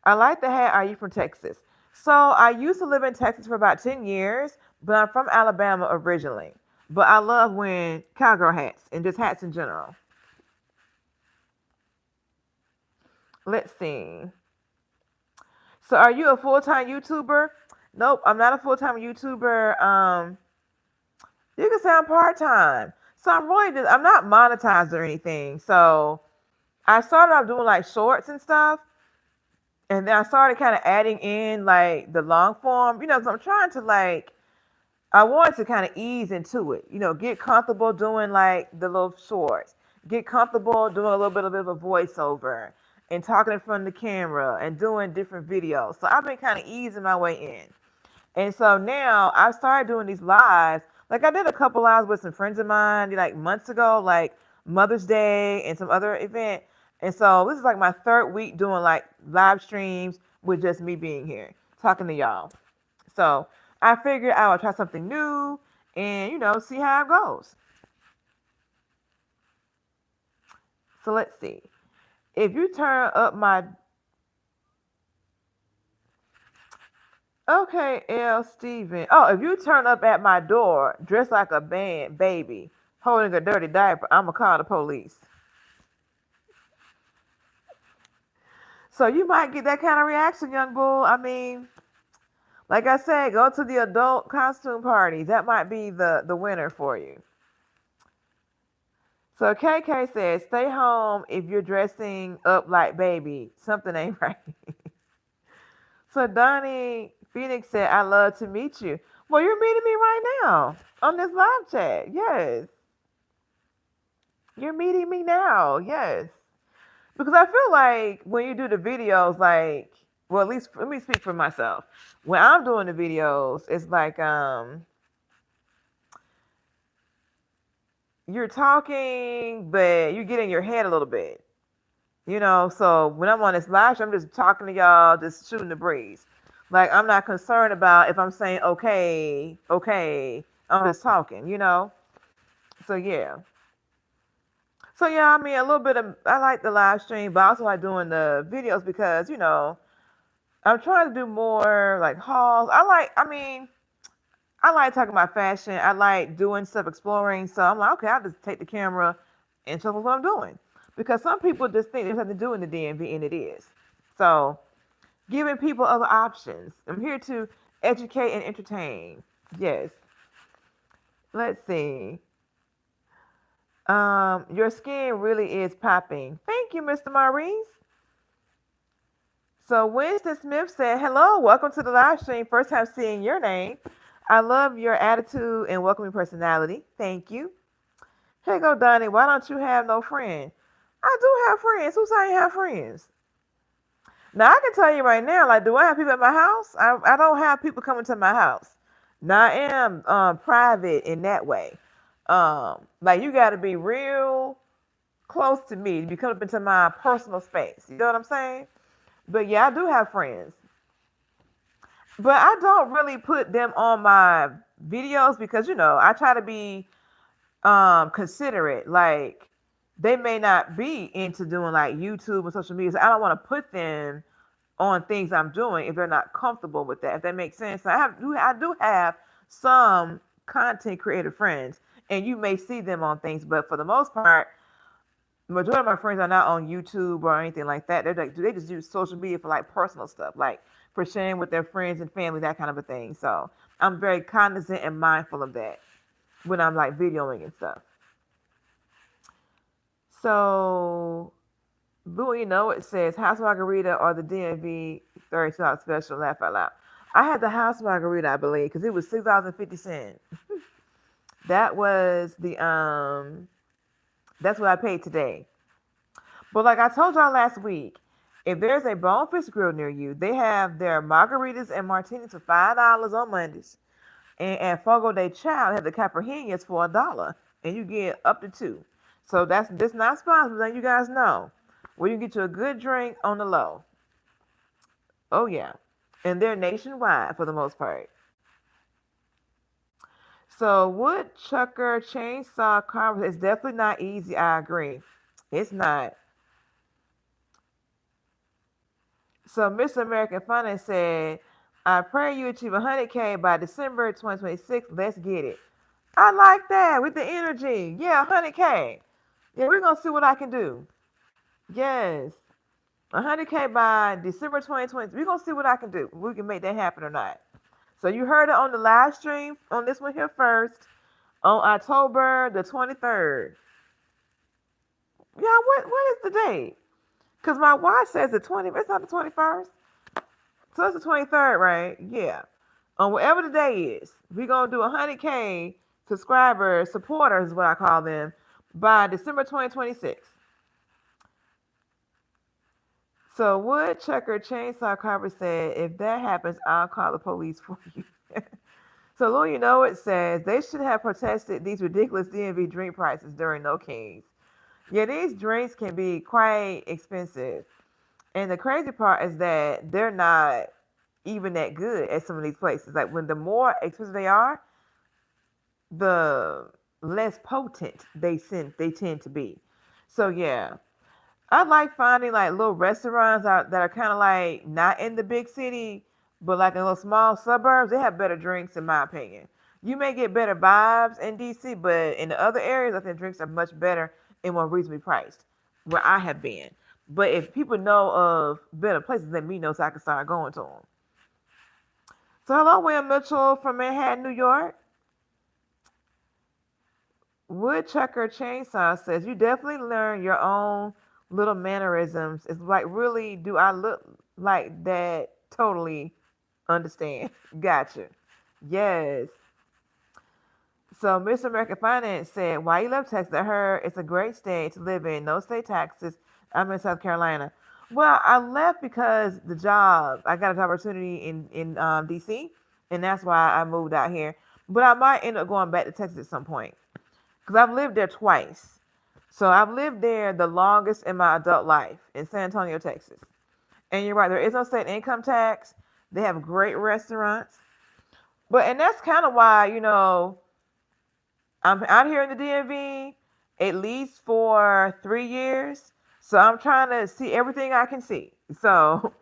[SPEAKER 1] I like the hat. Are you from Texas? So I used to live in Texas for about 10 years, but I'm from Alabama originally. But I love wearing cowgirl hats and just hats in general. Let's see. So are you a full time YouTuber? Nope, I'm not a full time YouTuber. You can say I'm part time. So I'm not monetized or anything. So I started off doing like shorts and stuff. And then I started kind of adding in like the long form, because I'm trying to like, I wanted to kind of ease into it, get comfortable doing like the little shorts, get comfortable doing a bit of a voiceover and talking in front of the camera and doing different videos. So I've been kind of easing my way in. And so now I've started doing these lives. Like I did a couple lives with some friends of mine like months ago, like Mother's Day and some other event. And so this is like my third week doing like live streams with just me being here talking to y'all. So I figured I would try something new and see how it goes. So let's see. If you turn up my Okay, L. Steven. Oh, if you turn up at my door dressed like a baby, holding a dirty diaper, I'ma call the police. So you might get that kind of reaction, young bull. I mean, like I said, go to the adult costume parties. That might be the winner for you. So KK says, stay home if you're dressing up like baby. Something ain't right. So Donnie Phoenix said, I love to meet you. Well, you're meeting me right now on this live chat. Yes. You're meeting me now. Yes. Because I feel like when you do the videos, like, well, at least let me speak for myself. When I'm doing the videos, it's like you're talking, but you get in your head a little bit. So when I'm on this live show, I'm just talking to y'all, just shooting the breeze. Like I'm not concerned about if I'm saying okay, okay. I'm just talking. So yeah. So yeah, I mean a little bit of I like the live stream, but I also like doing the videos because, I'm trying to do more like hauls. I like talking about fashion. I like doing stuff, exploring. So I'm like, okay, I'll just take the camera and show them what I'm doing. Because some people just think there's nothing to do in the DMV, and it is. So giving people other options. I'm here to educate and entertain. Yes. Let's see. Your skin really is popping. Thank you, Mr. Maurice. So Winston Smith said, hello, welcome to the live stream. First time seeing your name. I love your attitude and welcoming personality. Thank you. Here go, Donnie. Why don't you have no friend? I do have friends. Who's saying you have friends? Now I can tell you right now, like, do I have people at my house? I don't have people coming to my house. Now I am private in that way. Like you got to be real close to me to be coming up into my personal space. You know what I'm saying? But yeah, I do have friends. But I don't really put them on my videos because I try to be considerate. Like they may not be into doing like YouTube and social media. So I don't want to put them on things I'm doing if they're not comfortable with that. If that makes sense. So I do have some content creator friends, and you may see them on things, but for the most part, the majority of my friends are not on YouTube or anything like that. They just use social media for like personal stuff, like for sharing with their friends and family, that kind of a thing. So I'm very cognizant and mindful of that when I'm like videoing and stuff. So it says house margarita or the DMV $32 special. Laugh out loud. I had the house margarita, I believe, because it was $6.50. That was that's what I paid today. But like I told y'all last week, if there's a Bonefish Grill near you, they have their margaritas and martinis for $5 on Mondays. And at Fogo de Chao, they have the Caprinas for $1. And you get up to two. So that's not sponsored, letting you guys know. Where you get you a good drink on the low. Oh yeah. And they're nationwide for the most part. So woodchucker chainsaw carver is definitely not easy. I agree. It's not. So Mr. American Finance said, I pray you achieve 100K by December 2026. Let's get it. I like that with the energy. Yeah, 100K. Yeah, we're going to see what I can do. Yes. 100K by December 2020. We're going to see what I can do. We can make that happen or not. So you heard it on the live stream on this one here first. on October the 23rd. Yeah, what is the date? Because my watch says the 20th. It's not the 21st. So it's the 23rd, right? Yeah. On whatever the day is, we're going to do 100K subscribers, supporters is what I call them, by December 2026. So Woodchucker Chainsaw Carver said, if that happens, I'll call the police for you. So Lou, you know it says they should have protested these ridiculous DMV drink prices during No Kings. Yeah, these drinks can be quite expensive. And the crazy part is that they're not even that good at some of these places. Like when the more expensive they are, the less potent they tend to be. So yeah, I like finding like little restaurants that are kind of like not in the big city, but like in little small suburbs. They have better drinks, in my opinion. You may get better vibes in DC, but in the other areas, I think drinks are much better and more reasonably priced where I have been. But if people know of better places, let me know so I can start going to them. So hello, William Mitchell from Manhattan, New York. Woodchucker Chainsaw says you definitely learn your own little mannerisms. It's like, really, do I look like that? Totally understand. Gotcha. Yes. So Mr. American Finance said, why you love Texas? I heard it's a great state to live in. No state taxes. I'm in South Carolina. Well, I left because the job. I got a job opportunity in DC, and that's why I moved out here. But I might end up going back to Texas at some point because I've lived there twice. So I've lived there the longest in my adult life in San Antonio, Texas. And you're right, there is no state income tax. They have great restaurants. And that's kind of why, I'm out here in the DMV at least for 3 years. So I'm trying to see everything I can see. So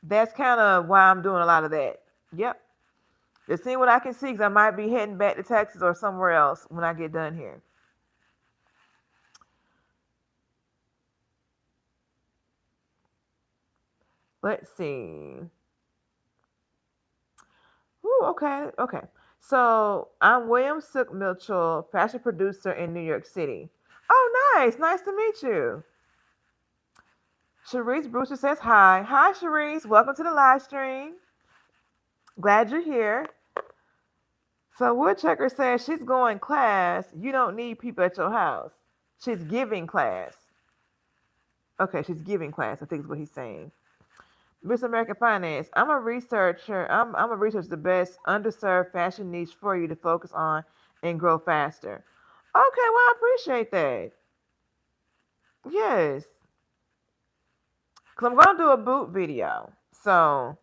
[SPEAKER 1] that's kind of why I'm doing a lot of that. Yep. Just seeing what I can see because I might be heading back to Texas or somewhere else when I get done here. Let's see. Ooh, okay. So I'm William Sook Mitchell, fashion producer in New York City. Oh, nice to meet you. Sharice Brewster says hi. Hi, Sharice. Welcome to the live stream. Glad you're here. So Woodchucker says she's going class. You don't need people at your house. She's giving class. Okay, she's giving class, I think is what he's saying. Mr. American Finance, I'm a researcher. I'm a researcher the best underserved fashion niche for you to focus on and grow faster. Okay, well, I appreciate that. Yes. Because I'm going to do a boot video. So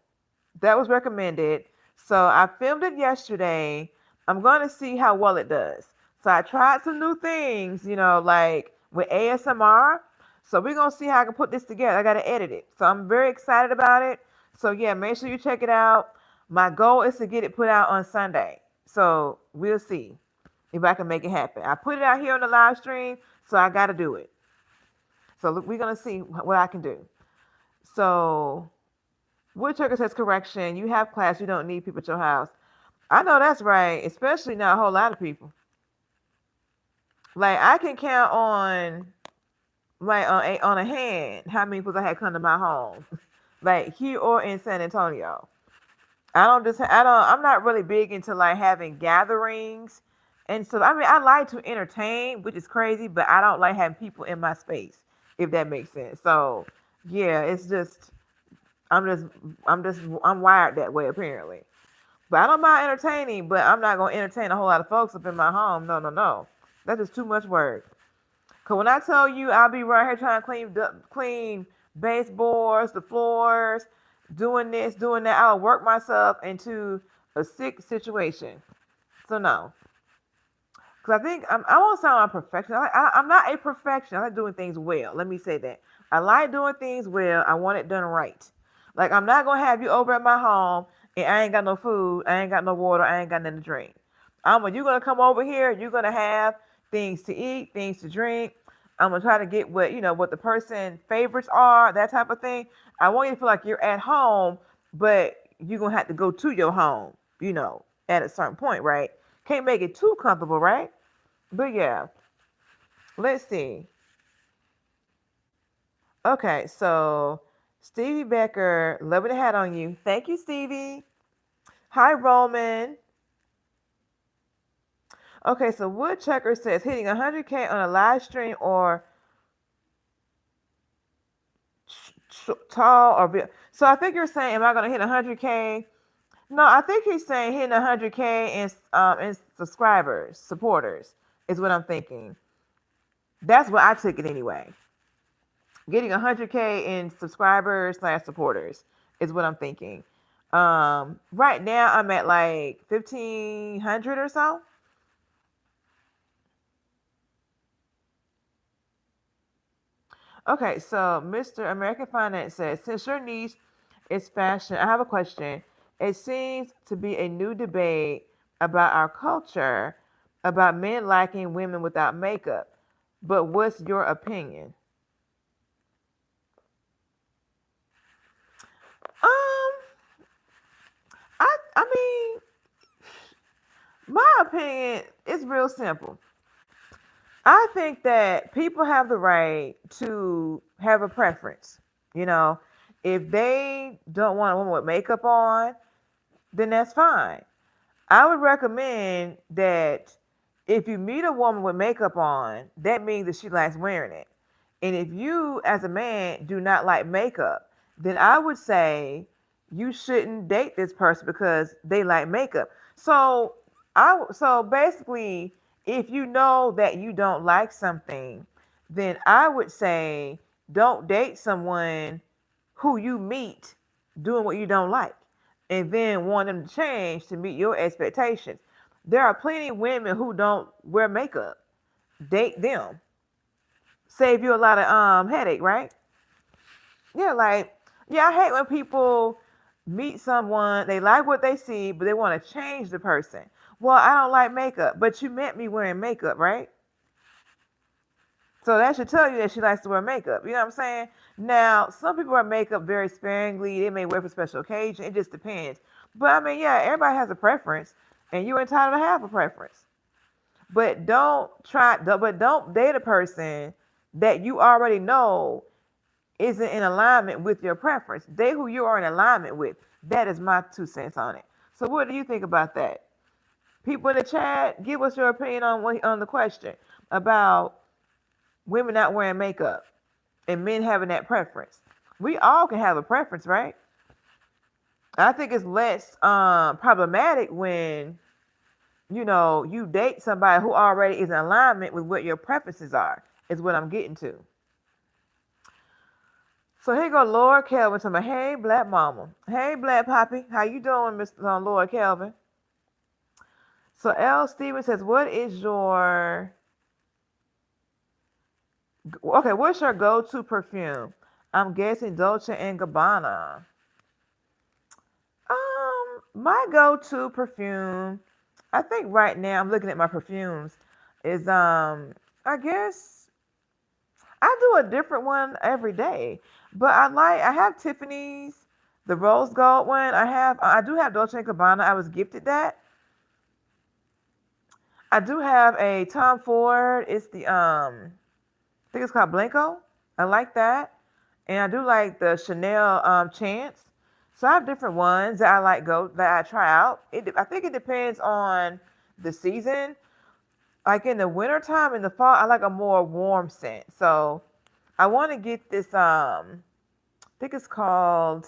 [SPEAKER 1] that was recommended. So I filmed it yesterday. I'm going to see how well it does. So I tried some new things, like with ASMR. So we're going to see how I can put this together. I got to edit it. So I'm very excited about it. So yeah, make sure you check it out. My goal is to get it put out on Sunday. So we'll see if I can make it happen. I put it out here on the live stream, so I got to do it. So look, we're going to see what I can do. So Woodchucker says, correction, you have class. You don't need people at your house. I know that's right, especially not a whole lot of people. Like I can count on on a hand how many people I had come to my home, like here or in San Antonio. I'm not really big into like having gatherings, and so I mean I like to entertain, which is crazy, but I don't like having people in my space, if that makes sense. So yeah, it's just I'm wired that way apparently. But I don't mind entertaining, but I'm not gonna entertain a whole lot of folks up in my home. No. That's just too much work. Cause when I tell you I'll be right here trying to clean baseboards, the floors, doing this, doing that, I'll work myself into a sick situation. So no. Cause I think I won't sound like a perfectionist. I'm not a perfectionist. I like doing things well. Let me say that. I like doing things well. I want it done right. Like I'm not gonna have you over at my home and I ain't got no food, I ain't got no water, I ain't got nothing to drink. When you're gonna come over here, you're gonna have things to eat, things to drink. I'm gonna try to get what the person favorites are, that type of thing. I want you to feel like you're at home, but you're gonna have to go to your home, at a certain point, right? Can't make it too comfortable, right? But yeah, let's see. Okay, so Stevie Becker, loving the hat on you. Thank you, Stevie. Hi, Roman. Okay, so Woodchucker says hitting 100K on a live stream or tall or so I think you're saying, am I going to hit 100K? No, I think he's saying hitting 100K in subscribers, supporters is what I'm thinking. That's what I took it anyway. Getting 100K in subscribers slash supporters is what I'm thinking. Right now I'm at like 1,500 or so. Okay, so Mr. American Finance says, since your niche is fashion, I have a question. It seems to be a new debate about our culture about men liking women without makeup. But what's your opinion? Um, I mean, my opinion is real simple. I think that people have the right to have a preference. You know, if they don't want a woman with makeup on, then that's fine. I would recommend that if you meet a woman with makeup on, that means that she likes wearing it. And if you, as a man, do not like makeup, then I would say you shouldn't date this person because they like makeup. So basically, if you know that you don't like something, then I would say don't date someone who you meet doing what you don't like and then want them to change to meet your expectations. There are plenty of women who don't wear makeup. Date them. Save you a lot of headache, right? Yeah, like yeah, I hate when people meet someone, they like what they see, but they want to change the person. Well, I don't like makeup, but you met me wearing makeup, right? So that should tell you that she likes to wear makeup. You know what I'm saying? Now, some people wear makeup very sparingly. They may wear for special occasion. It just depends. But I mean, yeah, everybody has a preference, and you're entitled to have a preference. But don't date a person that you already know isn't in alignment with your preference. Date who you are in alignment with. That is my 2 cents on it. So what do you think about that? People in the chat, give us your opinion on the question about women not wearing makeup and men having that preference. We all can have a preference, right? I think it's less problematic when you date somebody who already is in alignment with what your preferences are. Is what I'm getting to. So here go Lord Kelvin to my hey black mama, hey black poppy, how you doing, Mr. Lord Kelvin? So L. Stevens says, what is your okay? What's your go-to perfume? I'm guessing Dolce and Gabbana. My go-to perfume, I think right now I'm looking at my perfumes, is I guess I do a different one every day. But I have Tiffany's, the rose gold one. I do have Dolce and Gabbana. I was gifted that. I do have a Tom Ford. It's the I think it's called Blanco. I like that. And I do like the Chanel Chance. So I have different ones that I like go that I try out. I think it depends on the season. Like in the wintertime, in the fall, I like a more warm scent. So I want to get this I think it's called,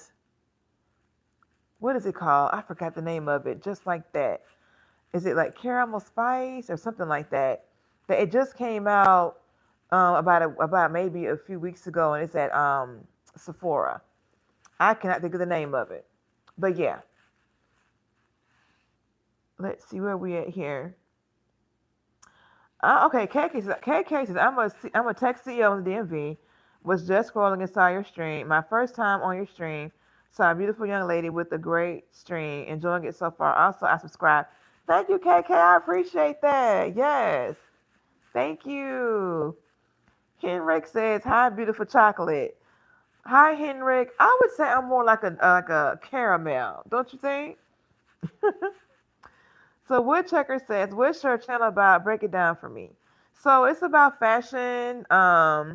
[SPEAKER 1] what is it called? I forgot the name of it. Just like that. Is it like caramel spice or something like that? That it just came out about maybe a few weeks ago, and it's at Sephora. I cannot think of the name of it, but yeah. Let's see where we at here. Okay, KK says I'm a tech CEO in the DMV. Was just scrolling and saw your stream. My first time on your stream. Saw a beautiful young lady with a great stream. Enjoying it so far. Also, I subscribe. Thank you, KK. I appreciate that. Yes. Thank you. Henrik says, "Hi, beautiful chocolate." Hi, Henrik. I would say I'm more like a caramel, don't you think? So Woodchucker says, "What's your channel about? Break it down for me." So it's about fashion. I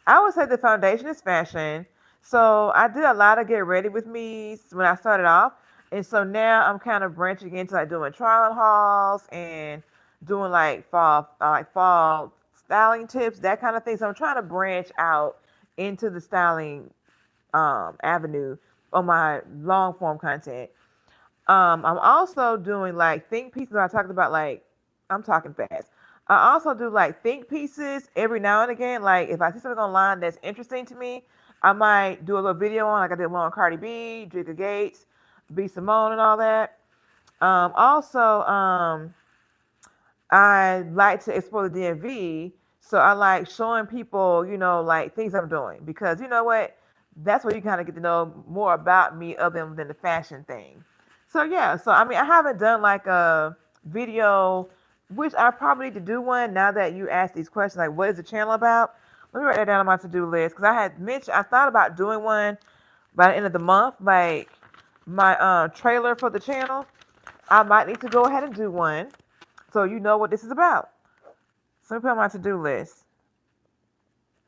[SPEAKER 1] would say the foundation is fashion. So I did a lot of get ready with me when I started off, and so now I'm kind of branching into like doing trial hauls and doing like fall styling tips, that kind of thing. So I'm trying to branch out into the styling avenue on my long form content. I'm also doing like think pieces. I talked about like I'm talking fast. I also do like think pieces every now and again. Like if I see something online that's interesting to me, I might do a little video on like I did one on Cardi B, Drika Gates, B Simone, and all that. Also, I like to explore the DMV, so I like showing people, like things I'm doing because you know what, that's where you kind of get to know more about me other than the fashion thing. So yeah, so I mean, I haven't done like a video, which I probably need to do one now that you asked these questions. Like, what is the channel about? Let me write that down on my to-do list because I thought about doing one by the end of the month, like my trailer for the channel. I might need to go ahead and do one so you know what this is about. So let me put on my to-do list.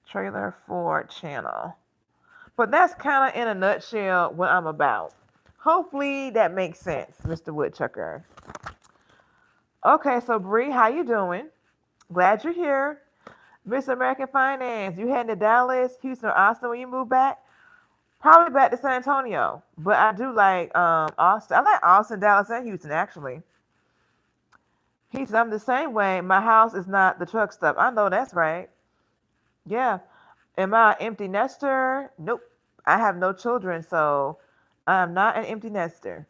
[SPEAKER 1] Trailer for channel. But that's kind of in a nutshell what I'm about. Hopefully that makes sense, Mr. Woodchucker. Okay, so Bree, how you doing? Glad you're here. Miss American Finance, you heading to Dallas, Houston, or Austin when you move back? Probably back to San Antonio. But I do like Austin. I like Austin, Dallas, and Houston actually. He said, I'm the same way. My house is not the truck stop. I know that's right. Yeah. Am I an empty nester? Nope. I have no children, so I'm not an empty nester.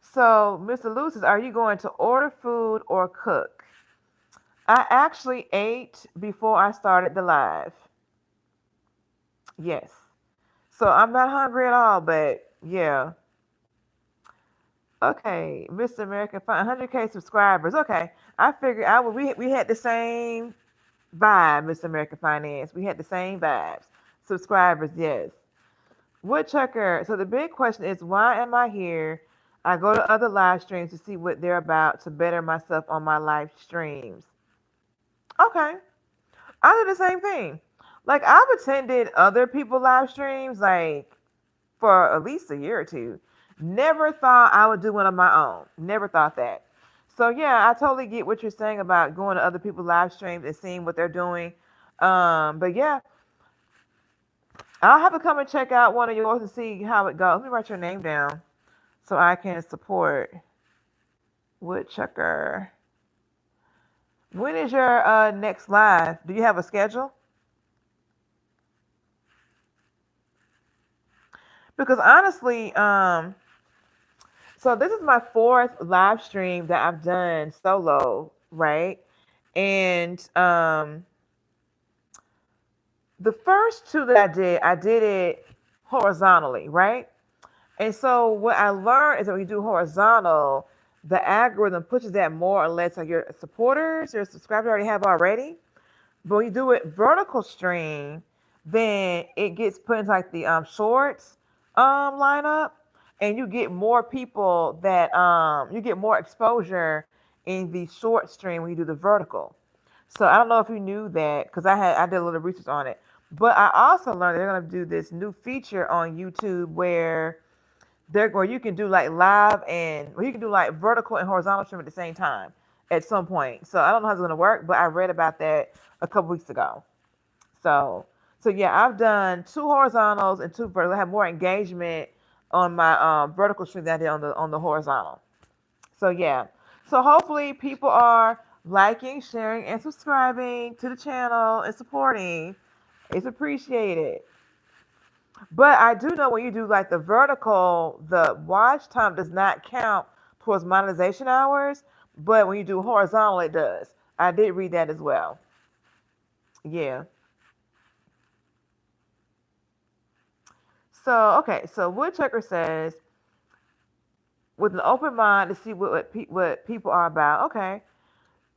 [SPEAKER 1] So, Mr. Lewis says, are you going to order food or cook? I actually ate before I started the live. Yes. So I'm not hungry at all, but yeah. Okay, Mr. American, 100K subscribers. Okay, I figured I would. We had the same vibe, Mr. American Finance. We had the same vibes. Subscribers, yes. Woodchucker. So the big question is, why am I here? I go to other live streams to see what they're about to better myself on my live streams. Okay, I do the same thing. Like I've attended other people live streams like for at least a year or two. Never thought I would do one on my own. Never thought that. So yeah, I totally get what you're saying about going to other people's live streams and seeing what they're doing. But yeah, I'll have to come and check out one of yours and see how it goes. Let me write your name down so I can support Woodchucker. When is your next live? Do you have a schedule? Because honestly, so this is my fourth live stream that I've done solo, right? And the first two that I did it horizontally, right? And so what I learned is that when you do horizontal, the algorithm pushes that more or less on your supporters, your subscribers already have already. But when you do it vertical stream, then it gets put into like the shorts lineup, and you get more people that you get more exposure in the short stream when you do the vertical. So I don't know if you knew that because I did a little research on it. But I also learned they're gonna do this new feature on YouTube where you can do like live and where you can do like vertical and horizontal stream at the same time at some point. So I don't know how it's gonna work, but I read about that a couple weeks ago. So so yeah, I've done two horizontals and two vertical. I have more engagement on my vertical stream than I did on the horizontal. So yeah. So hopefully people are liking, sharing, and subscribing to the channel and supporting. It's appreciated. But I do know when you do like the vertical, the watch time does not count towards monetization hours, but when you do horizontal, it does. I did read that as well. Yeah. So, okay. So Woodchucker says, with an open mind to see what people are about. Okay.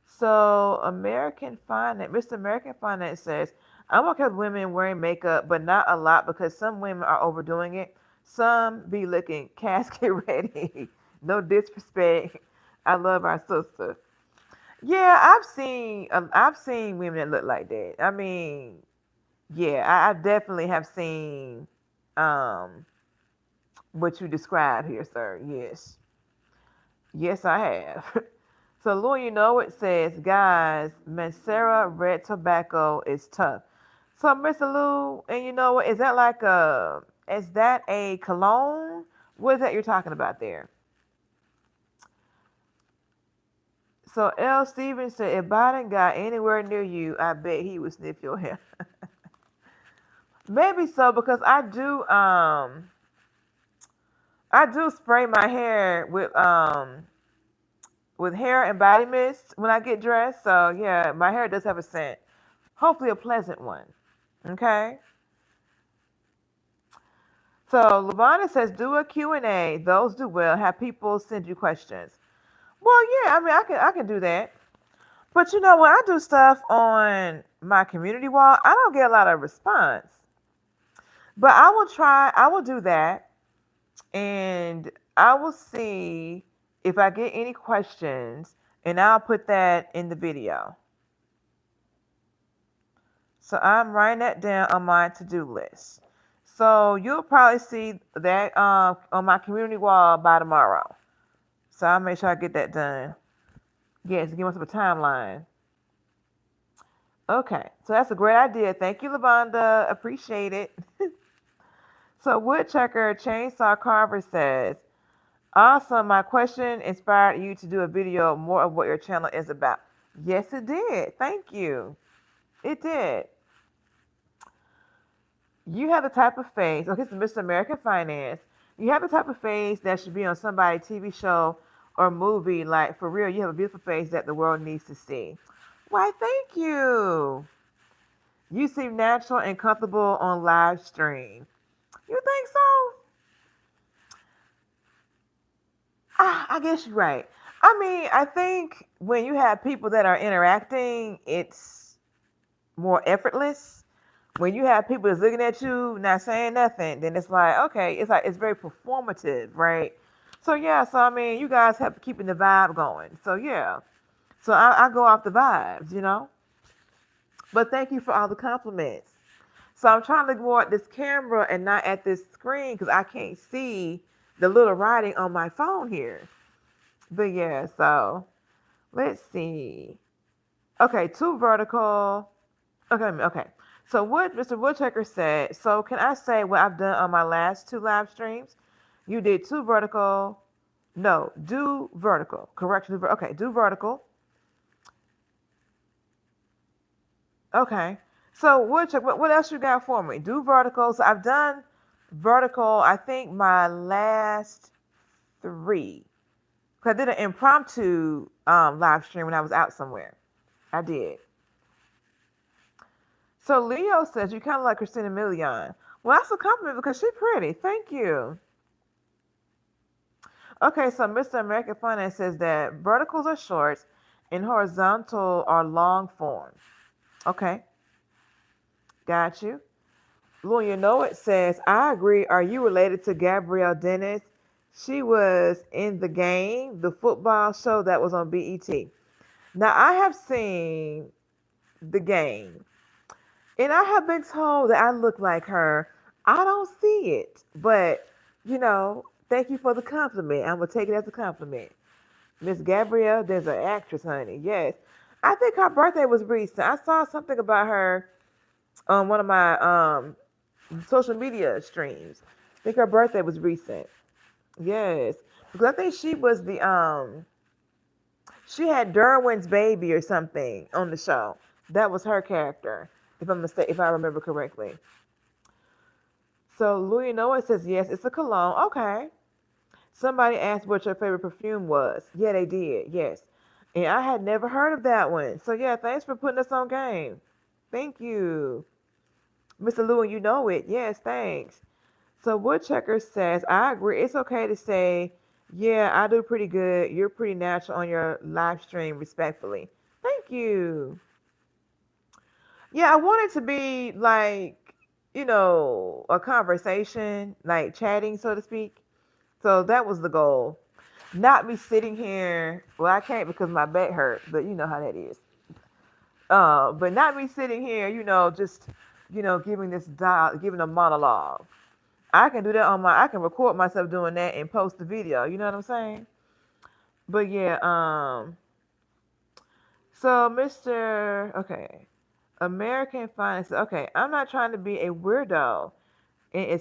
[SPEAKER 1] So American Finance, Mr. American Finance says, I'm okay with women wearing makeup, but not a lot because some women are overdoing it. Some be looking casket ready. No disrespect. I love our sister. Yeah, I've seen women that look like that. I mean, yeah, I definitely have seen um what you described here, sir. Yes, yes, I have. So, Lou, you know it says, guys, Mancera red tobacco is tough. So, Mr. Lou, and you know what? Is that a cologne? What is that you're talking about there? So, L. Stevens said, if Biden got anywhere near you, I bet he would sniff your hair. Maybe so, because I do spray my hair with hair and body mist when I get dressed. So yeah, my hair does have a scent. Hopefully a pleasant one. Okay. So Lavana says do a Q&A. Those do well. Have people send you questions. Well, yeah, I mean I can do that. But you know when I do stuff on my community wall, I don't get a lot of response. But I will do that and I will see if I get any questions and I'll put that in the video. So I'm writing that down on my to-do list. So you'll probably see that on my community wall by tomorrow. So I'll make sure I get that done. Yes, give us a timeline. Okay, so that's a great idea. Thank you, Lavonda. Appreciate it. So Woodchucker Chainsaw Carver says, awesome. My question inspired you to do a video more of what your channel is about. Yes, it did. Thank you. It did. You have the type of face. Okay, so Mr. American Finance. You have the type of face that should be on somebody's TV show or movie. Like for real, you have a beautiful face that the world needs to see. Why, thank you. You seem natural and comfortable on live stream. You think so? I guess you're right. I mean, I think when you have people that are interacting, it's more effortless. When you have people that's looking at you, not saying nothing, then it's like, okay, it's like it's very performative, right? So yeah, so I mean, you guys have keeping the vibe going. So yeah, so I go off the vibes, you know. But thank you for all the compliments. So I'm trying to look more at this camera and not at this screen because I can't see the little writing on my phone here. But yeah, so let's see. Okay, two vertical. Okay. So what Mr. Woodchucker said, so can I say what I've done on my last two live streams? You did two vertical. No, do vertical. Correction. Okay, do vertical. Okay. So Woodchuck, what else you got for me? Do vertical. So I've done vertical, I think my last three. Because I did an impromptu live stream when I was out somewhere. I did. So Leo says you kind of like Christina Milian. Well, that's a compliment because she's pretty. Thank you. Okay, so Mr. American Finance says that verticals are shorts and horizontal are long form. Okay, got you. Lou, you know it says, I agree. Are you related to Gabrielle Dennis? She was in the game, the football show that was on BET. Now, I have seen the game. And I have been told that I look like her. I don't see it. But, thank you for the compliment. I'm going to take it as a compliment. Miss Gabrielle, there's an actress, honey. Yes. I think her birthday was recent. I saw something about her on one of my social media streams. I think her birthday was recent. Yes. Because I think she was she had Derwin's baby or something on the show. That was her character, if I remember correctly. So Louis Noah says yes, it's a cologne. Okay. Somebody asked what your favorite perfume was. Yeah, they did. Yes. And I had never heard of that one. So yeah, thanks for putting us on game. Thank you. Mr. Lewin, you know it. Yes, thanks. So Woodchucker says, I agree. It's okay to say, yeah, I do pretty good. You're pretty natural on your live stream, respectfully. Thank you. Yeah, I want it to be like, a conversation, like chatting, so to speak. So that was the goal. Not me sitting here. Well, I can't because my back hurt, but you know how that is. But not me sitting here, just giving giving a monologue. I can do that I can record myself doing that and post the video. You know what I'm saying? But yeah, so okay, American Finance. Okay, I'm not trying to be a weirdo, and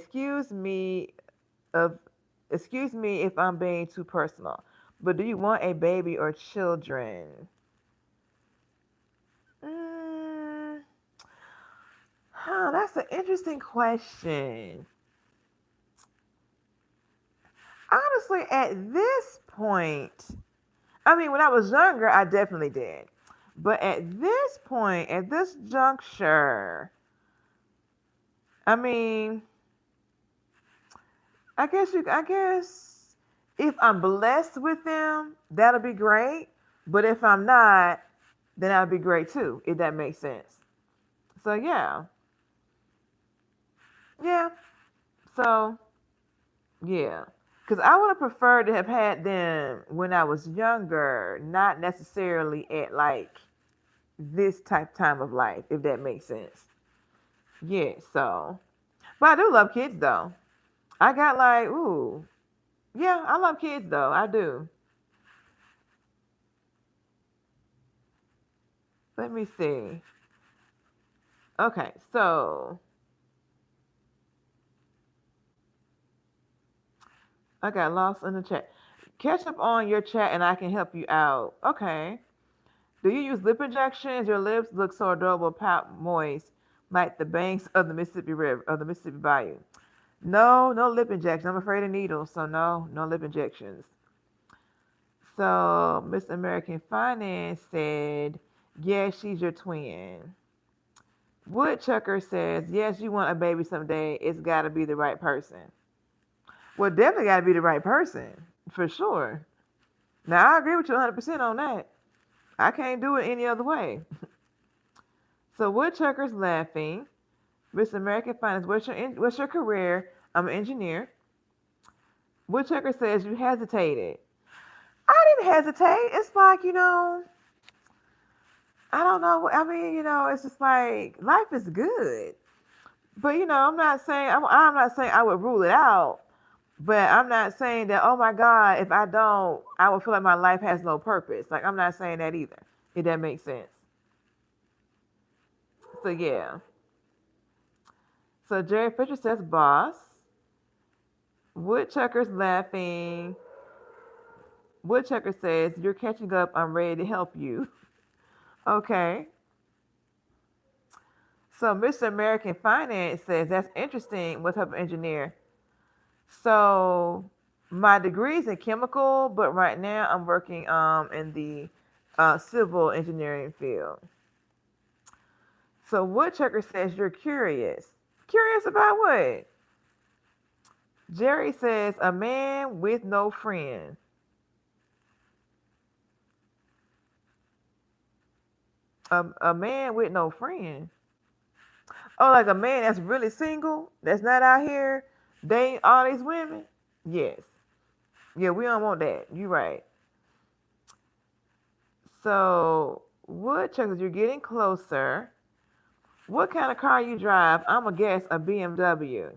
[SPEAKER 1] of, excuse me if I'm being too personal, but do you want a baby or children? Mm, that's an interesting question. Honestly, at this point, I mean, when I was younger, I definitely did. But at this point, at this juncture, I mean, I guess if I'm blessed with them, that'll be great. But if I'm not, then that'll be great too, if that makes sense. So yeah. Yeah. So yeah. Because I would have preferred to have had them when I was younger, not necessarily at like this type time of life, if that makes sense. Yeah, so. But I do love kids though. I got like, ooh, yeah, I love kids though. I do. Let me see. Okay, so I got lost in the chat. Catch up on your chat and I can help you out. Okay. Do you use lip injections? Your lips look so adorable, pop moist, like the banks of the Mississippi River, of the Mississippi Bayou. No, no lip injections. I'm afraid of needles, so no, no lip injections. So Miss American Finance said, "Yeah, she's your twin." Woodchucker says, "Yes, you want a baby someday. It's got to be the right person." Well, definitely got to be the right person for sure. Now I agree with you 100% on that. I can't do it any other way. So Woodchucker's laughing. Miss American Finance, what's your career? I'm an engineer. Woodchucker says you hesitated. I didn't hesitate. It's like, I don't know. I mean, it's just like life is good. But I'm not saying I would rule it out. But I'm not saying that, oh my God, if I don't, I would feel like my life has no purpose. Like I'm not saying that either. If that makes sense. So yeah. So Jerry Fisher says boss. Woodchucker's laughing. Woodchucker says, "You're catching up. I'm ready to help you." Okay. So Mr. American Finance says, "That's interesting. What type of engineer?" So my degree is in chemical, but right now I'm working in the civil engineering field. So Woodchucker says, "You're curious." Curious about what? Jerry says, "A man with no friend." A man with no friend. Oh, like a man that's really single, that's not out here dating all these women? Yes. Yeah, we don't want that. You're right. So, Woodchuckers, you're getting closer. What kind of car you drive? I'm going to guess a BMW.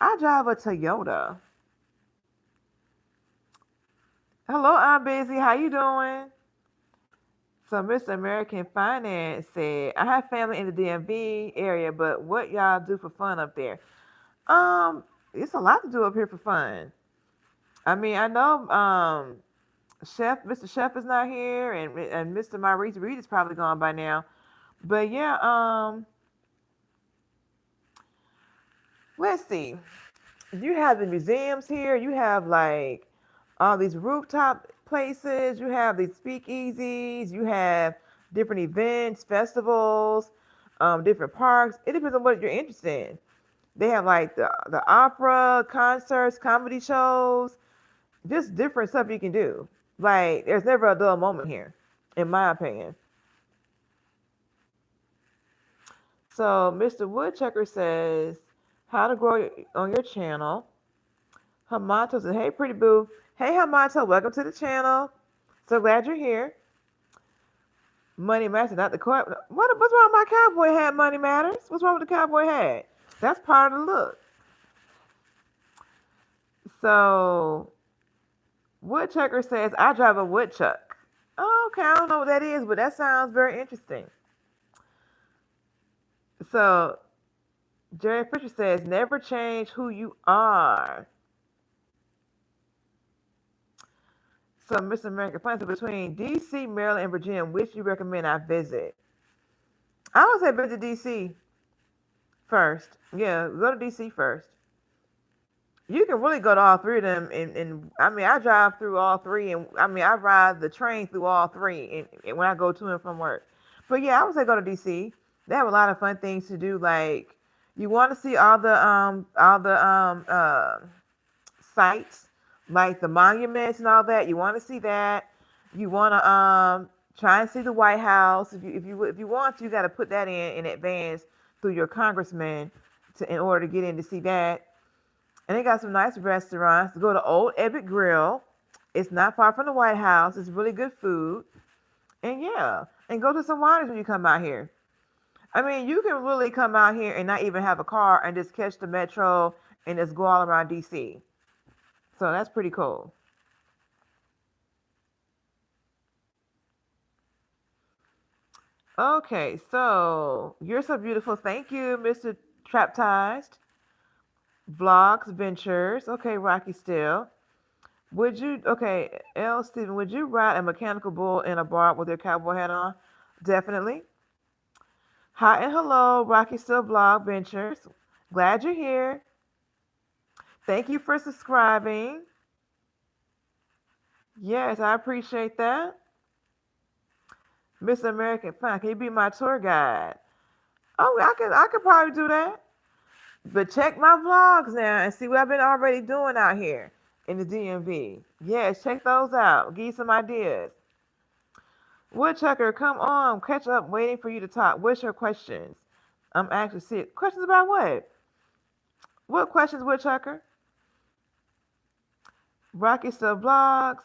[SPEAKER 1] I drive a Toyota. Hello, I'm busy. How you doing? So, Mr. American Finance said, "I have family in the DMV area, but what y'all do for fun up there?" Um, it's a lot to do up here for fun. I mean, I know Mr. Chef is not here, and Mr. Maurice Reed is probably gone by now. But yeah, let's see. You have the museums here. You have like all these rooftop places. You have these speakeasies. You have different events, festivals, different parks. It depends on what you're interested in. They have like the opera, concerts, comedy shows, just different stuff you can do. Like there's never a dull moment here, in my opinion. So Mr. Woodchucker says, "How to grow on your channel." Hamato says, "Hey, pretty boo. Hey, Hamato, welcome to the channel. So glad you're here. Money matters, not the court. What's wrong with my cowboy hat? Money matters. What's wrong with the cowboy hat? That's part of the look. So, Woodchucker says, I drive a woodchuck. Oh, okay, I don't know what that is, but that sounds very interesting. So, Jerry Fisher says, never change who you are. So, Mr. American plans between DC, Maryland, and Virginia, which you recommend I visit? I would say visit DC first. Yeah, go to DC first. You can really go to all three of them, and I mean, I drive through all three, and I mean, I ride the train through all three, and when I go to and from work. But yeah, I would say go to DC. They have a lot of fun things to do. Like you want to see all the sites, like the monuments and all that. You want to see that. You want to try and see the White House. If you want to, you got to put that in advance through your congressman in order to get in to see that. And they got some nice restaurants. Go to Old Ebbitt Grill. It's not far from the White House. It's really good food. And yeah, and go to some wineries when you come out here. I mean, you can really come out here and not even have a car and just catch the metro and just go all around DC. So that's pretty cool. Okay, so you're so beautiful. Thank you, Mr. Traptized. Vlogs, Ventures. Okay, Rocky Still. Okay, L. Steven, would you ride a mechanical bull in a bar with your cowboy hat on? Definitely. Hi and hello, Rocky Still Vlog Ventures. Glad you're here. Thank you for subscribing. Yes, I appreciate that. Mr. American Fun, can you be my tour guide? Oh, I could probably do that. But check my vlogs now and see what I've been already doing out here in the DMV. Yes, check those out. Give you some ideas. Woodchucker, come on, catch up, waiting for you to talk. What's your questions? I'm actually seeing questions about what? What questions, Woodchucker? Rocky Stuff Vlogs.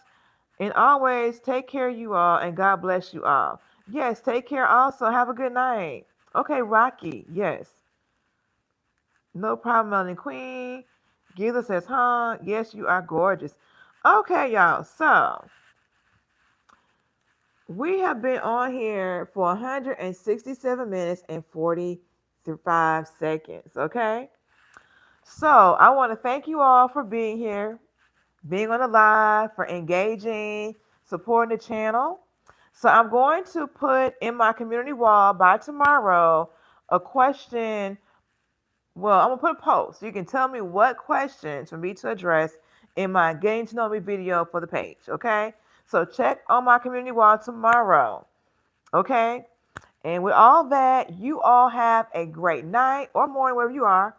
[SPEAKER 1] And always take care of you all and God bless you all. Yes, take care also. Have a good night. Okay, Rocky. Yes. No problem, Melanie Queen. Giza says, huh? Yes, you are gorgeous. Okay, y'all. So, we have been on here for 167 minutes and 45 seconds. Okay? So, I want to thank you all for being here, being on the live, for engaging, supporting the channel. So, I'm going to put in my community wall by tomorrow a question. Well, I'm going to put a post. You can tell me what questions for me to address in my Getting to Know Me video for the page, okay? So check on my community wall tomorrow, okay? And with all that, you all have a great night or morning, wherever you are.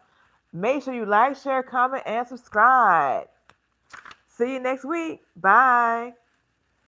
[SPEAKER 1] Make sure you like, share, comment, and subscribe. See you next week. Bye.